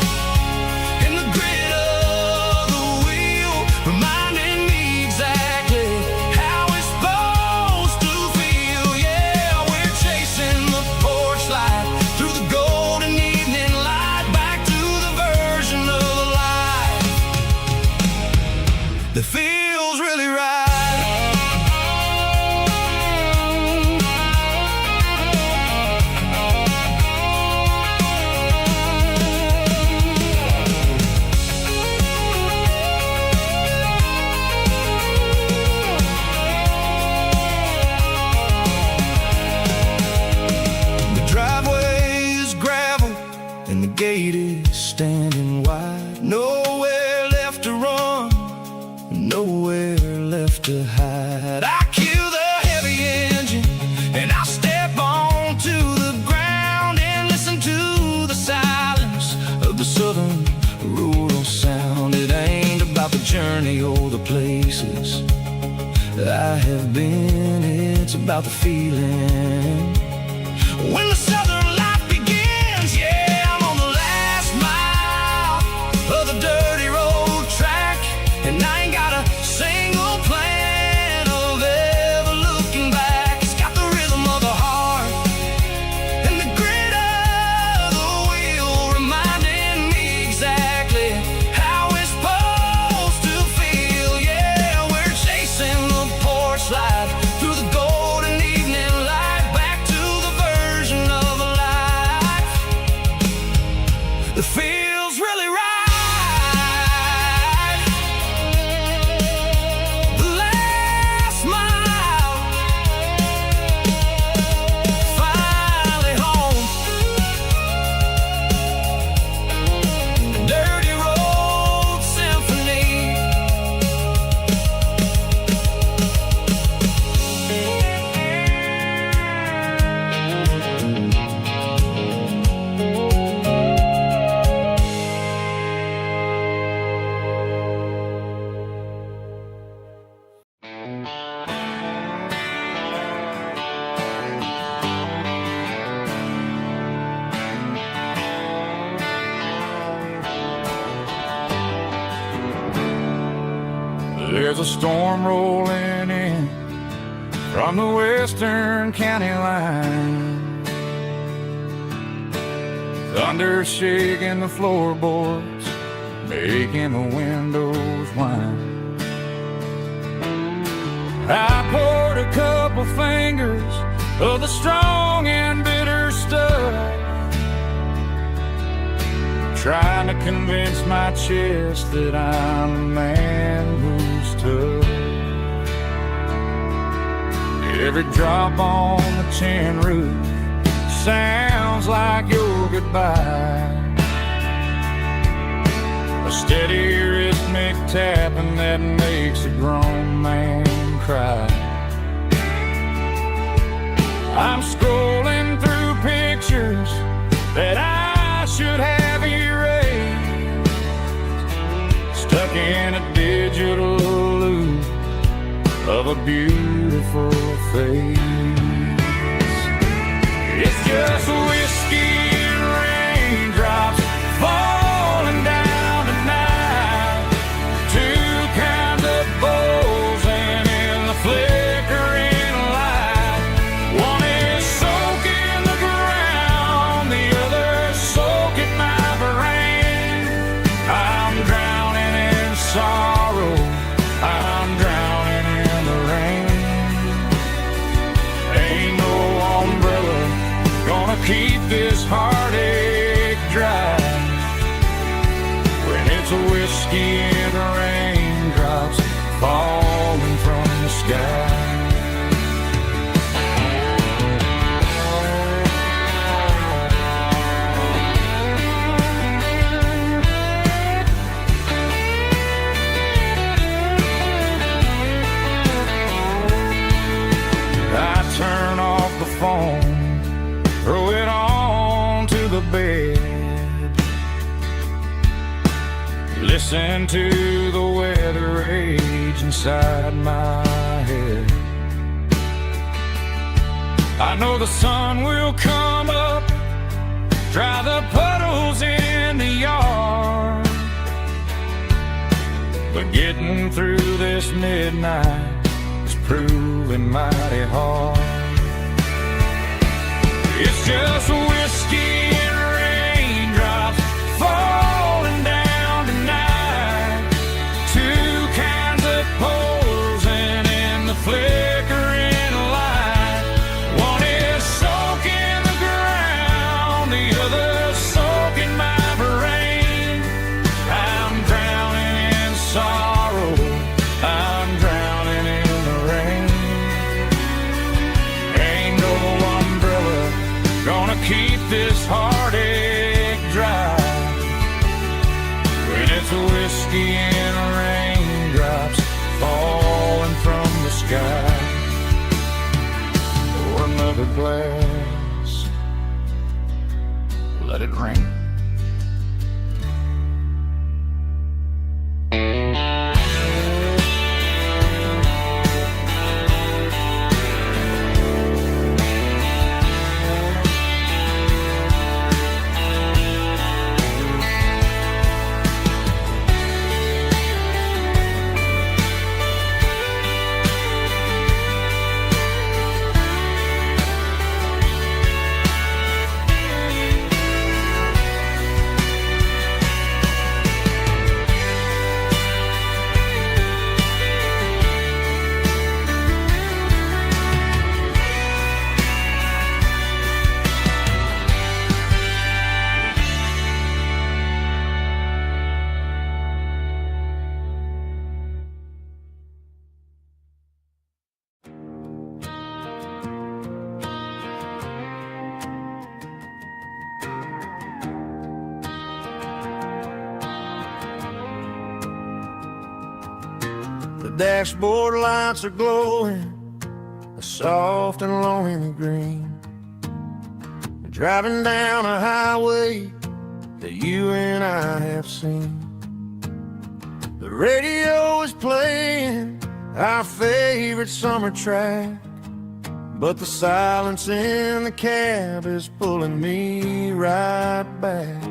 and the grit of the wheel, reminding me exactly how it's supposed to feel. Yeah, we're chasing the porch light through the golden evening light, back to the version of life that feels really right. nowhere left to hide. I kill the heavy engine and I step onto the ground and listen to the silence of the southern rural sound. It ain't about the journey or the places I have been, it's about the feeling when the southern life begins. Yeah, I'm on the last mile of the dirty road track, and I ain't got a single plan of ever looking back. It's got the rhythm of the heart and the grit of the wheel, reminding me exactly how it's supposed to feel. Yeah, we're chasing the porch light through the golden evening light, back to the version of a life that feels really right. The last mile, finally home. Dirty road symphony. There's a storm rolling in from the western county line. Thunder shaking the floorboards, making the windows whine. I poured a couple fingers of the strong and bitter stuff, trying to convince my chest that I'm a man who's tough. Every drop on the tin roof sounds like your goodbye, a steady rhythmic tapping that makes a grown man cry. I'm scrolling through pictures that I should have erased, stuck in a digital loop of a beautiful face. It's just whiskey and raindrops falling down tonight, two kinds of bowls and in the flickering light. One is soaking the ground, the other soaking my brain. I'm drowning in sorrow, I'm drowning in the rain. Ain't no umbrella gonna keep this heartache dry when it's a whiskey and raindrops falling from the sky. I turn off the phone, throw it on to the bed, listen to the weather rage inside my head. I know the sun will come up, dry the puddles in the yard, but getting through this midnight is proving mighty hard. It's just whiskey and raindrops falling down tonight, two kinds of poles and in the flickering light. One is soaking the ground, the other soaking my brain. I'm drowning in sorrow, I'm drowning in the rain. Ain't no umbrella gonna keep this heart glass. Let it rain. The dashboard lights are glowing, a soft and lonely green. Driving down a highway that you and I have seen. The radio is playing our favorite summer track, but the silence in the cab is pulling me right back.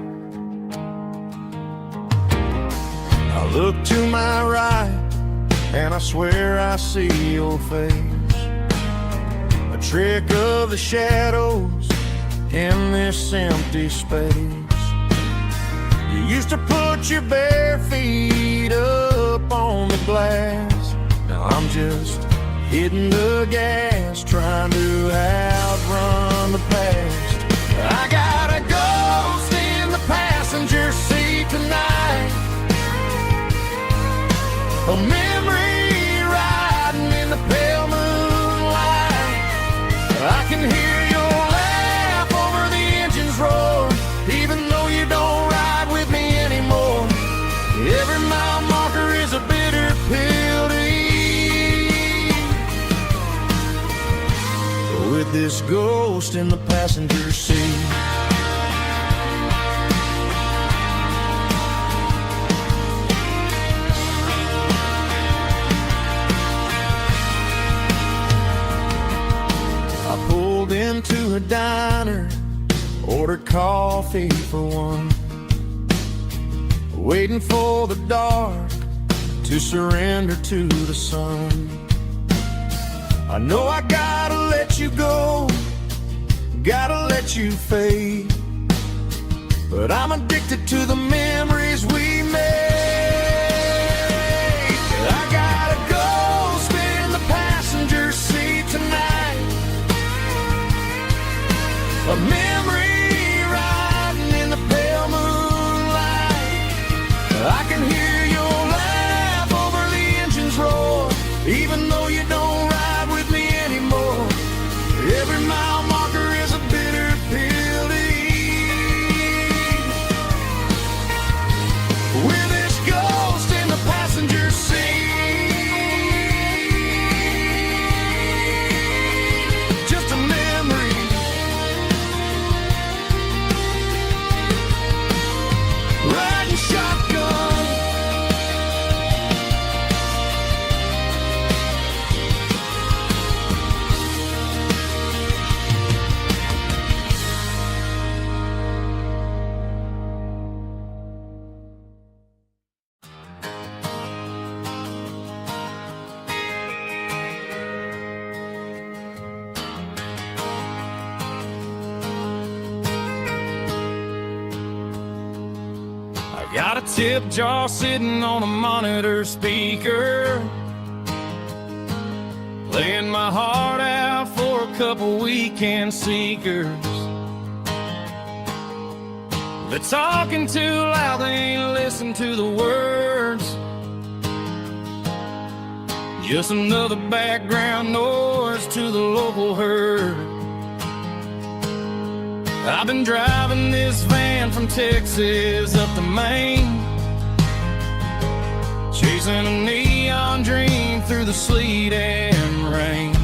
I look to my right and I swear I see your face, a trick of the shadows in this empty space. You used to put your bare feet up on the glass. Now I'm just hitting the gas, trying to outrun the past. I got a ghost in the passenger seat tonight, a memory riding in the pale moonlight. I can hear your laugh over the engine's roar, even though you don't ride with me anymore. Every mile marker is a bitter pill to eat. With this ghost in the passenger seat, into a diner, ordered coffee for one, waiting for the dark to surrender to the sun. I know I gotta let you go, gotta let you fade, but I'm addicted to the memories we made. I got a ghost in the passenger seat tonight, a memory riding in the pale moonlight. I can hear your laugh over the engine's roar, even though you don't ride with me anymore. Every mile marker is a bitter pill to eat. With this ghost in the passenger seat, just a memory. Riding shotgun, got a tip jar sitting on a monitor speaker, playing my heart out for a couple weekend seekers. They're talking too loud, they ain't listen to the words. Just another background noise to the local herd. I've been driving this van from Texas up to Maine, chasing a neon dream through the sleet and rain.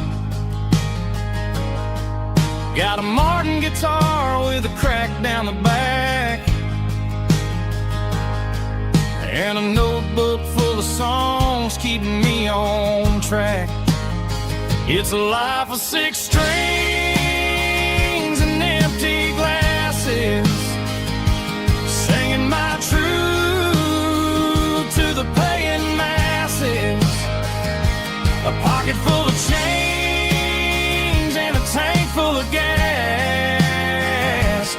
Got a Martin guitar with a crack down the back, and a notebook full of songs keeping me on track. It's a life of 6 strings and empty glasses, singing my truth to the paying masses. A pocket full of change and a tank full of gas,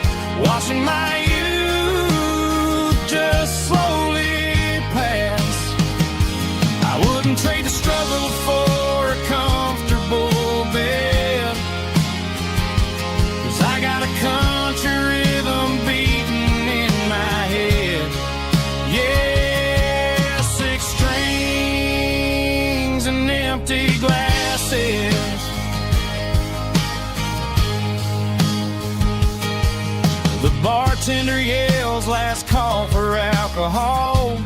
watching my youth just slowly pass. I wouldn't trade the struggle for a comfortable bed, 'cause I got a country rhythm beating in my head. Yeah, 6 strings and empty glasses. The bartender yells last call for alcohol.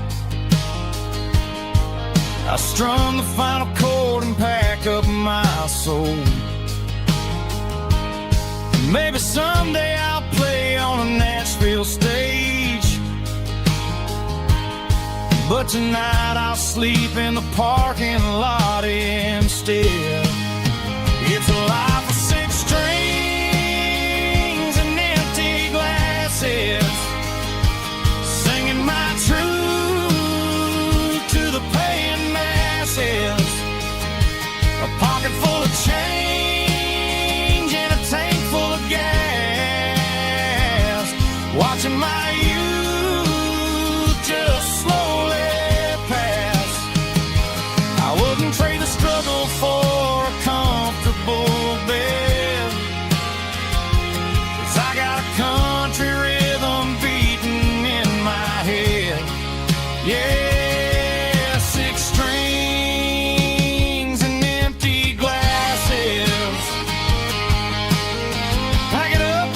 I strum the final chord and pack up my soul. Maybe someday I'll play on a Nashville stage, but tonight I'll sleep in the parking lot instead. It's a life of 6 strings and empty glasses, singing my truth to the paying masses. A pocket full of change and a tank full of gas, watching my youth just slowly pass. I wouldn't trade the struggle for a comfortable bed, 'cause I got a country rhythm beating in my head. Yeah, 6 strings and empty glasses. Pack it up,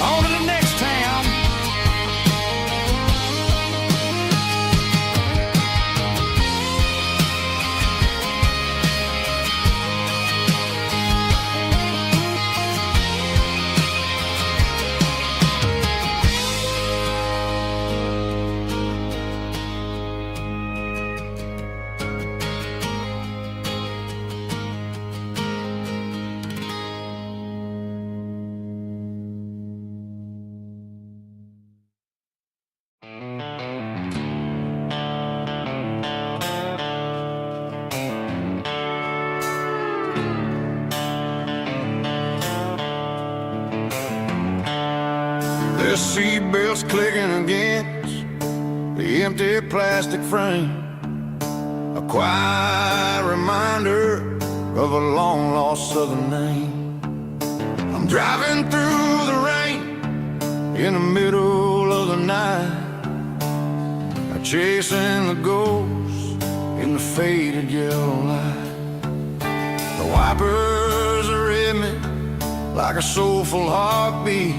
on to the next town. The seatbelt's clicking against the empty plastic frame, a quiet reminder of a long-lost southern name. I'm driving through the rain in the middle of the night, chasing the ghost in the faded yellow light. The wipers are in me like a soulful heartbeat,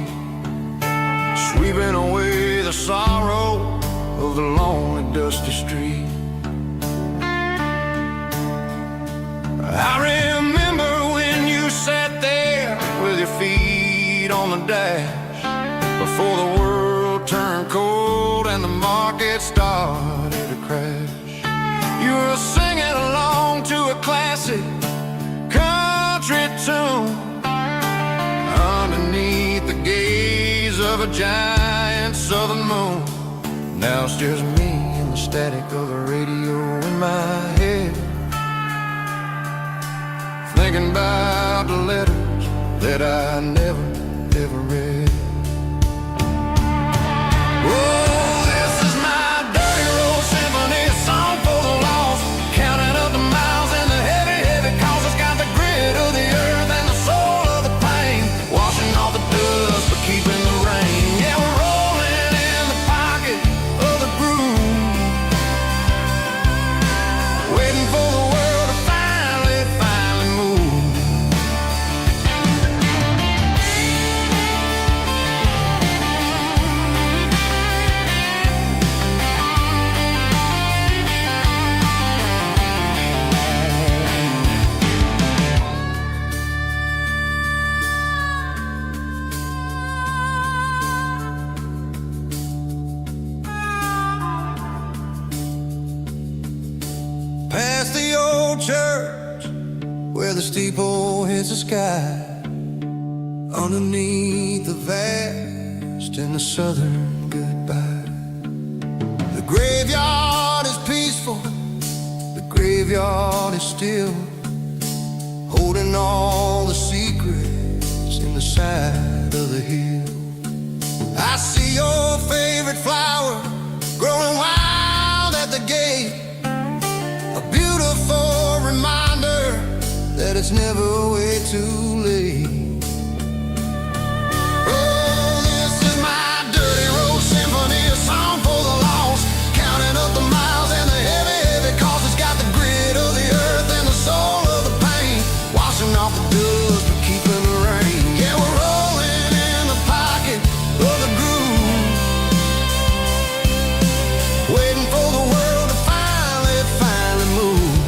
sweeping away the sorrow of the lonely, dusty street. I remember when you sat there with your feet on the dash, before the world turned cold and the market started to crash. You were singing along to a classic country tune underneath the gaze of a giant southern moon. Now it's just me and the static of the radio in my head, thinking about the letters that I never, ever read. Oh, this is my dirty road symphony, song for the lost, counting up the miles and the heavy, heavy calls. It's got the grit of the earth and the soul of the pain, washing off the dust but keeping the rain. Yeah, we're rolling in the pocket of the groove, waiting for the world to finally move. old church where the steeple hits the sky, underneath the vast and the southern goodbye. The graveyard is peaceful, the graveyard is still, holding all the secrets in the side of the hill. I see your favorite flower growing wild at the gate, a beautiful reminder that it's never way too late. Oh, this is my dirty road symphony, a song for the lost, counting up the miles and the heavy, heavy cost. It's got the grit of the earth and the soul of the pain, washing off the dust but keeping the rain. Yeah, we're rolling in the pocket of the groove, waiting for the world to finally move.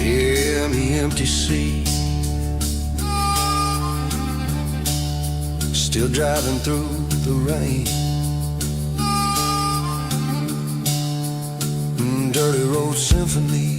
Yeah, the empty sea, still driving through the rain. Dirty road symphony.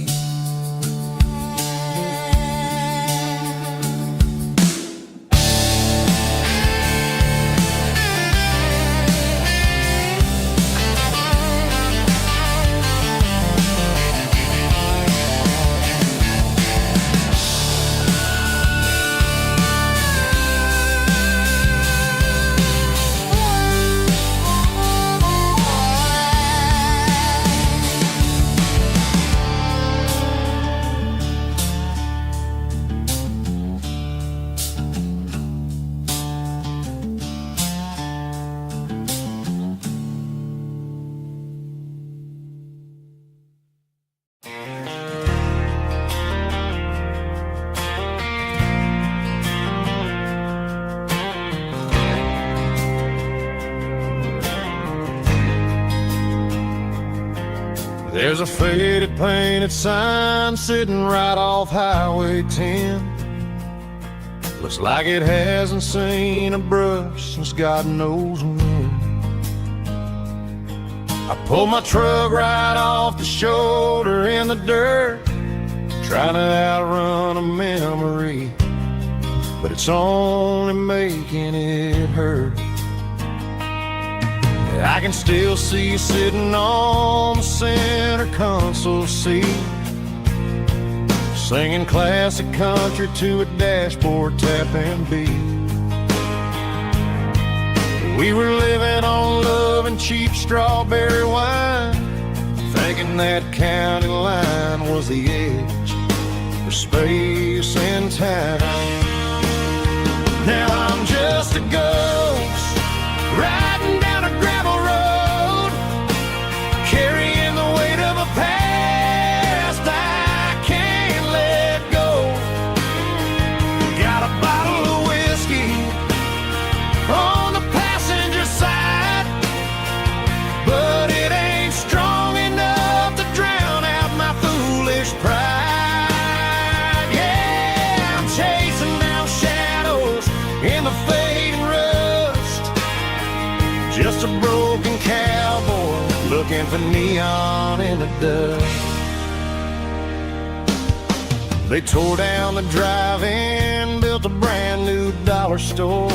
There's a faded painted sign sitting right off Highway 10. Looks like it hasn't seen a brush since God knows when. I pulled my truck right off the shoulder in the dirt, trying to outrun a memory, but it's only making it hurt. I can still see you sitting on the center console seat, singing classic country to a dashboard tapping beat. We were living on love and cheap strawberry wine, thinking that county line was the edge for space and time. Now I'm just a ghost riding down a gravel road, carrying the weight of a past I can't let go. Got a bottle of whiskey on the passenger side, but it ain't strong enough to drown out my foolish pride. Yeah, I'm chasing down shadows in the fading rust, just a broken cowboy looking for neon in the dust. They tore down the drive-in, built a brand new dollar store,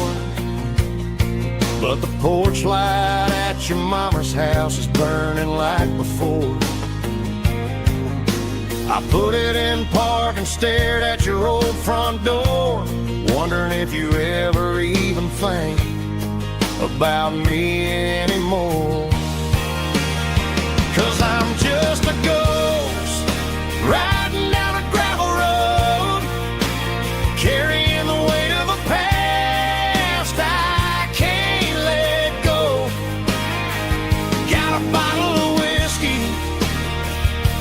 but the porch light at your mama's house is burning like before. I put it in park and stared at your old front door, wondering if you ever even think about me anymore. 'Cause I'm just a ghost riding down a gravel road, carrying the weight of a past I can't let go. Got a bottle of whiskey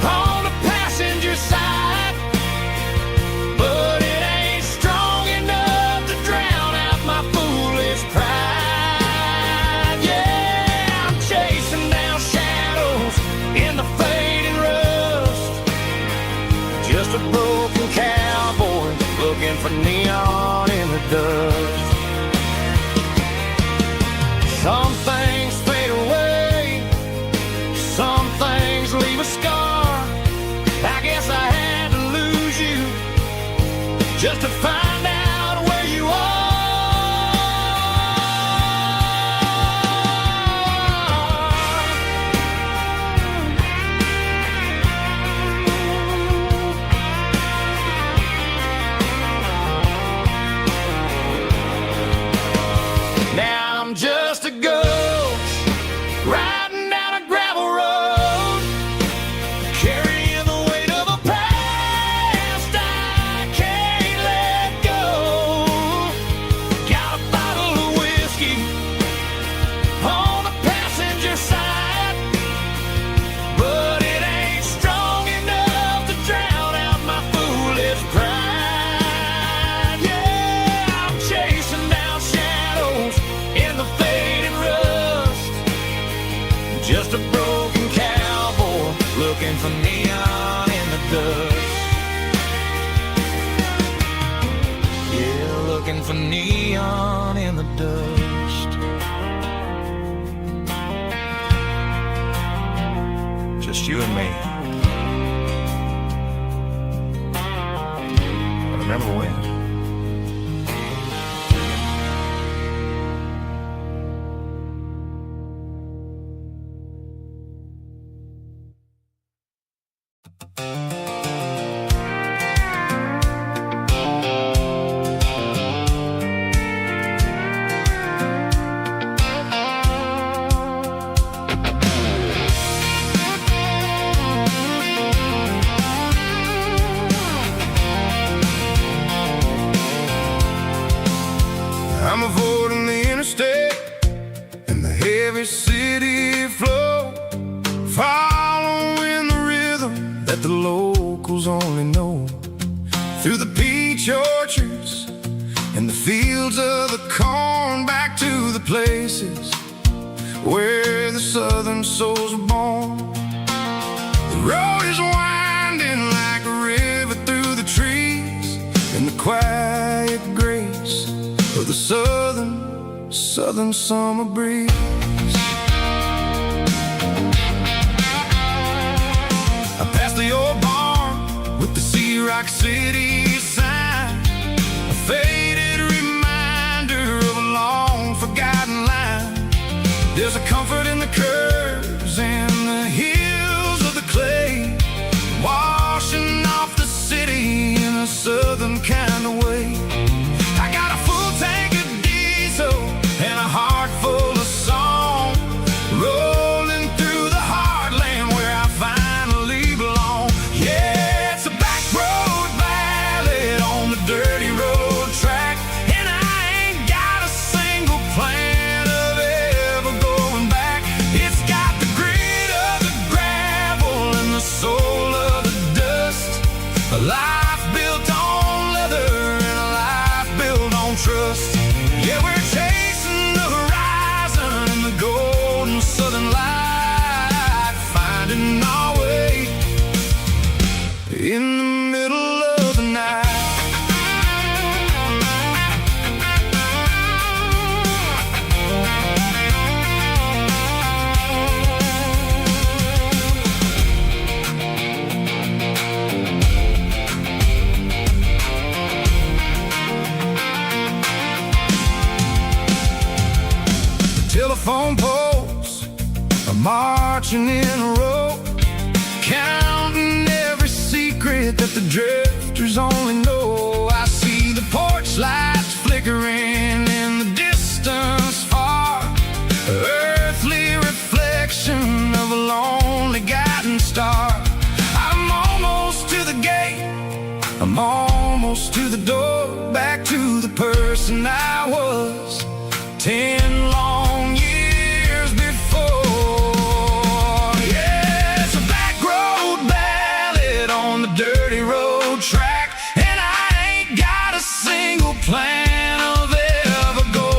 on the passenger side, but it ain't strong enough to drown out my foolish pride. Yeah, I'm chasing down shadows in the fading rust, just a broken cowboy looking for neon in the dust. Some things fade away, some things just a broken cowboy looking for neon in the dust. Yeah, looking for neon in the dust. Just you and me. I remember when. I'm avoiding the interstate and the heavy city flow, following the rhythm that the locals only know. Through the peach orchards and the fields of the corn, back to the places where the southern souls were born. The road is winding like a river through the trees, in the quiet grace of the southern summer breeze. I passed the old barn with the Sea Rock City sign, a faded reminder of a long forgotten line. There's a comfort in the curves and the hills of the clay, washing off the city in a southern kind of way. I got a full tank of diesel and a heart full of song, rolling through the heartland where I finally belong. Yeah, it's a back road ballad on the dirty road track, and I ain't got a single plan of ever going back. It's got the grit of the gravel and the soul of the dust, a life built on leather and a life built on trust. Yeah, we're chasing the horizon and the golden southern light, finding our way in the middle of the night. Telephone poles are marching in a row, counting every secret that the drifters only know. I see the porch lights flickering in the distance far, earthly reflection of a lonely guiding star. I'm almost to the gate, I'm almost to the door, back to the person I was 10 long years before. Yeah, it's a back road ballad on the dirty road track, and I ain't got a single plan of ever going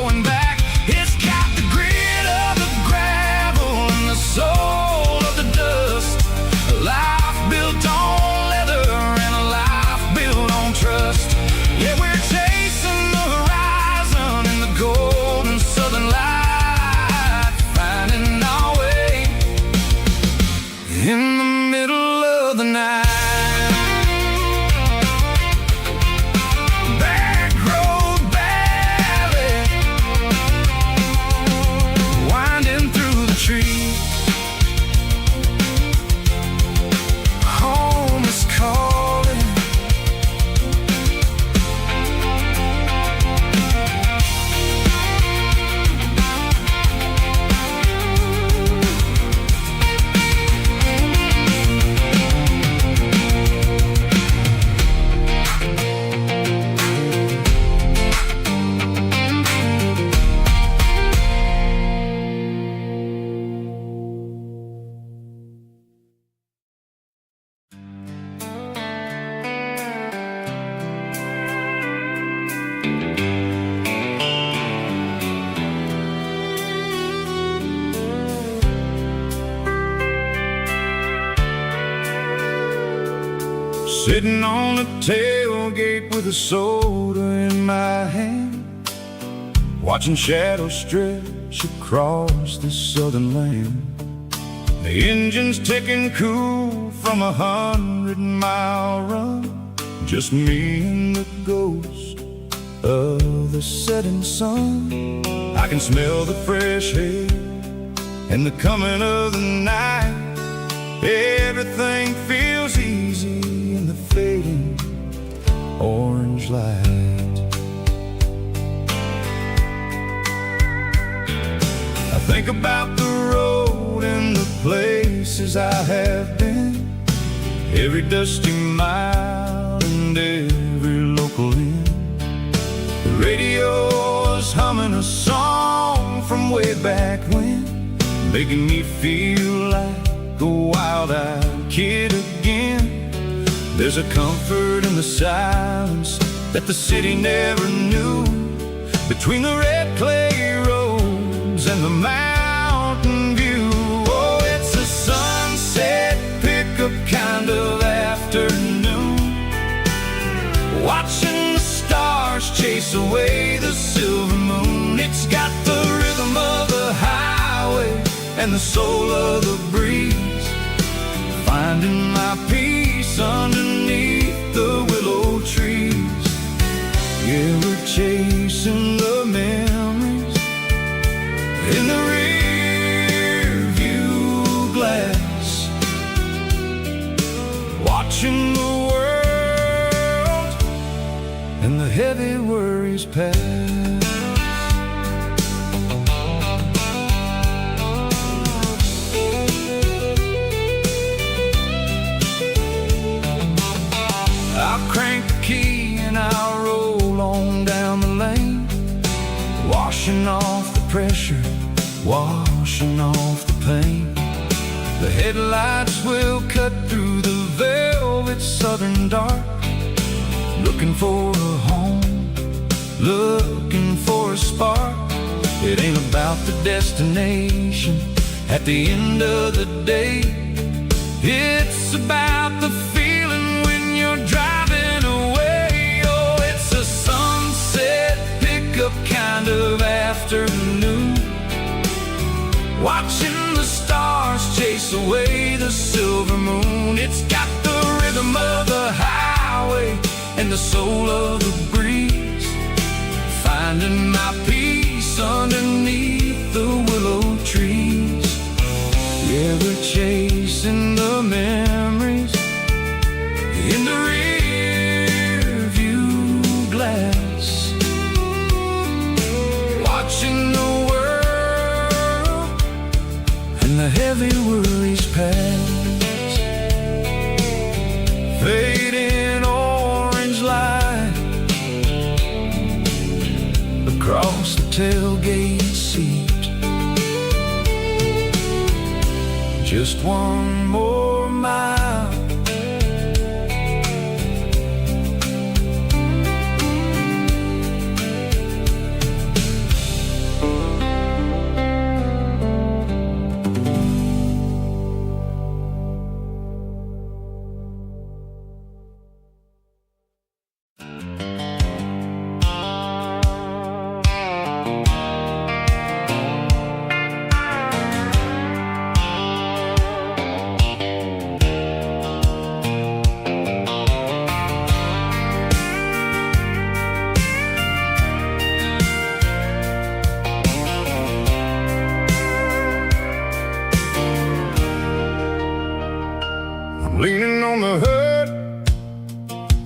Sitting on the tailgate with a soda in my hand, watching shadows stretch across this southern land. The engine's ticking cool from 100-mile run, just me and the ghost of the setting sun. I can smell the fresh air and the coming of the night. Everything feels easy in the fading orange light. I think about the road and the places I have been, every dusty mile and every local inn. The radio is humming a song from way back when, making me feel like a wild-eyed kid again. There's a comfort in the silence that the city never knew, between the red clay roads and the mountain view. Oh, it's a sunset pickup kind of afternoon, watching the stars chase away the silver moon. It's got the rhythm of the highway and the soul of the breeze, finding my peace underneath the willow trees. Yeah, we're chasing the memories in the rear view glass, watching the world and the heavy worries pass. Crank the key and I'll roll on down the lane, washing off the pressure, washing off the pain. The headlights will cut through the velvet southern dark, looking for a home, looking for a spark. It ain't about the destination at the end of the day, it's about the feeling when you're driving away. Oh, it's a sunset pickup kind of afternoon, watching the stars chase away the silver moon. It's got the rhythm of the highway and the soul of the breeze, finding my peace underneath the willow trees. Yeah, we're chasing the memories in the rear view glass, watching the world and the heavy worries pass. Fading orange light across the tailgate seat, just one more mile. Leaning on the hood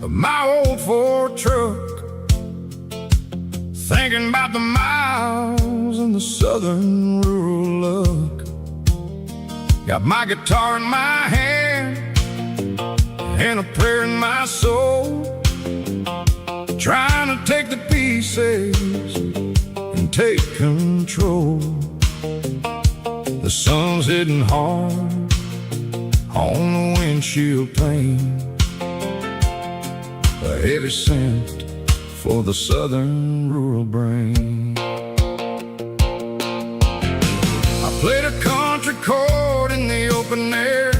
of my old Ford truck, thinking about the miles and the southern rural look. Got my guitar in my hand and a prayer in my soul, trying to take the pieces and take control. The sun's hitting hard on the windshield pane, a heavy scent for the southern rural brain. I played a country chord in the open air,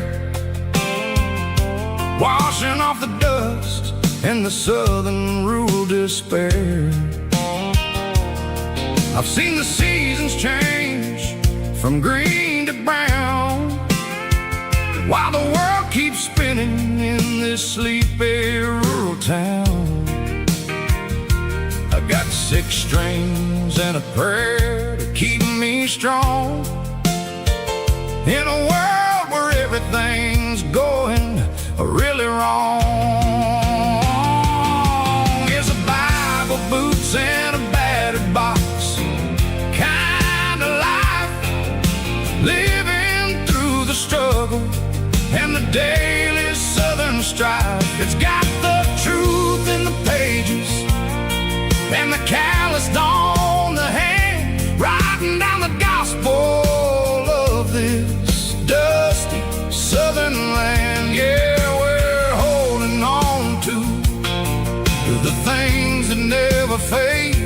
washing off the dust and the southern rural despair. I've seen the seasons change from green to brown, while the world keeps spinning in this sleepy rural town. I got 6 strings and a prayer to keep me strong in a world where everything's going really wrong. Is a Bible, boots, and a battered box kind of life, living through the struggle and the daily southern strife. It's got the truth in the pages and the calloused on the hand, writing down the gospel of this dusty southern land. Yeah, we're holding on to the things that never fade,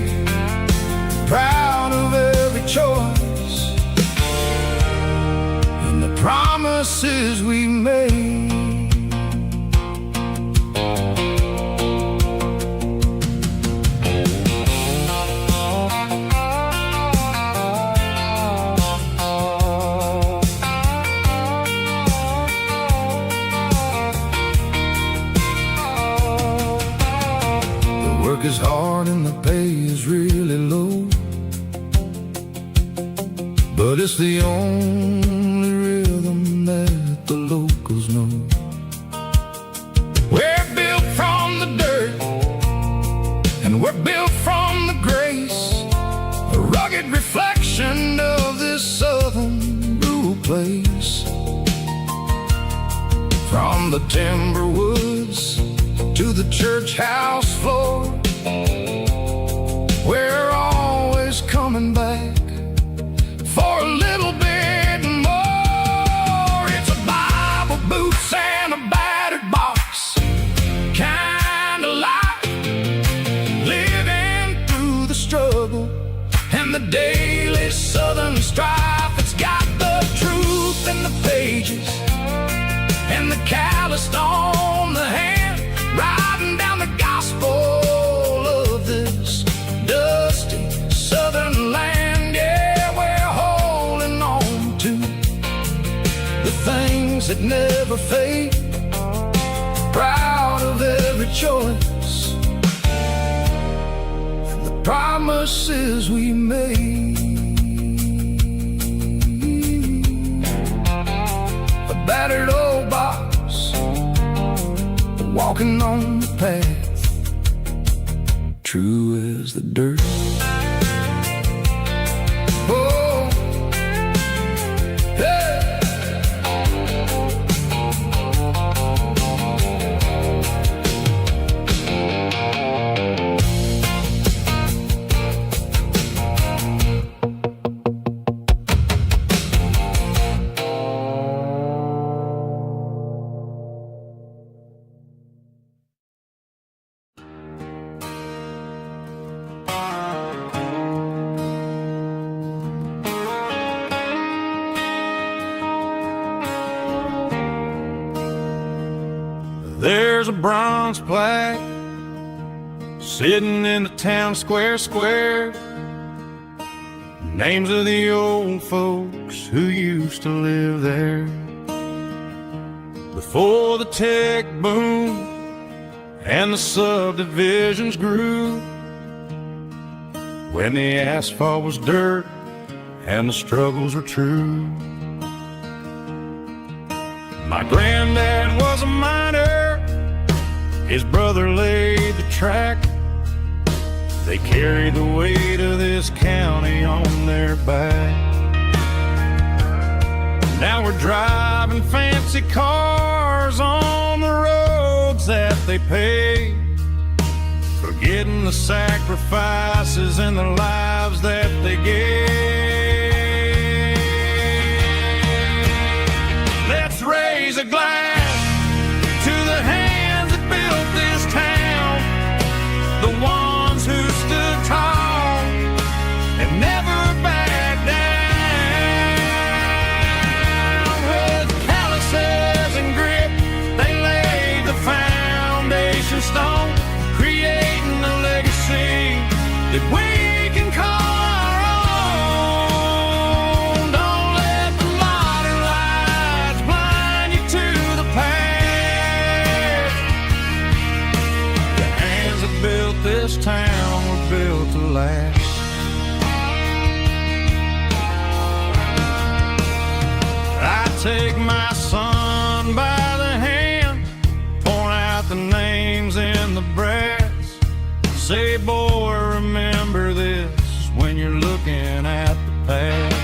proud of every choice and the promises we made. Work is hard and the pay is really low, but it's the only rhythm that the locals know. We're built from the dirt and we're built from the grace, a rugged reflection of this southern rural place. From the timber woods to the church house floor, we're always coming back for a little bit more. It's a Bible, boots, and a battered box kind of life, living through the struggle and the daily southern strife. It's got the truth in the pages and the calloused on the hand, writing down the gospel of this dusty southern land. Yeah, we're holding on to the things that never fade, proud of every choice and the promises we made. A battered old box, walking on the path, true as the dirt. Oh, hey. There's a bronze plaque sitting in the town square. Names of the old folks who used to live there before the tech boom and the subdivisions grew, when the asphalt was dirt and the struggles were true. My granddad was a miner, his brother laid the track. They carried the weight of this county on their back. Now we're driving fancy cars on the roads that they paved, forgetting the sacrifices and the lives that they gave. Let's raise a glass to the hands that built this town, the ones who stood tall and never backed down. With calluses and grit, they laid the foundation. take my son by the hand, point out the names in the brass. Say, boy, remember this when you're looking at the past.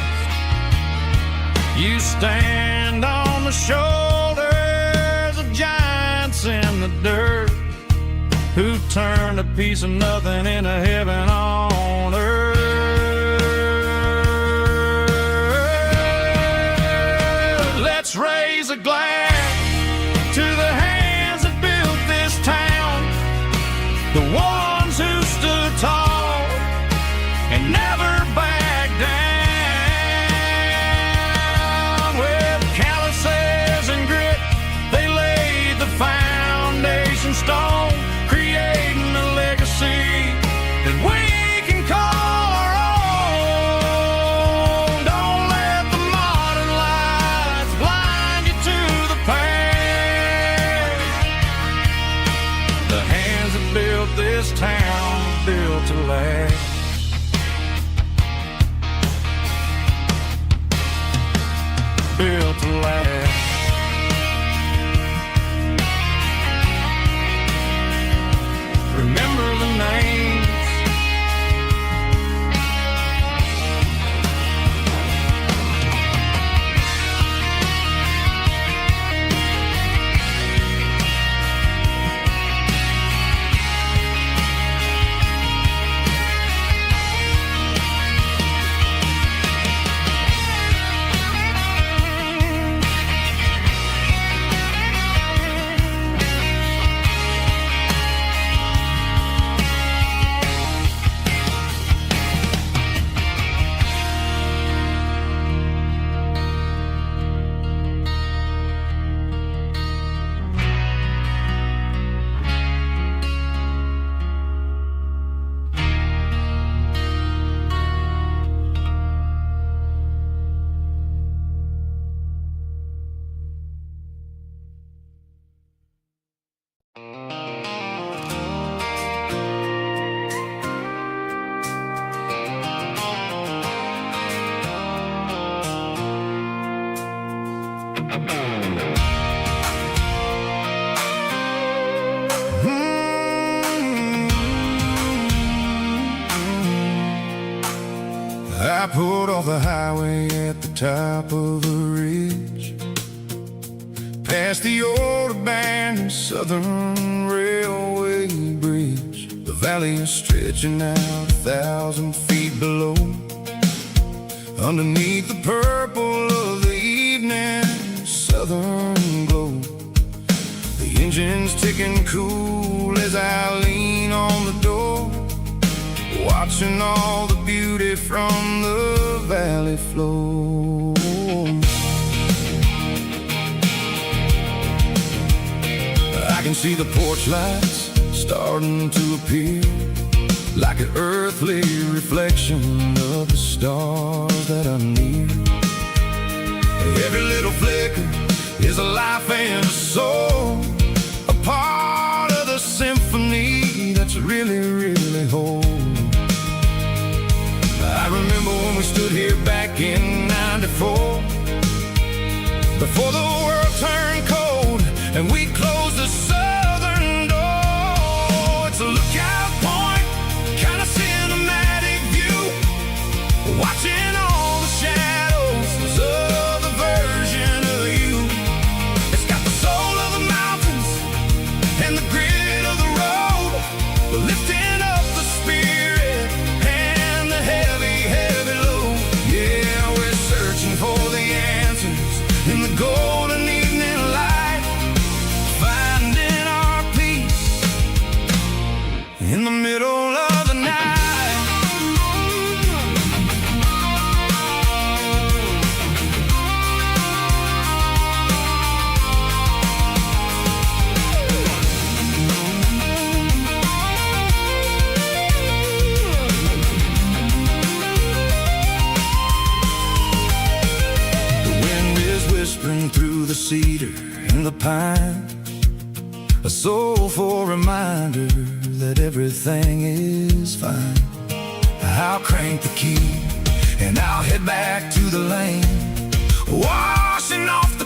You stand on the shoulders of giants in the dirt, who turned a piece of nothing into heaven on earth. Let's raise a glass to the hands that built this town, the ones who stood tall and never backed down. With calluses and grit, they laid the foundation stone, creating a legacy that we can call our own. Don't let the modern lights blind you to the past. The hands that built this town built to last. Built to last. Remember the names. I pulled off the highway at the top of the ridge, past the old abandoned Southern Railway bridge. The valley is stretching out 1,000 feet below, underneath the purple of the evening southern glow. The engine's ticking cool as I lean on the door, watching all the beauty from the valley flow. I can see the porch lights starting to appear, like an earthly reflection of the stars that are near. Every little flicker is a life and a soul, a part of the symphony that's really, really whole. I remember when we stood here back in '94, before the world turned cold and we closed the southern door. It's a lookout point, kind of cinematic view, watching all the shadows of the version of you. It's got the soul of the mountains and the grit of the road, lifting up the spirit and the heavy, heavy load. Yeah, we're searching for the answers in the golden evening light, finding our peace in the middle of the night. Whispering through the cedar and the pine, a soulful reminder that everything is fine. I'll crank the key and I'll head back to the lane, washing off the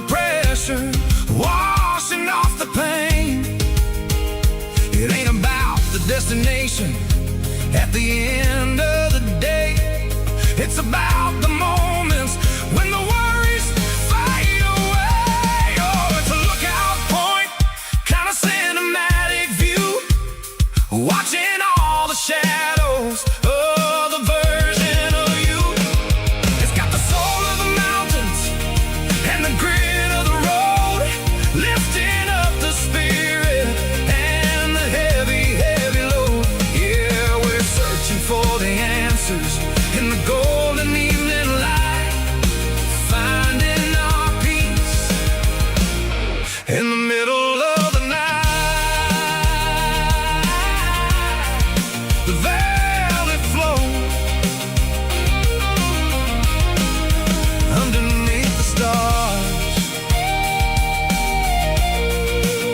destination. At the end of the day, it's about the moments when the worries fade away. Oh, it's a lookout point, kind of cinematic view, watching all the shadows of the version of you. It's got the soul of the mountains and the grit of the road, lifting up the spirit and the heavy, heavy load. Yeah, we're searching for the answers in the golden evening light, finding our peace in the middle of the night. The valley flows underneath the stars.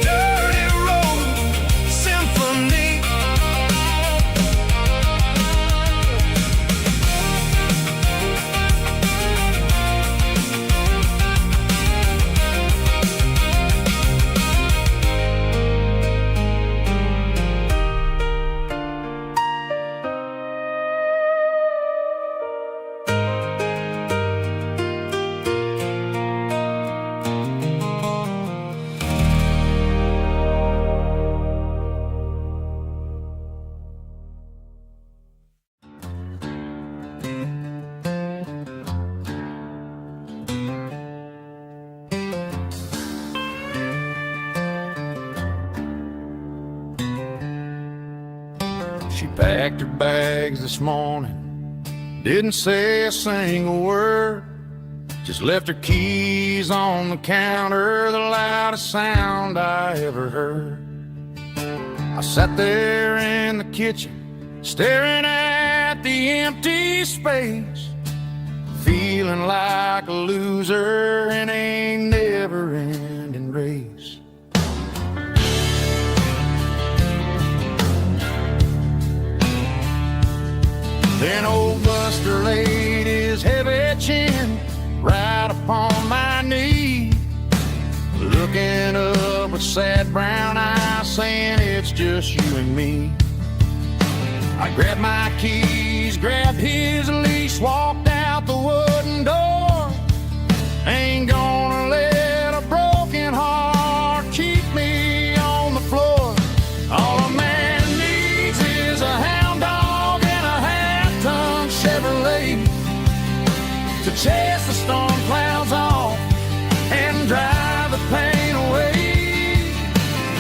Dirty road symphony. She packed her bags this morning, didn't say a single word, just left her keys on the counter, the loudest sound I ever heard. I sat there in the kitchen, staring at the empty space, feeling like a loser in a never-ending race. Then old Buster laid his heavy chin right upon my knee, looking up with sad brown eyes, saying it's just you and me. I grabbed my keys, grabbed his leash, walked out the wooden door. Ain't gonna let a broken heart keep me on the floor. All a man needs is a hound dog and a half-ton Chevrolet to chase the storm clouds off and drive the pain away.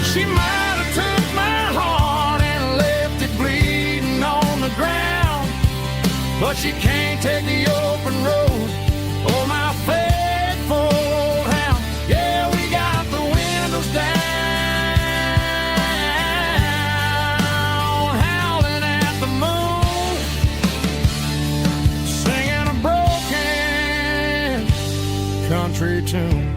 She might have took my heart and left it bleeding on the ground, but she can't take the open road or my faithful old hound. Yeah, we got the windows down, howling at the moon, singing a broken country tune.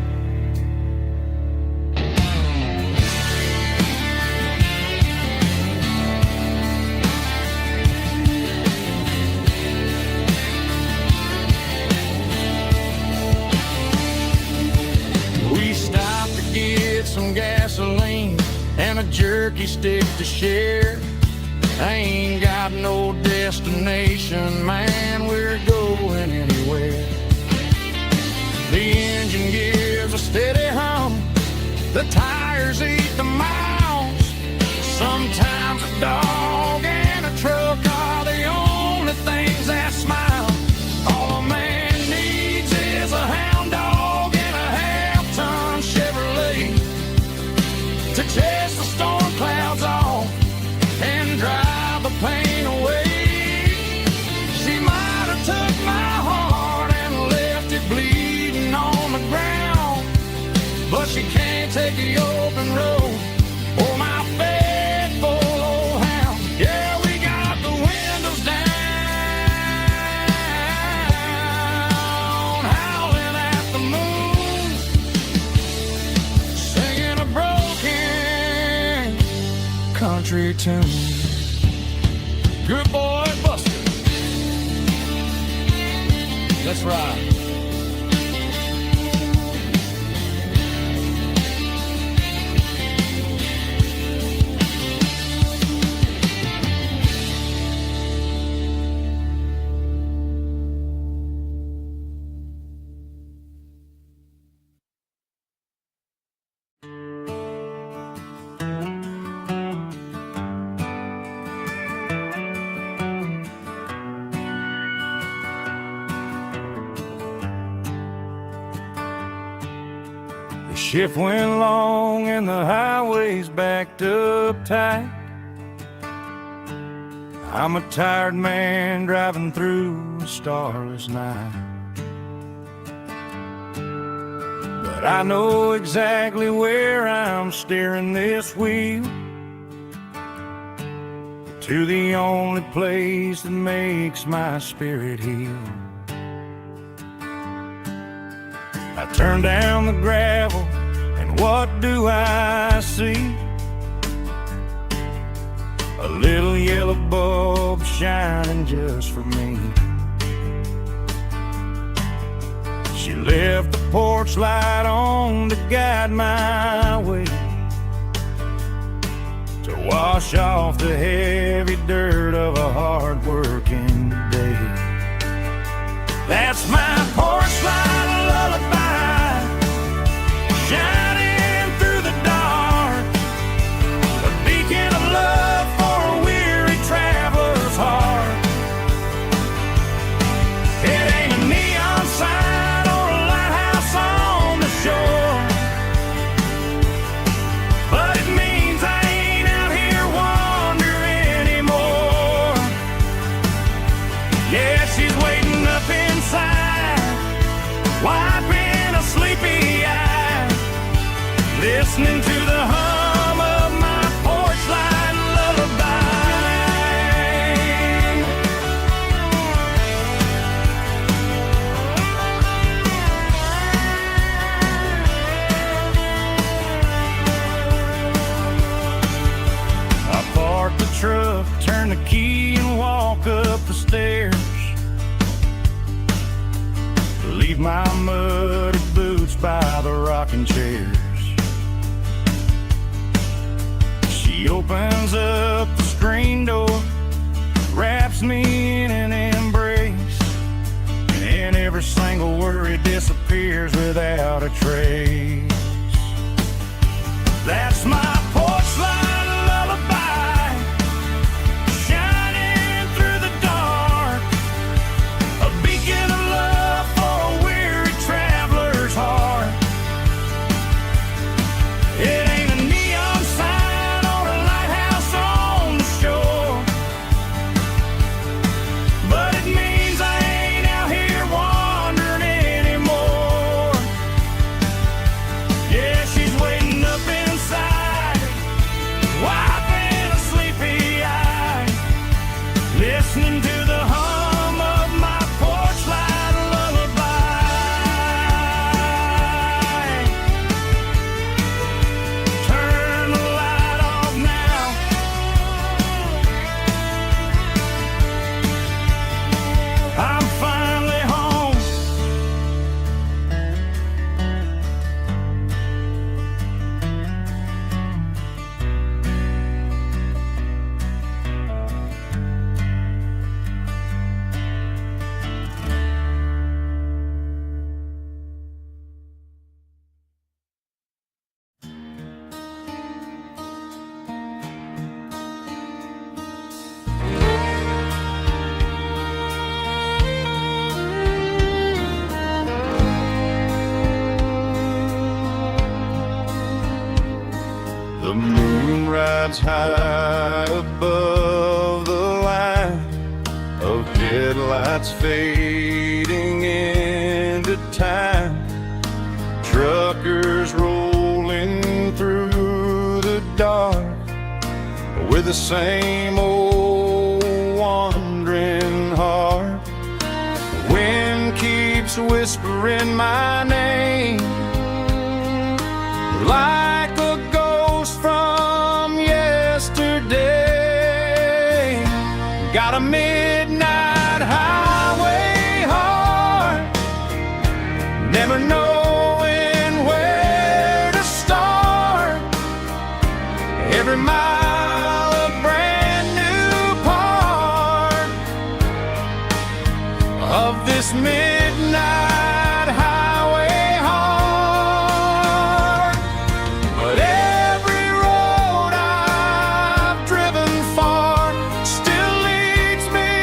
We stopped to get some gasoline and a jerky stick to share. I ain't got no destination, man, we're going anywhere. The engine gives a steady hum, the tires eat the miles. Sometimes a dog and a truck are the only things that smile. All a man needs is a hound dog and a half-ton Chevrolet to chase the storm clouds off and drive the pain away. She might have took my heart and left it bleeding on the ground, but she can't take the open road or my faithful old hound. Yeah, we got the windows down, howling at the moon, singing a broken country tune. Good boy, Buster. Let's ride. The shift went long and the highway's backed up tight. I'm a tired man driving through a starless night. But I know exactly where I'm steering this wheel, to the only place that makes my spirit heal. I turn down the gravel, and what do I see? A little yellow bulb shining just for me. She left the porch light on to guide my way, to wash off the heavy dirt of a hard-working day. That's my porch light lullaby, shining through the dark, a beacon of love for a weary traveler's heart. It ain't a neon sign or a lighthouse on the shore, but it means I ain't out here wandering anymore. Yeah, she's waiting up inside, wiping a sleepy eye, listening to the hum of my porch light lullaby. I park the truck, turn the key and walk up the stairs, leave my muddy boots by the rocking chairs. She opens up the screen door, wraps me in an embrace, and every single worry disappears without a trace. That's my porch light lullaby, shining through the dark, a beacon of love for a weary traveler's heart. It ain't a neon sign or a lighthouse on the shore, but it means I ain't out here wandering anymore. Yeah, she's waiting up inside, wiping a sleepy eye, listening to the hum of my porch light lullaby. Turn the light off now, I'm finally home. The moon rides high above the line of headlights fading into time. Truckers rolling through the dark with the same old wandering heart. The wind keeps whispering my name like a ghost from yesterday. Got a midnight highway heart, never knowing where to start. Every mile a brand new part of this midnight highway heart. But every road I've driven far still leads me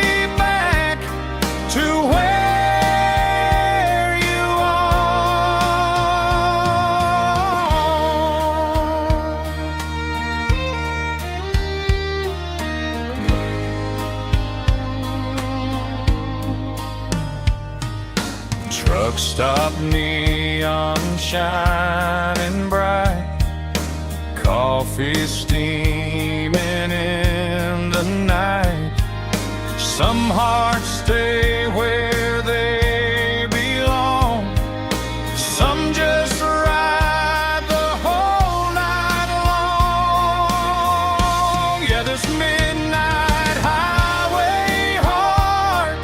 neon shining bright, coffee steaming in the night. Some hearts stay where they belong, some just ride the whole night long. Yeah, this midnight highway heart,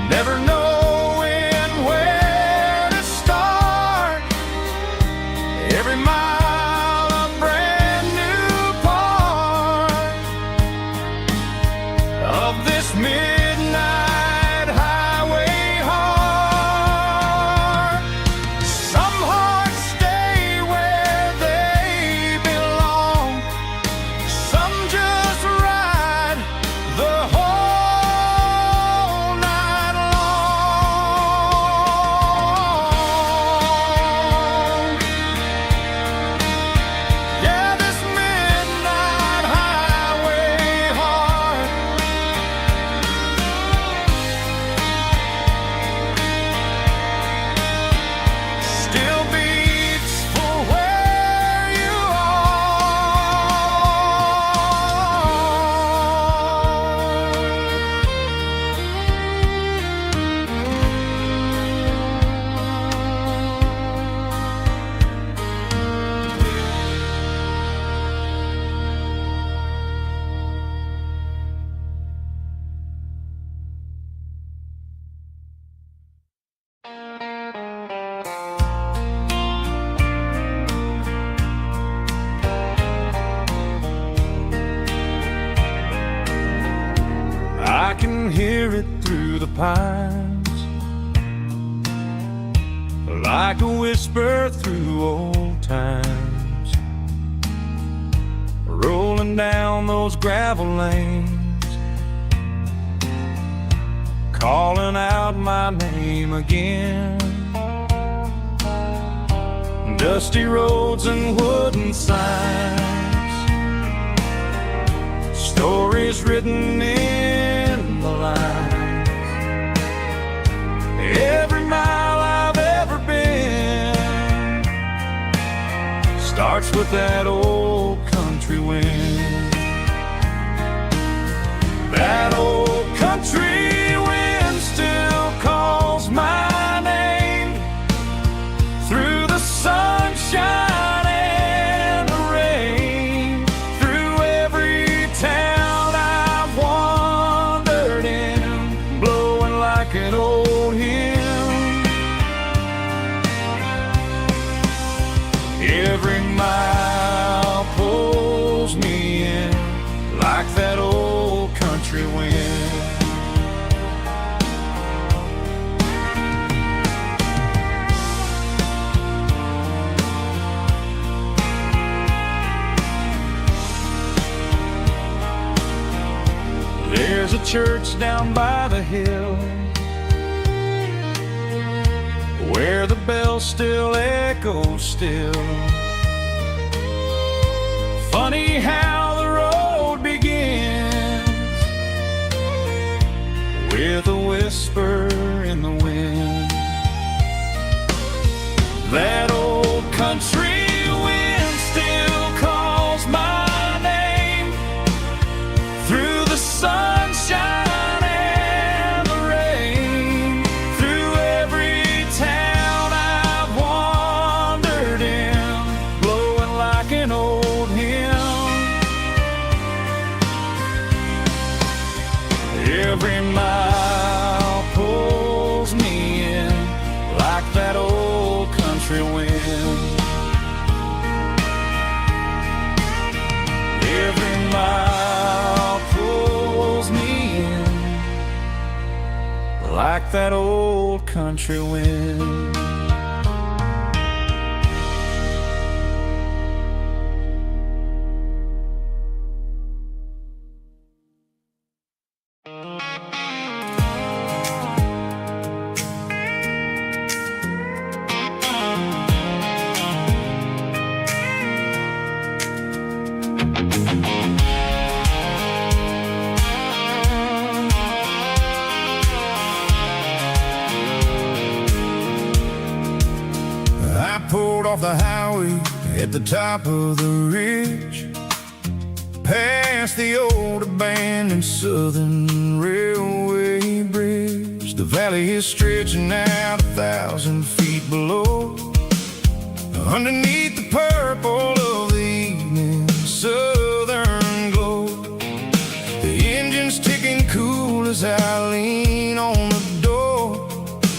never knowing where to start. Every mile a brand new part of this midnight highway heart. Some hearts stay where they belong, some just ride the whole night long. Yeah, this midnight highway heart still beats for where you I can hear it through the pines, like a whisper through old times, rolling down those gravel lanes, calling out my name again. Dusty roads and wooden signs, stories written in the lines. Every mile I've ever been starts with that old country wind. That old country wind still calls my name through the sunshine and the rain, through every town I've wandered in, blowing like an old hymn. Every mile pulls me in like that old country wind. There's a church down by the hill where the bell still echoes still. Funny how the road begins with a whisper in the wind. That old country wind still calls my name through the sunshine and the rain, through every town I've wandered in, blowing like an old hymn. Every mile pulls me in like that old country wind. Every mile pulls me in like that old country wind. I pulled off the highway at the top of the ridge, past the old abandoned Southern Railway bridge. The valley is stretching out 1,000 feet below, underneath the purple of the evening southern glow. The engine's ticking cool as I lean on the door,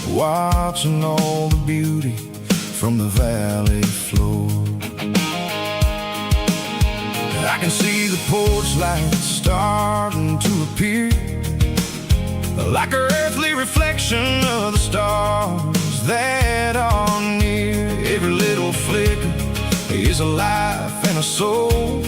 watching all the beauty from the valley floor. I can see the porch lights starting to appear, like an earthly reflection of the stars that are near. Every little flicker is a life and a soul,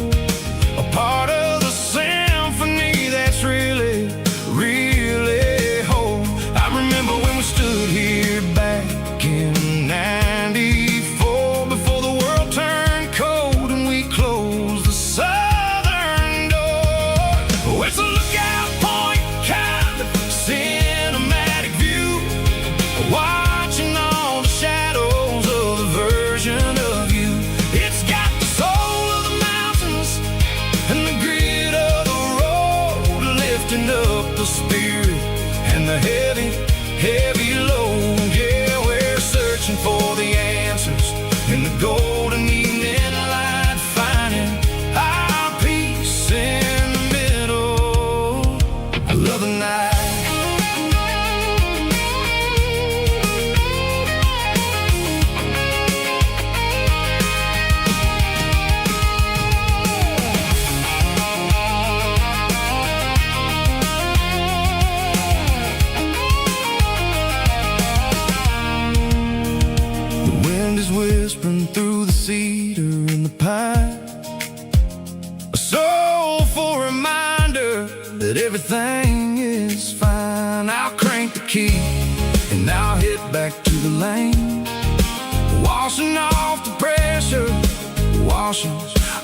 a part of the symphony that's really, really whole. I remember when we stood here back in '94, before the world turned cold and we closed the southern door. Oh, it's a lookout point, kind of cinematic view, watching all the shadows of the version of you. It's got the soul of the mountains and the grit of the road, lifting up the spirit and the heavy, heavy load. Yeah, we're searching for the answers in the golden evening light, finding our peace in the middle of the night. The wind is whispering through the cedar and the pine, a soulful reminder that everything is fine. I'll crank the key and I'll hit back to the lane, washing off the pressure, washing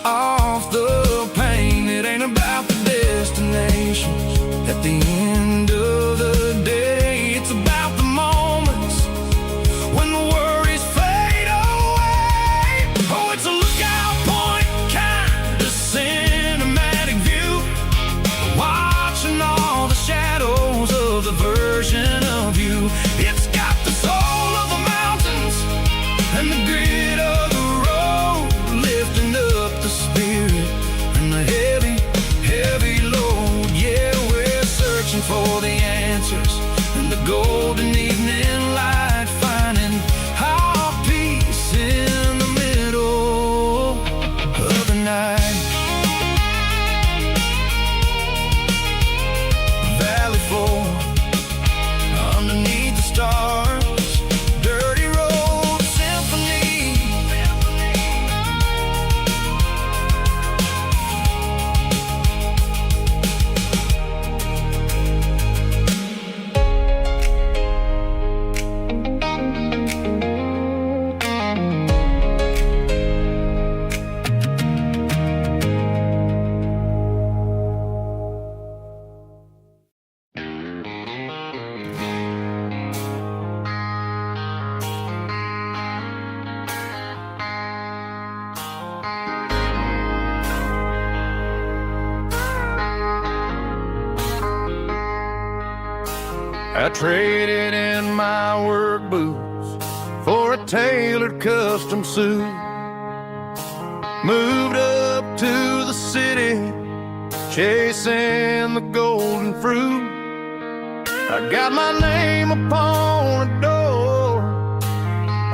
off the pain. It ain't about the destinations at the end of the day, it's about the moments when the worries fade away. Oh, it's a lookout point, kind of cinematic view, watching all the shadows of the version of you. It's got the soul of the mountains and the grit of the road, lifting up the spirit and the heavy, heavy load. Yeah, we're searching for the answers in the golden evening light, finding our peace in the middle of the night. Valley floor, underneath the stars, dirty road symphony. I traded in my work boots for a tailored custom suit, moved up to the city, chasing the golden fruit. I got my name upon a door,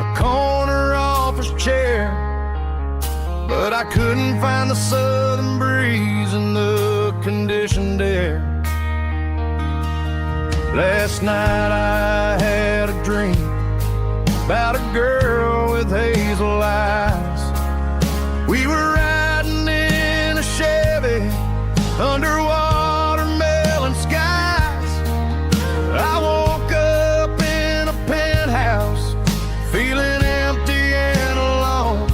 a corner office chair, but I couldn't find the southern breeze in the conditioned air. Last night I had a dream about a girl with hazel eyes. We were riding in a Chevy under watermelon skies. I woke up in a penthouse, feeling empty and alone.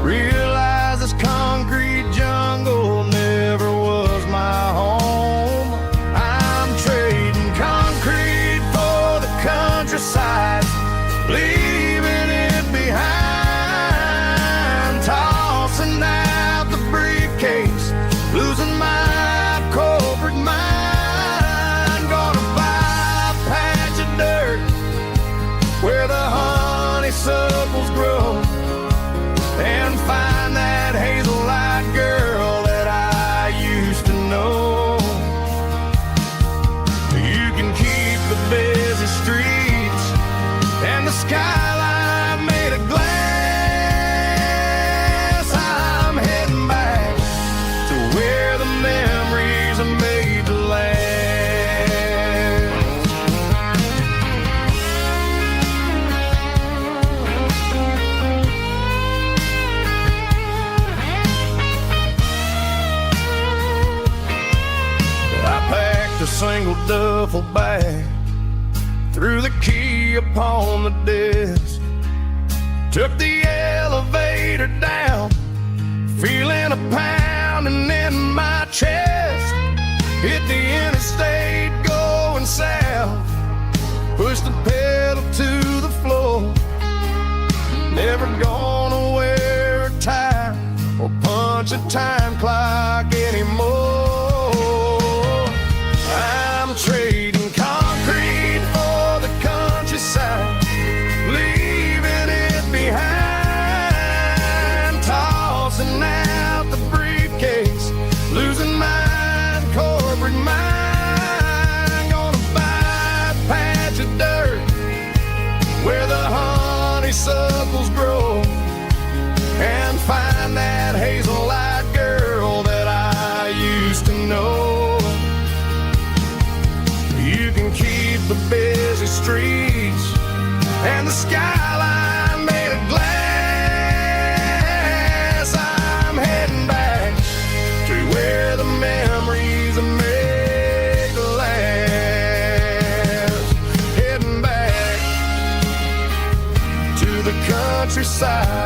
Realized this concrete jungle never was my home. Countryside, leaving it duffel bag, threw the key upon the desk, took the elevator down, feeling a pounding in my chest. Hit the interstate going south, pushed the pedal to the floor. Never gonna wear a tie or punch a time clock anymore. I'm trading concrete for the countryside, leaving it behind, tossing out the briefcase, losing my corporate mind. Gonna buy a patch of dirt where the honeysuckles grow, and find that hazel-eyed girl that I used to know. You can keep the busy streets and the skyline made of glass. I'm heading back to where the memories are made to last. Heading back to the countryside.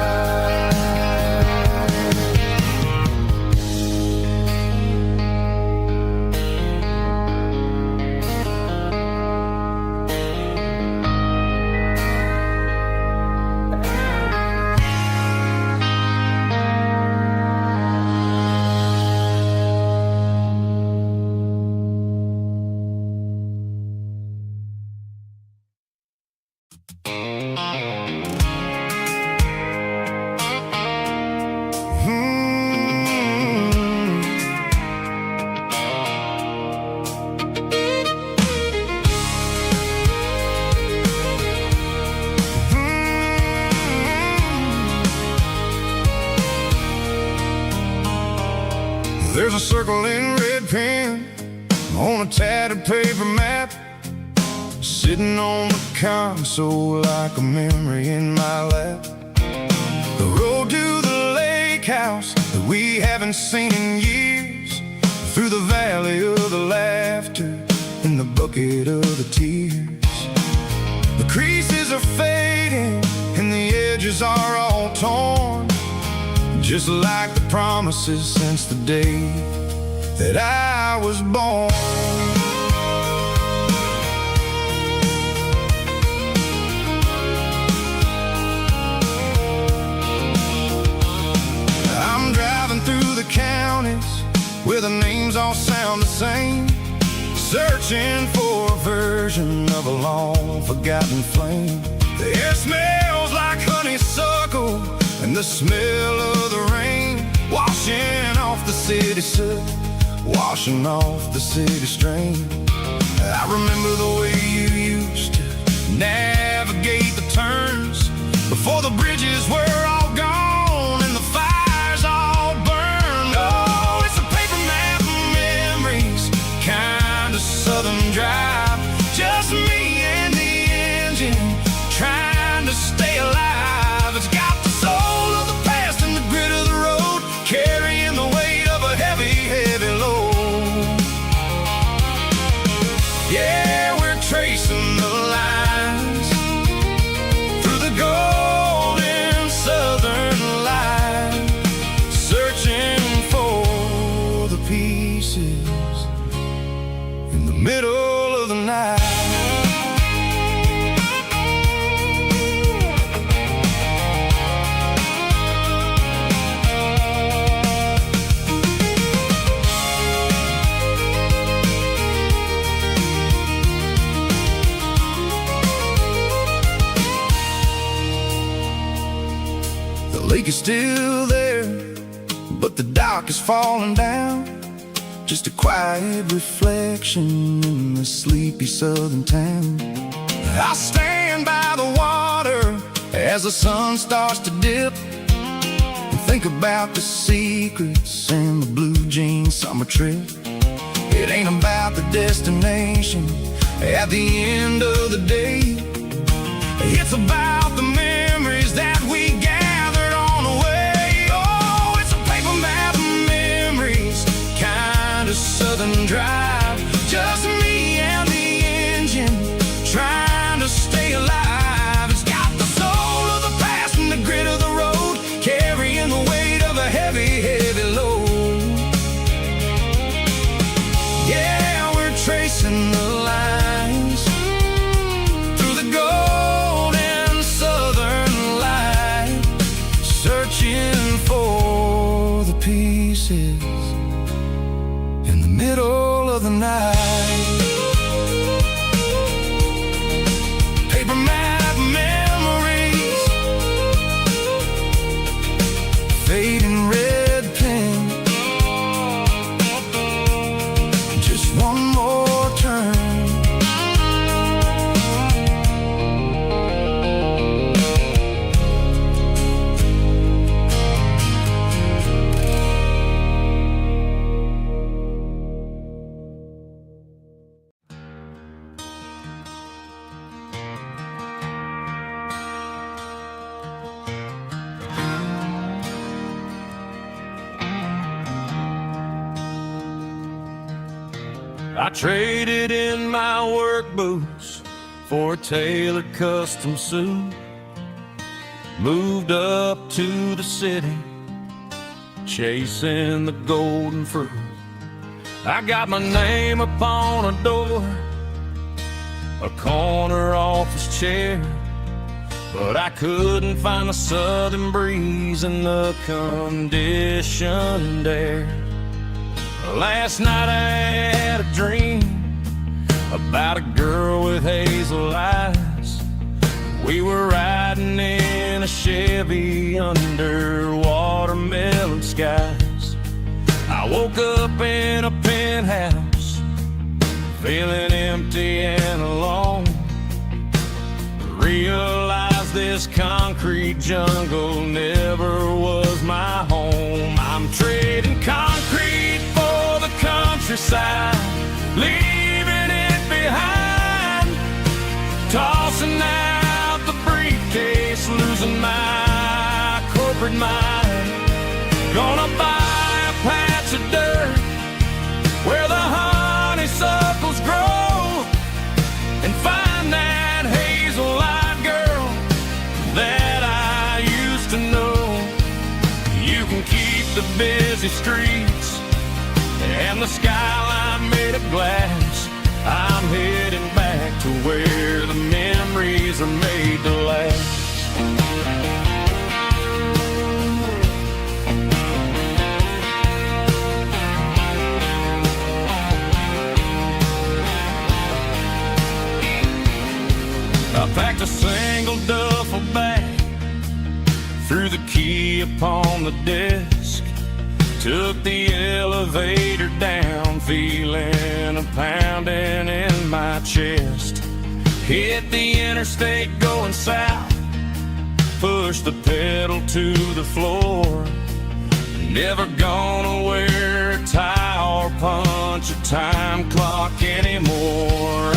There's a circle in red pen on a tattered paper map, sitting on the console like a memory in my lap. The road to the lake house that we haven't seen in years, through the valley of the laughter and the bucket of the tears. The creases are fading and the edges are all torn, just like the promises since the day that I was born. I'm driving through the counties where the names all sound the same, searching for a version of a long forgotten flame. The air smells like honeysuckle and the smell of the rain, washing off the city soot, washing off the city strain. I remember the way you used to navigate the turns before the bridges were all gone and the fires all burned. Oh, it's a paper map of memories, kind of southern drive, just me and the engine trying to stay alive. It's got the soul of the past and the grit of the road, carrying the weight of a heavy, heavy load. Yeah, we're tracing the lines through the golden southern light, searching for the pieces in the middle of the night. The lake is still there, but the dock is falling down, just a quiet reflection in the sleepy southern town. I stand by the water as the sun starts to dip, and think about the secrets and the blue jean summer trip. It ain't about the destination at the end of the day, it's about the memories that we gathered on the way. Oh, it's a paper map of memories, kind of southern drive, just me and night. Paper map memories, fading red pen, just one more turn. I traded in my work boots for a tailored custom suit. Moved up to the city, chasing the golden fruit. I got my name upon a door, a corner office chair, but I couldn't find the southern breeze in the conditioned air. Last night I had a dream about a girl with hazel eyes. We were riding in a Chevy under watermelon skies. I woke up in a penthouse, feeling empty and alone. Realized this concrete jungle never was my home. I'm trading concrete for the countryside, leaving it behind. Tossing out the briefcase, losing my corporate mind. Gonna buy a patch of dirt where the honeysuckles grow, and find that hazel-eyed girl that I used to know. You can keep the busy streets and the skyline made of glass. I'm heading back to where the memories are made to last. I packed a single duffel bag, threw the key upon the desk, took the elevator down, feeling a pounding in my chest. Hit the interstate going south, pushed the pedal to the floor. Never gonna wear a tie or punch a time clock anymore.